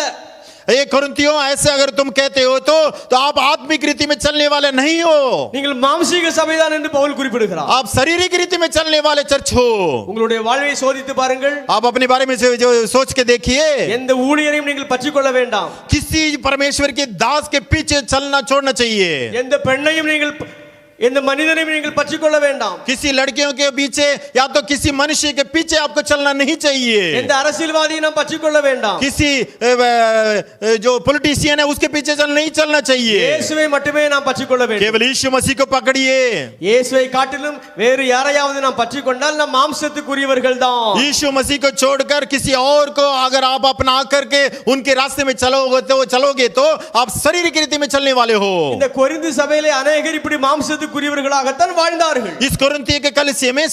ये कुरिन्थियों, ऐसे अगर तुम कहते हो तो आप आत्मिक रीति में चलने वाले नहीं हो. நீங்கள் மாம்சீக சபைதான் என்று பவுல் குறிப்பிடுகிறார். आप शारीरिक रीति में चलने वाले चर्च हो. உங்களுடைய வாழ்வை சோதித்து பாருங்கள். आप अपने बारे में जो सोच के देखिए. எந்த ஊழியரையும் நீங்கள் பற்றிக்கொள்ள வேண்டாம். किसी परमेश्वर के दास के पीछे चलना छोड़ना चाहिए. எந்த பெண்ணையும் நீங்கள் எந்த மனிதனையும் நீங்கள் பற்றிக்கொள்ள வேண்டாம். किसी लड़कियों के पीछे या तो किसी मनुष्य के पीछे आपको चलना नहीं चाहिए. எந்த அரசியல்வாதியை நாம் பற்றிக்கொள்ள வேண்டாம். किसी जो पॉलिटिशियन है उसके पीछे नहीं चलना चाहिए. இயேசுவை மட்டுமே நாம் பற்றிக்கொள்ள வேண்டும். केवल यीशु मसीह को पकड़िए. இயேசுவை காட்டிலும் வேறு யாரையாவது நாம் பற்றிக்கொண்டால் நாம் மாம்சத்துக்குரியவர்கள் தான். यीशु मसीह को छोड़कर किसी और को अगर आप अपना करके उनके रास्ते में चलोगे तो आप शारीरिक रीति में चलने वाले हो. இந்த கொரிந்து சபையிலே अनेகர் இப்படி மாம்சத்துக்குரியவர்களாகத்தான் வாழ்ந்தார்கள். इस कुरिन्थियों के कलीसिया में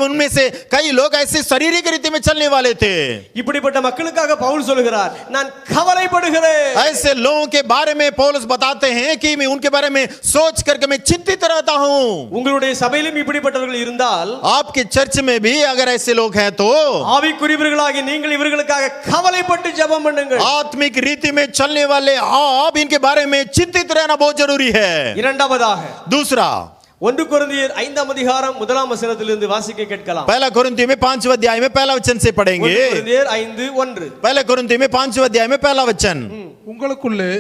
उनमें से कई लोग ऐसे शारीरिक रीति में चलने वाले थे. இப்படிப்பட்ட மக்களுக்காக பவுல் சொல்கிறார் நான் கவலைப்படுகிறேன். ऐसे लोगों के बारे में पौलुस बताते हैं कि मैं उनके बारे में सोच करके मैं चिंतित रहता हूं. உங்களுடைய சபையிலும் இப்படிப்பட்டவர்கள் இருந்தால் आपके चर्च में भी अगर ऐसे लोग हैं तो ஆவிக்குரியவர்களாகிய நீங்கள் இவர்களுக்காக கவலைப்பட்டு ஜெபம் பண்ணுங்கள். आत्मिक रीति में चलने वाले आप इनके बारे में चिंतित रहना बहुत जरूरी है. இரண்டாவதாக दूसरा 1 கொரிந்தியர் 5ஆம் அதிகாரம் 1ஆம் வசனத்திலிருந்து வாசிக்க கேட்கலாம். पहला कुरिन्थियों में 5वें अध्याय में पहला वचन से पढ़ेंगे. 1 கொரிந்தியர் 5:1. पहला कुरिन्थियों में 5वें अध्याय में पहला वचन. உங்களுக்குள்ளே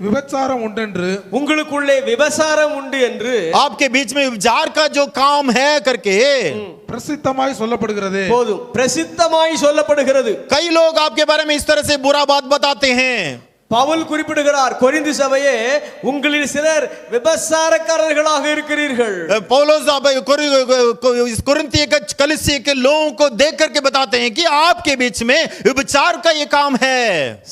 விபச்சாரம் உண்டென்று உங்களுக்குள்ளே விபசாரம் உண்டு என்று आपके बीच में व्यभिचार का जो काम है करके பிரசித்தமாய் சொல்லப்படுகிறது. போதும் பிரசித்தமாய் சொல்லப்படுகிறது. कई लोग आपके बारे में इस तरह से बुरा बात बताते हैं. பவுல் குறிப்பிடுகிறார் கொரிந்து சபையே உங்களில் சிலர் விபசாரக்காரர்களாக இருக்கிறீர்கள். पौलुस कुरिन्थियों के कलीसिया के लोगों को देख करके बताते हैं कि आपके बीच में व्यभिचार का ये काम है.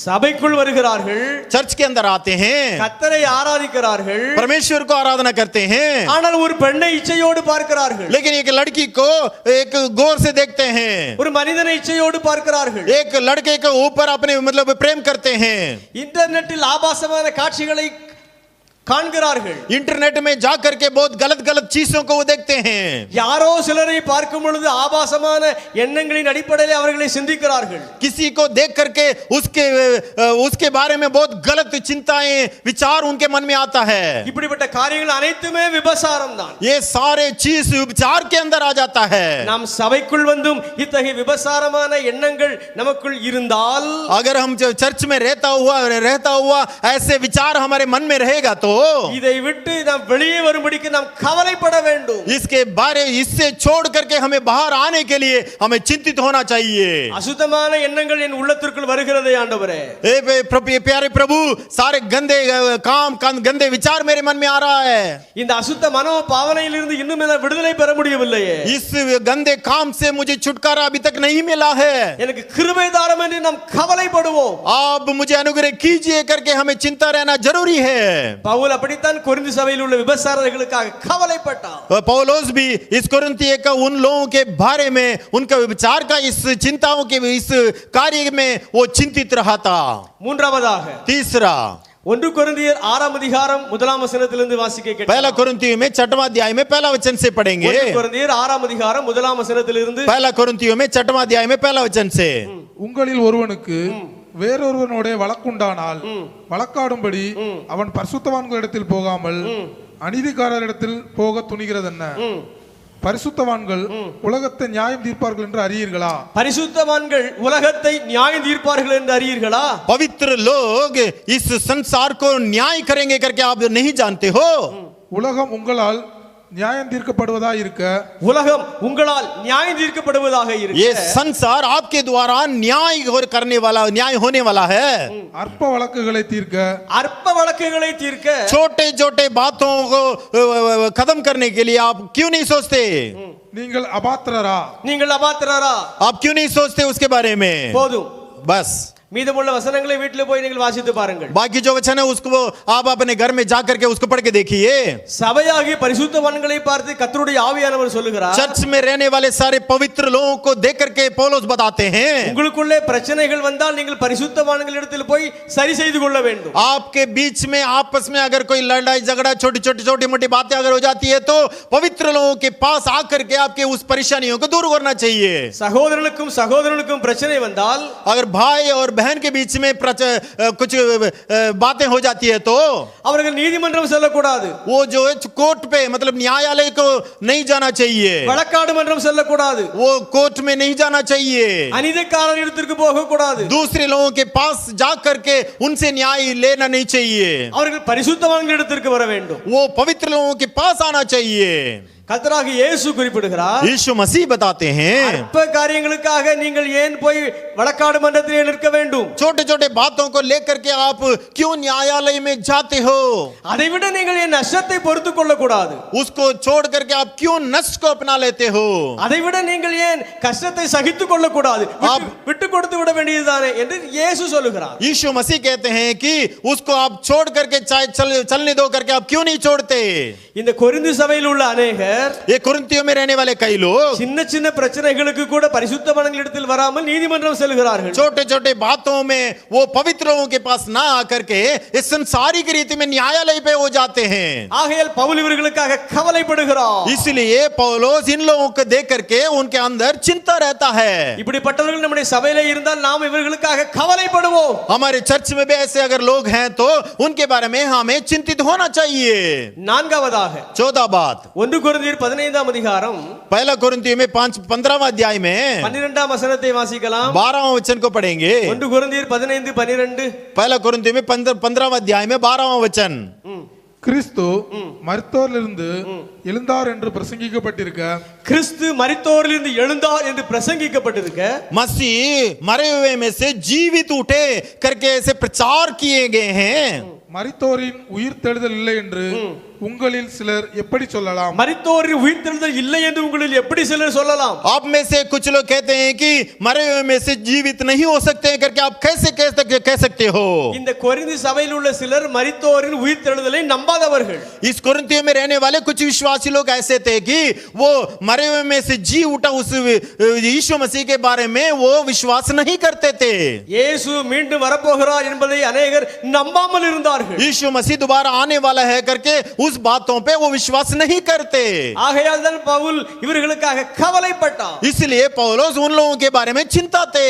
சபைக்குள் வருகிறார்கள், चर्च के अंदर आते हैं, கர்த்தரை ஆராதிக்கிறார்கள், परमेश्वर को आराधना करते हैं, ஆனால் ஒரு பெண்ணை இச்சையோடு பார்க்கிறார்கள். लेकिन एक लड़की को एक गौर से देखते हैं, ஒரு மனிதனை இச்சையோடு பார்க்கிறார்கள். एक लड़के के ऊपर अपने मतलब प्रेम करते हैं. இன்டர்நெட்டில் ஆபாசமான காட்சிகளை காண்கிறார்கள். इंटरनेट में जा करके बहुत गलत गलत चीजों को वो देखते हैं. யாரோ சிலரை பார்க்கும் பொழுது ஆபாசமான எண்ணங்களின் அடிப்படையில் அவர்களை சிந்திக்கிறார்கள். किसी को देख करके उसके बारे में बहुत गलत चिंताएं विचार उनके मन में आता है. இப்படிப்பட்ட காரியங்கள் அனைத்துமே விபசாரம் தான். ये सारे चीज विचार के अंदर आ जाता है. நாம் சபைக்குள் வந்தும் இத்தகைய விபசாரமான எண்ணங்கள் நமக்குள் இருந்தால், अगर हम चर्च में रहता हुआ ऐसे विचार हमारे मन में रहेगा तो இதை விட்டு நாம் வெளியே வரும்படிக்கு நாம் கவலைப்பட வேண்டும். इससे छोड़ करके हमें बाहर आने के लिए हमें चिंतित होना चाहिए. அசுத்தமான எண்ணங்கள் என் உள்ளத்திற்குள் வருகிறதே ஆண்டவரே. प्यारे प्रभु, सारे गंदे काम गंदे विचार मेरे मन में आ रहा है. இந்த அசுத்த மனோ பாவனையிலிருந்து இன்னும் நான் விடுதலை பெற முடியவில்லையே. इस गंदे काम से मुझे छुटकारा अभी तक नहीं मिला है. எனக்கு கிருபை தாரும் என்று நாம் கவலைப்படுவோம். आप मुझे अनुग्रह कीजिए करके हमें चिंता रहना जरूरी है. பவுல் அப்படித்தான் கொரிந்து சபையில் உள்ள விபசாரர்களுக்காக கவலைப்பட்டார். पौलुस भी इस कोरिन्थियों का उन लोगों के बारे में उनका विचार का इस चिंताओं के इस कार्य में वो चिंतित रहा था. மூன்றாவதாக तीसरा, 1 கொரிந்தியர் 6 அதிகாரம் 1 வசனத்திலிருந்து வாசிக்க கேட்கிறேன். पहला कोरिन्थियों में 6वां अध्याय में पहला वचन से पढ़ेंगे. 1 கொரிந்தியர் 6 அதிகாரம் 1 வசனத்திலிருந்து. पहला कोरिन्थियों में 6वां अध्याय में पहला वचन से. உங்களில் ஒருவனுக்கு வேறொருவனோட வழக்குண்டானால் வழக்காடும்படி அவன் பரிசுத்தவான்களிடத்தில் போகாமல் அநீதிக்காரரிடத்தில் போக துணிகிறதென்ன? பரிசுத்தவான்கள் உலகத்தை நியாயம் தீர்ப்பார்கள் என்று அறியீர்களா? பரிசுத்தவான்கள் உலகத்தை நியாயம் தீர்ப்பார்கள் என்று அறியீர்களா? पवित्र लोग इस संसार को न्याय करेंगे करके आप नहीं जानते हो? உலகம் உங்களால் நியாயம் தீர்க்கப்படுவதா இருக்க, உலகம் உங்களால் நியாயம் தீர்க்கப்படுவதாக இருக்க, ये संसार आपके द्वारा न्याय होने वाला है. அற்ப வழக்குகளை தீர்க்க, அற்ப வழக்குகளை தீர்க்க, छोटे छोटे बातों को खत्म करने के लिए आप क्यों नहीं सोचते? நீங்கள் அபாத்திரரா? நீங்கள் அபாத்திரரா? आप क्यों नहीं सोचते उसके बारे में? போதும். बस மீதமுள்ள வசனங்களை வீட்டில் போய் நீங்கள் வாசித்து பாருங்கள். बाकी जो वचन है उसको आप अपने घर में जा करके उसको पढ़ के देखिए. சபையாகிய பரிசுத்தவான்களை பார்த்து கர்த்தருடைய ஆவியானவர் சொல்லுகிறார், चर्च में रहने वाले सारे पवित्र लोगों को देख करके पौलुस बताते हैं, உங்களுக்குள்ளே பிரச்சனைகள் வந்தால் நீங்கள் பரிசுத்தவான்களிடத்தில் போய் சரி செய்து கொள்ள வேண்டும். आपके बीच में आपस में अगर कोई लड़ाई झगड़ा छोटी मोटी बातें अगर हो जाती है तो पवित्र लोगों के पास आकर के आपके उस परेशानियों को दूर करना चाहिए. சகோதரனுக்கும் பிரச்சனை வந்தால், अगर भाई और बहन के बीच में कुछ बातें हो जाती है तो அவர்கள் நீதிமன்றம் செல்லக்கூடாது. वो जो है कोर्ट पे मतलब न्यायालय को नहीं जाना चाहिए. வழக்காடு மன்றம் செல்லக்கூடாது. वो कोर्ट में नहीं जाना चाहिए. அநீதிக்காரரிடத்திற்கு போகக்கூடாது. दूसरे लोगों के पास जा करके उनसे न्याय लेना नहीं चाहिए. அவர்கள் பரிசுத்தவான்களிடத்திற்கு வர வேண்டும். वो पवित्र लोगों के पास आना चाहिए. கர்த்தராகிய இயேசு குறிப்பிடுகிறார், यीशु मसीह बताते हैं, அற்ப காரியங்களுக்காக நீங்கள் ஏன் போய் வழக்காடு மன்றத்திலே நிற்க வேண்டும்? छोटे छोटे बातों को लेकर के आप क्यों न्यायालय में जाते हो? அதைவிட நீங்கள் என் நஷ்டத்தை பொறுத்துக் கொள்ள கூடாது. उसको छोड़ करके आप क्यों नष्ट को अपना लेते हो? அதைவிட நீங்கள் ஏன் கஷ்டத்தை சகித்துக் கொள்ள கூடாது? விட்டு கொடுத்து விட வேண்டியதுதானே என்று இயேசு சொல்லுகிறார். यीशु मसीह कहते हैं कि उसको आप छोड़ करके चलने दो करके आप क्यों नहीं छोड़ते? இந்த கொரிந்து சபையில் உள்ள अनेகர், ये कुरिन्थियों में रहने वाले कई लोग சின்ன சின்ன பிரச்சனைகளுக்கு கூட பரிசுத்தவான்களிடத்தில் வராமல் நீதிமன்றம் செல்கிறார்கள். छोटे छोटे बातों में वो पवित्र लोगों के पास ना आकर के इस संसारिक रीति में न्यायालय पे हो जाते हैं. ஆகையால் பவுல் இவர்களுக்காக கவலைப்படுகிறார். इसलिए पौलुस इन लोगों को देख करके उनके अंदर चिंता रहता है. இப்படிப்பட்டவர்கள் நம்முடைய சபையிலே இருந்தால் நாம் இவர்களுக்காக கவலைப்படுவோம். हमारे चर्च में भी ऐसे अगर लोग हैं तो उनके बारे में हमें चिंतित होना चाहिए. நான்காவதாக 14 बात, 1 கொரிந்தியர் 15 அதிகாரம் पहला कोरिन्थियों में 15वां अध्याय में 12 वசனத்தை வாசிக்கலாம். 12वां वचन को पढ़ेंगे. 1 கொரிந்தியர் 15:12. पहला कोरिन्थियों में 15वां अध्याय में 12वां वचन. கிறிஸ்து மரித்தோரிலிருந்து எழுந்தார் என்று பிரசங்கிக்கப்பட்டிருக்க, கிறிஸ்து மரித்தோரிலிருந்து எழுந்தார் என்று பிரசங்கிக்கப்பட்டிருக்க, मसीह मरे हुए में से जीवित उठे करके ऐसे प्रचार किए गए हैं. மரித்தோரின் உயிர் தெழுதல் இல்லை என்று உங்களில் சிலர் எப்படி சொல்லலாம்? மரித்தோரின் உயிர்த்தெழுதல் இல்லை என்று உங்களில் எப்படி சிலர் சொல்லலாம்? आप में से कुछ लोग कहते हैं कि मरे हुए में से जीवित नहीं हो सकते हैं करके आप कैसे कह सकते हो? இந்த கொரிந்து சபையில் உள்ள சிலர் மரித்தோரின் உயிர்த்தெழுதலை நம்பாதவர்கள். इस कोरिन्थियों में रहने वाले कुछ विश्वासी लोग ऐसे थे कि वो मरे हुए में से जी उठा उस यीशु मसीह के बारे में वो विश्वास नहीं करते थे. இயேசு மீண்டும் வரப்போகிறார் என்பதை अनेகர் நம்பாமல் இருந்தார்கள். यीशु मसीह दोबारा आने वाला है करके उस बातों पे वो विश्वास नहीं करते. ஆகையால் தான் பவுல் இவர்களுக்காக கவலைப்பட்டார். इसलिए पौलुस उन लोगों के बारे में चिंता थे.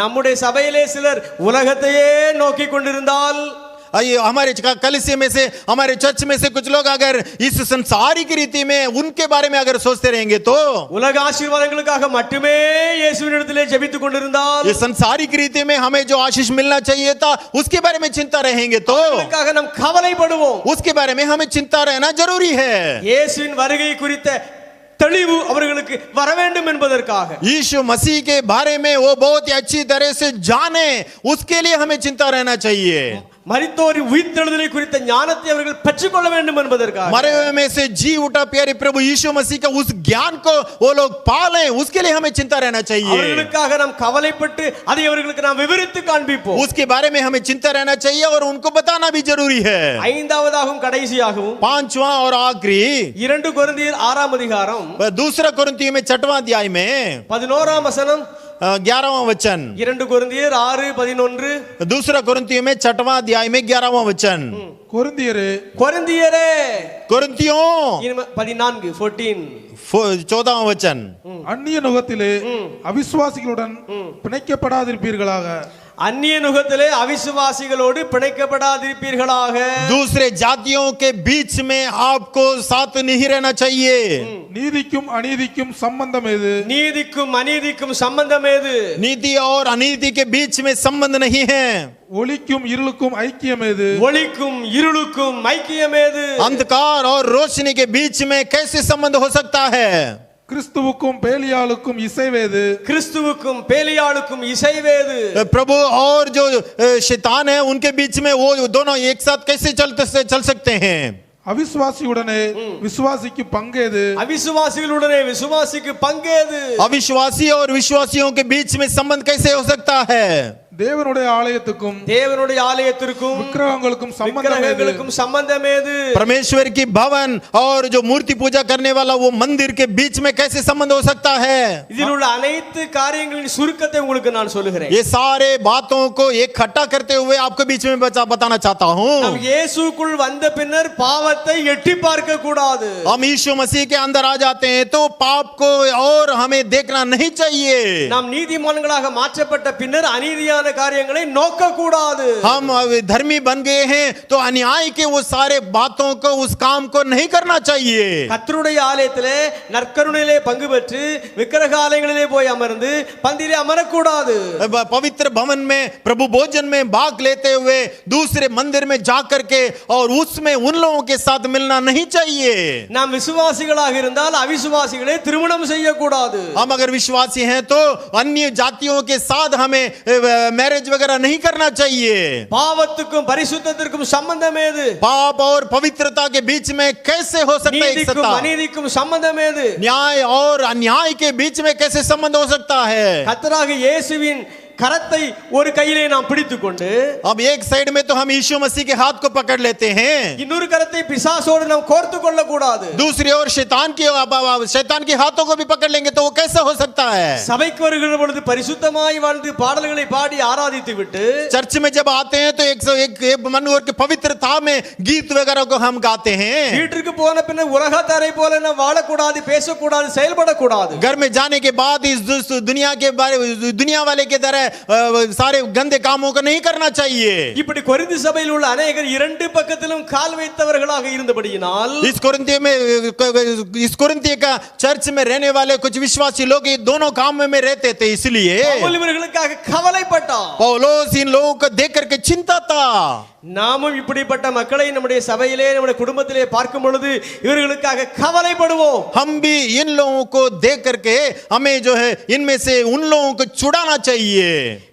நம்முடைய சபையிலே சிலர் உலகத்தையே நோக்கி கொண்டிருந்தால், आइए हमारे कलीसिया में से हमारे चर्च में से कुछ लोग अगर इस संसारिक रीति में उनके बारे में अगर सोचते रहेंगे तो உலக ஆசீர்வாதங்களுக்காக மட்டுமே இயேசுவினிடத்திலே ஜெபித்துக் கொண்டிருந்தால், ये संसारिक रीति में हमें जो आशीष मिलना चाहिए था उसके बारे में चिंता रहेंगे तो அவர்களுக்காக நாம் கவலைப்படுவோம். उसके बारे में हमें चिंता रहना जरूरी है. இயேசுவின் வருகை குறித்த தெளிவு அவர்களுக்கு வர வேண்டும் என்பதற்காக, यीशु मसीह के बारे में वो बहुत ही अच्छी तरह से जाने उसके लिए हमें चिंता रहना चाहिए. மரித்தோரின் உயிர்த்தெழுதலை குறித்த ஞானத்தை அவர்கள் பெற்றுக்கொள்ள வேண்டும் என்பதற்காக, मरे हुए में से जी उठा प्यारे प्रभु यीशु मसीह का उस ज्ञान को वो लोग पालें उसके लिए हमें चिंता रहना चाहिए. அவர்களுக்காக நாம் கவலைப்பட்டு அதை அவர்களுக்கு நாம் விவரித்து காண்பிப்போம். उसके बारे में हमें चिंता रहना चाहिए और उनको बताना भी जरूरी है. ஐந்தாவதாகவும் கடைசியாகவும் पांचवा और आखिरी 2 கொரிந்தியர் 6ஆம் அதிகாரம் दूसरा कोरिन्थियों में 6वां अध्याय में 11ஆம் வசனம், 11वां वचन. 2 கொரிந்தியர் 6:11. दूसरा कोरिन्थियों में 6वां अध्याय में 11वां वचन. கொரிந்தியரே கொரிந்தியரே, कोरिन्थियों 14 14वां वचन. அந்நிய நுகத்திலே அவிசுவாசிகளுடன் பிணைக்கப்படாதிருப்பீர்களாக. அந்நிய நுகத்திலே அவிசுவாசிகளோடு பிணைக்கப்படாதிருப்பீர்களாக. दूसरे जातियों के बीच में आपको साथ नहीं रहना चाहिए. நீதிக்கும் அநீதிக்கும் சம்பந்தம் எது? நீதிக்கும் அநீதிக்கும் சம்பந்தம் ஏது? नीति और अनीति के बीच में संबंध नहीं है. ஒளிக்கும் இருளுக்கும் ஐக்கியம் எது? ஒளிக்கும் இருளுக்கும் ஐக்கியம் ஏது? अंधकार और रोशनी के बीच में कैसे संबंध हो सकता है? கிறிஸ்துவுக்கும் பேலியாளுக்கும் இசைவேது? கிறிஸ்துவுக்கும் பேலியாளுக்கும் இசைவேது? प्रभु और जो शैतान है उनके बीच में वो दोनों एक साथ कैसे चल सकते हैं? அவிசுவாசியுடனே விசுவாசிக்கு பங்கேது? அவிசுவாசிகளுடனே விசுவாசிக்கு பங்கேது? अविश्वासी और विश्वासियों के बीच में संबंध कैसे हो सकता है? தேவனுடைய ஆலயத்துக்கும் தேவனுடைய ஆலயத்திற்கும் விக்கிரகங்களுக்கும் சம்பந்தம் எது? விக்கிரகங்களுக்கும் சம்பந்தம் ஏது? परमेश्वर की भवन और जो मूर्ति पूजा करने वाला वो मंदिर के बीच में कैसे संबंध हो सकता है? இதில் உள்ள அனைத்து காரியங்களின் சுருக்கத்தை உங்களுக்கு நான் சொல்லுகிறேன். ये सारे बातों को इकट्ठा करते हुए आपको बीच में बताना चाहता हूँ. நாம் இயேசுக்குள் வந்த பின்னர் பாவத்தை எட்டி பார்க்க கூடாது. हम यीशु मसीह के अंदर आ जाते हैं तो पाप को और हमें देखना नहीं चाहिए. நாம் நீதிமான்களாக மாற்றப்பட்ட பின்னர் அநீதியான காரியங்களை நோக்க கூடாது. हम धर्मी बन गए हैं तो अन्याय के वो सारे बातों को उस काम को नहीं करना चाहिए. கர்த்தருடைய ஆலயத்திலே நற்கருணையிலே பங்கு பெற்று விக்கிரக ஆலயங்களிலே போய் அமர்ந்து பந்தியிலே அமரக்கூடாது. पवित्र भवन में प्रभु भोजन में भाग लेते हुए दूसरे मंदिर में जाकर के और उसमें उन लोगों के साथ मिलना नहीं चाहिए. நாம் விசுவாசிகளாக இருந்தால் அவிசுவாசிகளை திருமணம் செய்யக்கூடாது. हम अगर विश्वासी हैं तो अन्य जातियों के साथ हमें मैरिज वगैरह नहीं करना चाहिए. பாவத்துக்கும் பரிசுத்தத்திற்கும் சம்பந்தம் ஏது? पाप और पवित्रता के बीच में कैसे हो सकता है एक நீதிக்கும் सत्ता? அநீதிக்கும் சம்பந்தம் ஏது? न्याय और अन्याय के बीच में कैसे संबंध हो सकता है? கர்த்தராக இயேசுவின் கரத்தை ஒரு கையிலே நாம் பிடித்துக்கொண்டு अब एक साइड में तो हम यीशु मसीह के हाथ को पकड़ लेते हैं, இன்னொரு கரத்தை பிசாசோடு நாம் கோர்த்து கொள்ள கூடாது. दूसरी ओर शैतान के हाथों को भी पकड़ लेंगे तो वो कैसे हो सकता है? சபைக்கு வருகிற பொழுது பரிசுத்தமாய் வாழ்ந்து பாடல்களை பாடி ஆராதித்து விட்டு चर्च में जब आते हैं तो एक मनोहर के पवित्रता में गीत वगैरह को हम गाते हैं. வீட்டுக்கு போன பின்ன உலகத்தாரை போல நாம் வாழக்கூடாது, பேசக்கூடாது, செயல்படக்கூடாது. घर में जाने के बाद इस दुनिया वाले के तरह सारे गंदे कामों को नहीं करना चाहिए. இப்படி கொரிந்து சபையில் உள்ள अनेகர் இரண்டு பக்கத்திலும் கால் வைத்தவர்களாக இருந்தபடியினால் इस कोरिन्थिया का चर्च में रहने वाले कुछ विश्वासी लोग ये दोनों काम में रहते थे. इसलिए பவுல் இவர்களுக்காக கவலைப்பட்டார். पौलुस इन लोगों को देख करके चिंता था. நாமும் இப்படிப்பட்ட மக்களை நம்முடைய சபையிலே நம்முடைய குடும்பத்திலே பார்க்கும் பொழுது இவர்களுக்காக கவலைப்படுவோம். हम भी इन लोगों को देख करके हमें जो है इनमें से उन लोगों को छुड़ाना चाहिए.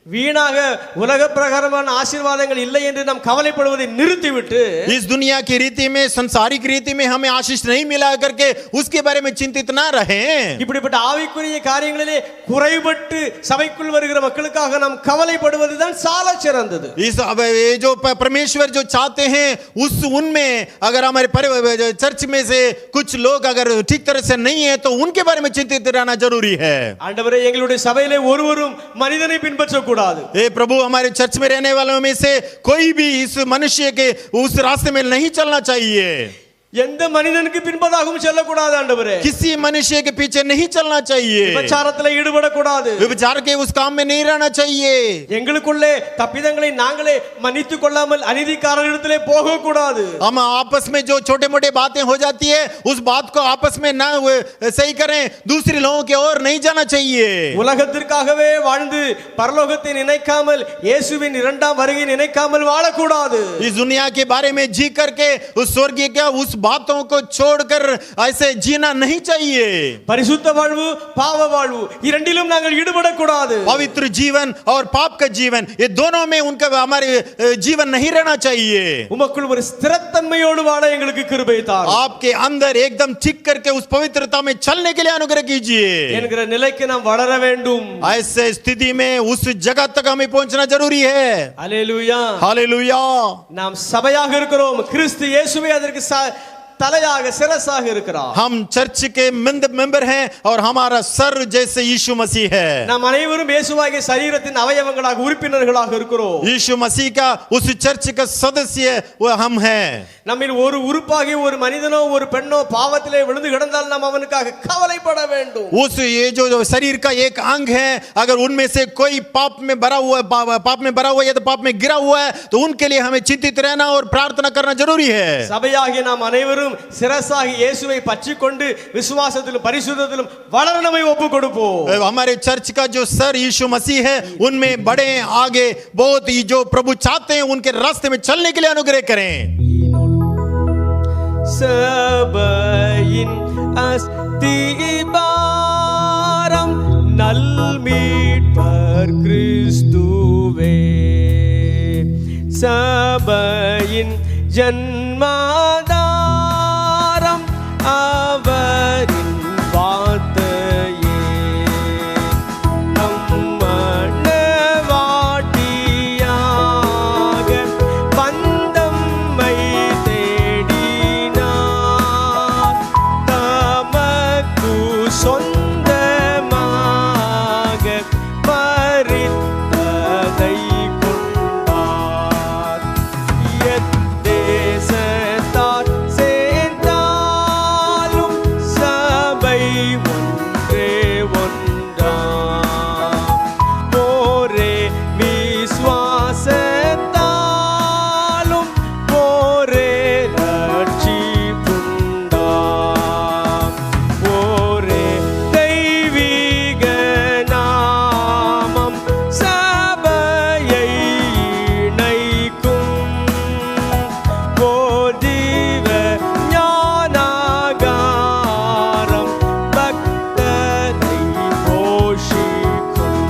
வீணாக உலக பிரகாரமான ஆசீர்வாதங்கள் இல்லை என்று நாம் கவலைப்படுவதை நிறுத்திவிட்டு इस दुनिया की रीति में, संसारिक रीति में हमें आशीष नहीं मिला करके उसके बारे में चिंतित ना रहें। இப்படிப்பட்ட ஆவிக்குரிய காரியங்களிலே குறைபட்டு சபைக்குள் வருகிற மக்களுக்காக நாம் கவலைப்படுவதுதான் சால சிறந்தது। इस अब ये जो परमेश्वर जो चाहते हैं उस उनमें अगर हमारे चर्च में से कुछ लोग अगर ठीक तरह से नहीं है तो उनके बारे में चिंतित रहना जरूरी है। ஆண்டவரே எங்களுடைய சபையிலே ஒருவரும் மனிதனை பின்பற்ற கூடாது। ए प्रभु, हमारे चर्च में रहने वालों में से कोई भी इस मनुष्य के उस रास्ते में नहीं चलना चाहिए। எந்த மனிதனுக்கு பின்பதாகவும் செல்லக்கூடாது ஆண்டவரே। किसी मनुष्य के पीछे नहीं चलना चाहिए। விபச்சாரத்திலே ஈடுபடக்கூடாது। व्यभिचार के उस काम में नहीं रहना चाहिए। எங்களுக்குள்ளே தப்பிதங்களை நாங்களே மன்னித்துக் கொள்ளாமல் அநீதிக்காரர்களிடத்திலே போகக்கூடாது। हम आपस में जो छोटे मोटे बातें हो जाती है उस बात को आपस में ना सही करें, दूसरे लोगों की ओर नहीं जाना चाहिए। உலகத்திற்காகவே வாழ்ந்து பரலோகத்தை நினைக்காமல் இயேசுவின் இரண்டாம் வருகை நினைக்காமல் வாழக்கூடாது। इस दुनिया के बारे में जी करके उस स्वर्गीय क्या उस बातों को छोड़कर ऐसे जीना नहीं चाहिए। பரிசுத்த வாழ்வு பாவ வாழ்வு இரண்டிலும் நாங்கள் ஈடுபடக்கூடாது। पवित्र जीवन और पाप का जीवन, ये दोनों में उनका हमारे जीवन नहीं रहना चाहिए। உமக்குள் ஒரு ஸ்திரத்தன்மையோடு வாழ எங்களுக்கு கிருபை தாரும்। आपके अंदर एकदम ठीक करके उस पवित्रता में चलने के लिए अनुग्रह कीजिए। என்கிற நிலைக்கு நாம் வளர வேண்டும்। ऐसे स्थिति में उस जगह तक हमें पहुंचना जरूरी है। அல்லேலூயா। हालेलुया। நாம் சபையாக இருக்கிறோம், கிறிஸ்து இயேசுவே அதற்கு தலையாக சிரசாக இருக்கிறார்। हम चर्च के मेंबर हैं और हमारा सर जैसे यीशु मसीह है। நாம் அனைவரும் இயேசுவாகிய சரீரத்தின் அவயவங்களாக உறுப்பினர்களாக இருக்கிறோம்। यीशु मसीह का उस चर्च का सदस्य वो हम हैं। நம்மில் ஒரு உறுப்பாகிய ஒரு மனிதனோ ஒரு பெண்ணோ பாவத்திலே விழுந்து கிடந்தால் நாம் அவனுக்காக கவலைப்பட வேண்டும்। उस ये जो शरीर का एक अंग है, अगर उनमें से कोई पाप में भरा हुआ है या तो पाप में गिरा हुआ है तो उनके लिए हमें चिंतित रहना और प्रार्थना करना जरूरी है। சபையாகிய நாம் அனைவரும் சிரசாகி இயேசுவை பற்றிக்கொண்டு விசுவாசத்திலும் பரிசுத்தத்திலும் வளர நம்மை ஒப்பு கொடுப்போம்। हमारे चर्च का जो सर यीशु मसीह है उनमें बड़े आगे बहुत ही जो प्रभु चाहते हैं उनके रास्ते में चलने के लिए अनुग्रह करें। சபையின் அஸ்திபாரம் நல்மீட்பர் கிறிஸ்துவே, சபையின் ஜன்மாதாரம் அவரின் வார்த்தையே, நம்மனவாட்டியாக பந்தம்மை தேடினார், தமக்கு சொந்தமாக பரித்ததை கொண்டார், எத்தேசத்தார் சேர்ந்தாலும் சபை ஒன்றே ஒன்றாம், ஒரே விசுவாசத்தாலும் ஒரே ரட்சிப்புண்டாம், ஒரே தெய்வீக நாமம் சபையை இணைக்கும், போதிவ ஞானாகாரம் பக்தரை போஷிக்கும்।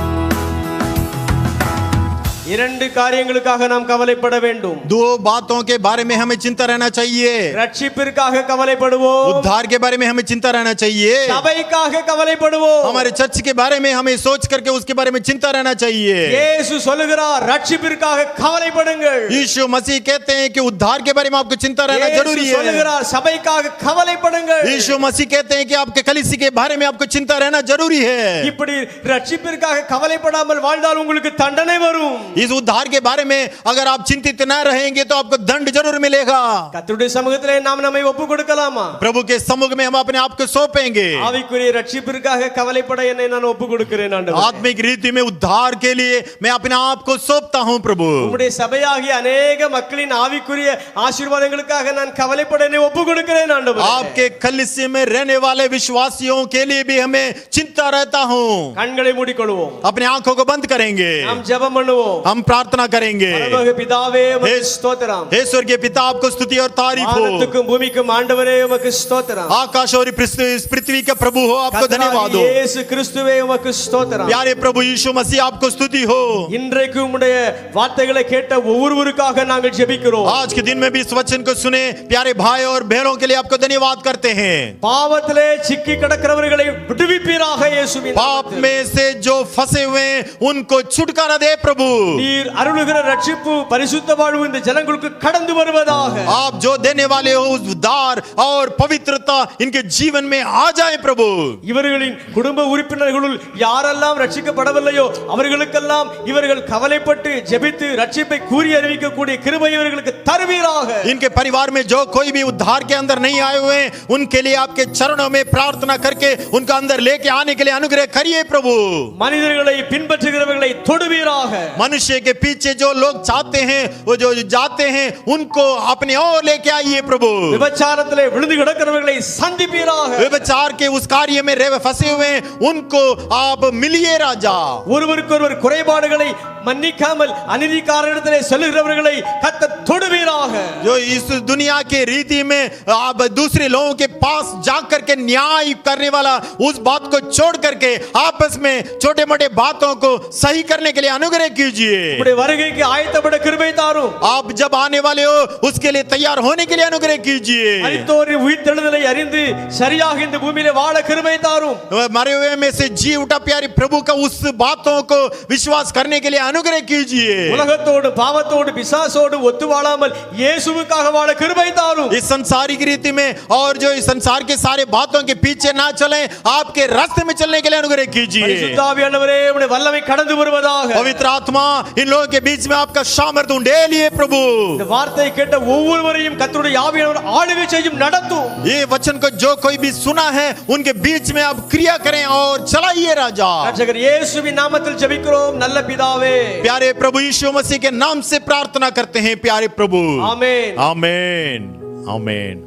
இரண்டு காரியங்களுக்காக நாம் கவலைப்பட வேண்டும்। दो बातों के बारे में हमें चिंता रहना चाहिए। ரட்சிப்பிற்காக கவலைப்படுவோம், उद्धार के बारे में हमें चिंता रहना चाहिए। சபைக்காக கவலைப்படுவோம்। हमारे चर्च के बारे में हमें सोच करके उसके बारे में चिंता रहना चाहिए। இயேசு சொல்லுகிறார் ரட்சிப்பிற்காக கவலைப்படுங்கள்। यीशु मसीह कहते हैं कि उद्धार के बारे में आपको चिंता रहना जरूरी இயேசு है। சொல்லுகிறார் சபைக்காக கவலைப்படுங்கள்। यीशु मसीह कहते हैं कि आपके कलीसिया के बारे में आपको चिंता रहना जरूरी है। இப்படி ரட்சிப்பிற்காக கவலைப்படாமல் வாழ்ந்தால் உங்களுக்கு தண்டனை வரும்। इस उद्धार के बारे में अगर आप चिंतित न रहेंगे तो आपको दंड जरूर मिलेगा। கர்த்தருடைய சமூகத்திலே நாம் நம்மை ஒப்பு கொடுக்கலாமா? प्रभु के सम्मुख में हम अपने आप को सौंपेंगे। ஆவிக்குரிய ரட்சிப்பிற்காக கவலைப்பட என்னை நான் ஒப்பு கொடுக்கிறேன் ஆண்டவரே। आत्मिक रीति में उद्धार के लिए मैं अपने आप को सौंपता हूं प्रभु। உம்முடைய சபையாகிய अनेक மக்களின் ஆவிக்குரிய ஆசீர்வாதங்களுக்காக நான் கவலைப்பட என்னை ஒப்பு கொடுக்கிறேன் ஆண்டவரே। आपके कलीसिया में रहने वाले विश्वासियों के लिए भी हमें चिंता रहता हूं। கண்களை மூடிக்கொள்வோம், अपने आंखों को बंद करेंगे, நாம் ஜெபம் பண்ணுவோம்। हम प्रार्थना करेंगे। பரலோக பிதாவே உமக்கு हे- ஸ்தோத்திரம். हे स्वर्गीय पिता, आपको स्तुति और तारीफ हो। வானத்துக்கும் பூமிக்கும் ஆண்டவரே உமக்கு ஸ்தோத்திரம். आकाश और इस पृथ्वी के प्रभु हो, आपको धन्यवाद हो। இயேசு கிறிஸ்துவே உமக்கு ஸ்தோத்திரம். प्यारे प्रभु यीशु मसीह, आपको स्तुति हो। இன்றைக்கு உம்முடைய வார்த்தைகளை கேட்ட ஒவ்வொருவருக்காக நாங்கள் ஜெபிக்கிறோம். आज के दिन में भी इस वचन को सुने प्यारे भाई और बहनों के लिए आपको धन्यवाद करते हैं। பாவத்திலே சிக்கி கிடக்கிறவர்களை விடுவிப்பீராக இயேசுவின் पाप நாமத்தில். में से जो फंसे हुए हैं उनको छुटकारा दे प्रभु। நீர் அருளுகிற ரட்சிப்பு பரிசுத்த வாழ்வு இந்த ஜனங்களுக்கு கடந்து வருவதாக. आप जो देने वाले हो उस उद्धार और पवित्रता इनके जीवन में आ जाए प्रभु। இவர்களின் குடும்ப உறுப்பினர்களுள் யாரெல்லாம் ரட்சிக்கப்படவில்லையோ அவர்களுக்கெல்லாம் இவர்கள் கவலைப்பட்டு ஜெபித்து ரட்சிப்பை கூறி அறிவிக்கக்கூடிய கிருபை இவர்களுக்கு தருவீராக. इनके परिवार में जो कोई भी उद्धार के अंदर नहीं आए हुए हैं उनके लिए आपके चरणों में प्रार्थना करके उनका अंदर लेके आने के लिए अनुग्रह करिए प्रभु। மனிதர்களை பின்பற்றுகிறவர்களை தொடுவீராக. मनुष्य के पीछे जो लोग चाहते हैं, वो जो जाते हैं, उनको अपने ओर लेके आइए प्रभु। விபச்சாரத்திலே விழுந்து கிடக்கிறவர்களை சந்திப்பீராக. व्यभिचार के उस कार्य में फंसे हुए हैं उनको आप मिलिए राजा। ஒருவருக்கொருவர் குறைபாடுகளை மன்னிக்காமல் அநீதிக்காரரிடத்திலே செல்லுகிறவர்களை கர்த்தர் தொடுவீராக. जो इस दुनिया के रीति में आप दूसरे लोगों के पास जा करके न्याय करने वाला उस बात को छोड़ करके आपस में छोटे मोटे बातों को सही करने के लिए अनुग्रह कीजिए। உம்முடைய வருகைக்கு ஆயத்தப்பட கிருபை தாரும். आप जब आने वाले हो उसके लिए तैयार होने के लिए अनुग्रह कीजिए। மரித்தோரின் உயிர்த்தெழுதலை அறிந்து சரியாக இந்த பூமியிலே வாழ கிருபை தாரும். मरे हुए में से जी उठा प्यारे प्रभु का उस बातों को विश्वास करने के लिए अनुग्रह कीजिए। உலகத்தோடு பாவத்தோடு பிசாசோடு ஒத்து வாழாமல் இயேசுவுக்காக வாழ கிருபை தாரும். इस संसारिक रीति में और जो इस संसार के सारे बातों के पीछे ना चलें, आपके रास्ते में चलने के लिए अनुग्रह कीजिए। பரிசுத்த ஆவியானவரே உம்முடைய வல்லமை கடந்து வருவதாக. पवित्र आत्मा इन लोगों के बीच में आपका सामर्थ्य उंडेलिए प्रभु। இந்த வார்த்தையை கேட்ட ஒவ்வொருவரையும் கர்த்தருடைய ஆவியானவர் ஆளுகை செய்யும் நடத்தும். ये वचन को जो कोई भी सुना है उनके बीच में आप क्रिया करें और चलाइए राजा। ரட்சகர் இயேசுவின் நாமத்தில் ஜெபிக்கிறோம் நல்ல பிதாவே. प्यारे प्रभु यीशु मसीह के नाम से प्रार्थना करते हैं प्यारे प्रभु। आमीन. आमीन आमीन।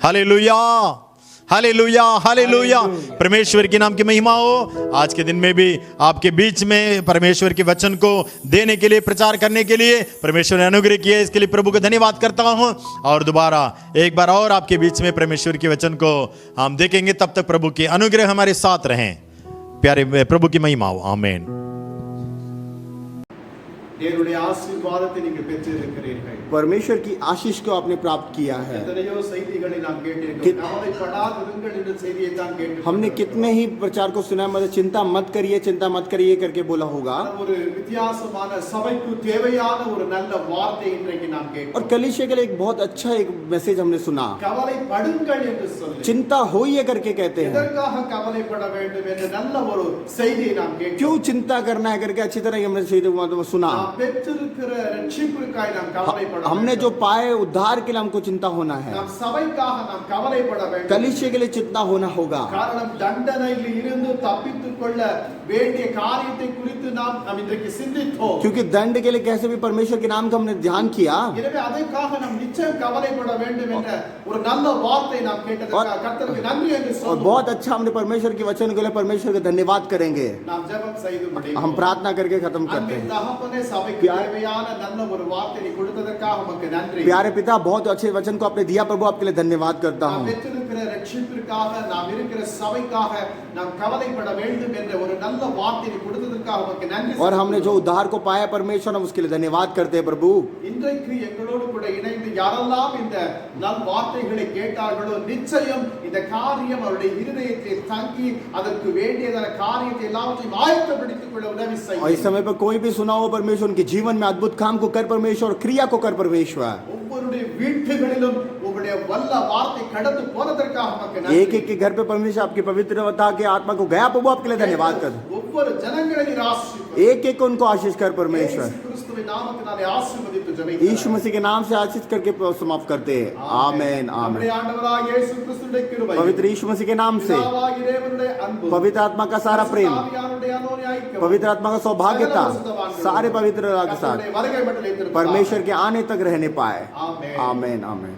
Hallelujah hallelujah hallelujah. परमेश्वर के नाम की महिमा हो। आज के दिन में भी आपके बीच में परमेश्वर के वचन को देने के लिए, प्रचार करने के लिए परमेश्वर ने अनुग्रह किया, इसके लिए प्रभु को धन्यवाद करता हूं। और दोबारा एक बार और आपके बीच में परमेश्वर के वचन को हम देखेंगे, तब तक प्रभु के अनुग्रह हमारे साथ रहें। प्यारे प्रभु की महिमा हो। आमीन। தேவனுடைய ஆசீர்வாதத்தை நீங்க பெற்றிருக்கிறீர்கள். परमेश्वर की आशीष को आपने प्राप्त किया है। எத்தனையோ செய்திகளை நாம் கேட்டிருக்கிறோம். கவலைப்படாதிருங்கள் என்ற செய்தியை தான் கேட்டிருக்கிறோம். हमने कितने ही प्रचार को सुना, मतलब चिंता मत करिए करके बोला होगा। ஒரு வித்தியாசமான சபைக்கு தேவையான ஒரு நல்ல வார்த்தை இன்றைக்கு நாம் கேட்டோம். और कलीसिया के लिए एक बहुत अच्छा एक मैसेज हमने सुना। கவலைப்படுங்கள் என்று சொல்லி चिंता होइए करके कहते हैं। எதற்காக கவலைப்பட வேண்டும் என்ற நல்ல ஒரு செய்தியை நாம் கேட்டோம். क्यों चिंता करना है करके अच्छी तरह हमने सुना। நாம் பெற்றிருக்கிற ரட்சிப்பிற்காய் நாம் கவலைப்பட வேண்டும். हमने जो पाए उद्धार के लिए हमको चिंता होना है। நாம் சபைக்காக நாம் கவலைப்பட வேண்டும். कलीसिया के लिए चिंता होना होगा। காரணம் தண்டனையில் இருந்து தப்பித்துக் கொள்ள வேண்டிய காரியத்தை குறித்து நாம் இன்றைக்கு சிந்தித்தோம். क्योंकि दंड के लिए कैसे भी परमेश्वर के नाम का हमने ध्यान किया। எனவே அதற்காக நாம் நிச்சயம் கவலைப்பட வேண்டும் என்ற ஒரு நல்ல வார்த்தை நாம் கேட்டதற்காக கர்த்தருக்கு நன்றி என்று और சொல்லுவோம். बहुत अच्छा हमने परमेश्वर के वचन के लिए परमेश्वर का धन्यवाद करेंगे। நாம் ஜெபம் செய்து முடிப்போம். हम प्रार्थना करके खत्म करते அன்பின் हैं। தகப்பனே, சபைக்கு தேவையான நல்ல ஒரு வார்த்தை நீ கொடுத்ததற்காக உமக்கு நன்றி. प्यारे पिता, बहुत अच्छे वचन को आपने दिया प्रभु, आपके लिए धन्यवाद करता நாம் हूँ। பெற்றிருக்கிற ரட்சிப்பிற்காக, நாம் இருக்கிற சபைக்காக நாம் கவலைப்பட வேண்டும் என்ற ஒரு நல்ல வார்த்தை நீ கொடுத்ததற்காக உமக்கு நன்றி. और हमने जो उद्धार को पाया परमेश्वर, हम उसके लिए धन्यवाद करते हैं प्रभु। இன்றைக்கு எங்களோடு கூட இணைந்து யாரெல்லாம் இந்த நல் வார்த்தைகளை கேட்டார்களோ நிச்சயம் இந்த காரியம் அவருடைய இருதயத்தை தங்கி அதற்கு வேண்டியதான காரியத்தை எல்லாவற்றையும் ஆயத்தப்படுத்திக் கொள்ள உதவி और इस செய்யும். समय पर कोई भी सुना हो परमेश्वर, उनके जीवन में अद्भुत काम को कर परमेश्वर, क्रिया को कर परमेश्वर। ஒவ்வொருடைய வீட்டுகளிலும் உங்களுடைய வல்ல வார்த்தை கடந்து போனதற்காக உமக்கு एक நன்றி. एक के घर पे परमेश्वर आपकी पवित्रता के आत्मा को गया प्रभु, आपके लिए धन्यवाद कर। ஒவ்வொரு ஜனங்களையும் ஆசீர்வதி. एक एक उनको आशीष कर परमेश्वर। இயேசு கிறிஸ்துவின் நாமத்தினாலே ஆசீர்வதித்து ஜெபிக்கிறேன். यीशु मसीह के नाम से आशीष करके समाप्त करते हैं। आमेन आमेन। நம்முடைய ஆண்டவராகிய இயேசு கிறிஸ்துவின் கிருபை, पवित्र यीशु मसीह के नाम से, பிதாவாகிய தேவனுடைய அன்பு, पवित्र आत्मा का सारा प्रेम, ஆவியானவருடைய அன்யோன்ய ஐக்கியம், पवित्र आत्मा का सौभाग्यता सारे पवित्र के साथ கர்த்தருடைய வருகை மட்டும் வைத்திருப்பதாக. परमेश्वर के आने तक रहने पाए। ஆமென். आमेन आमेन।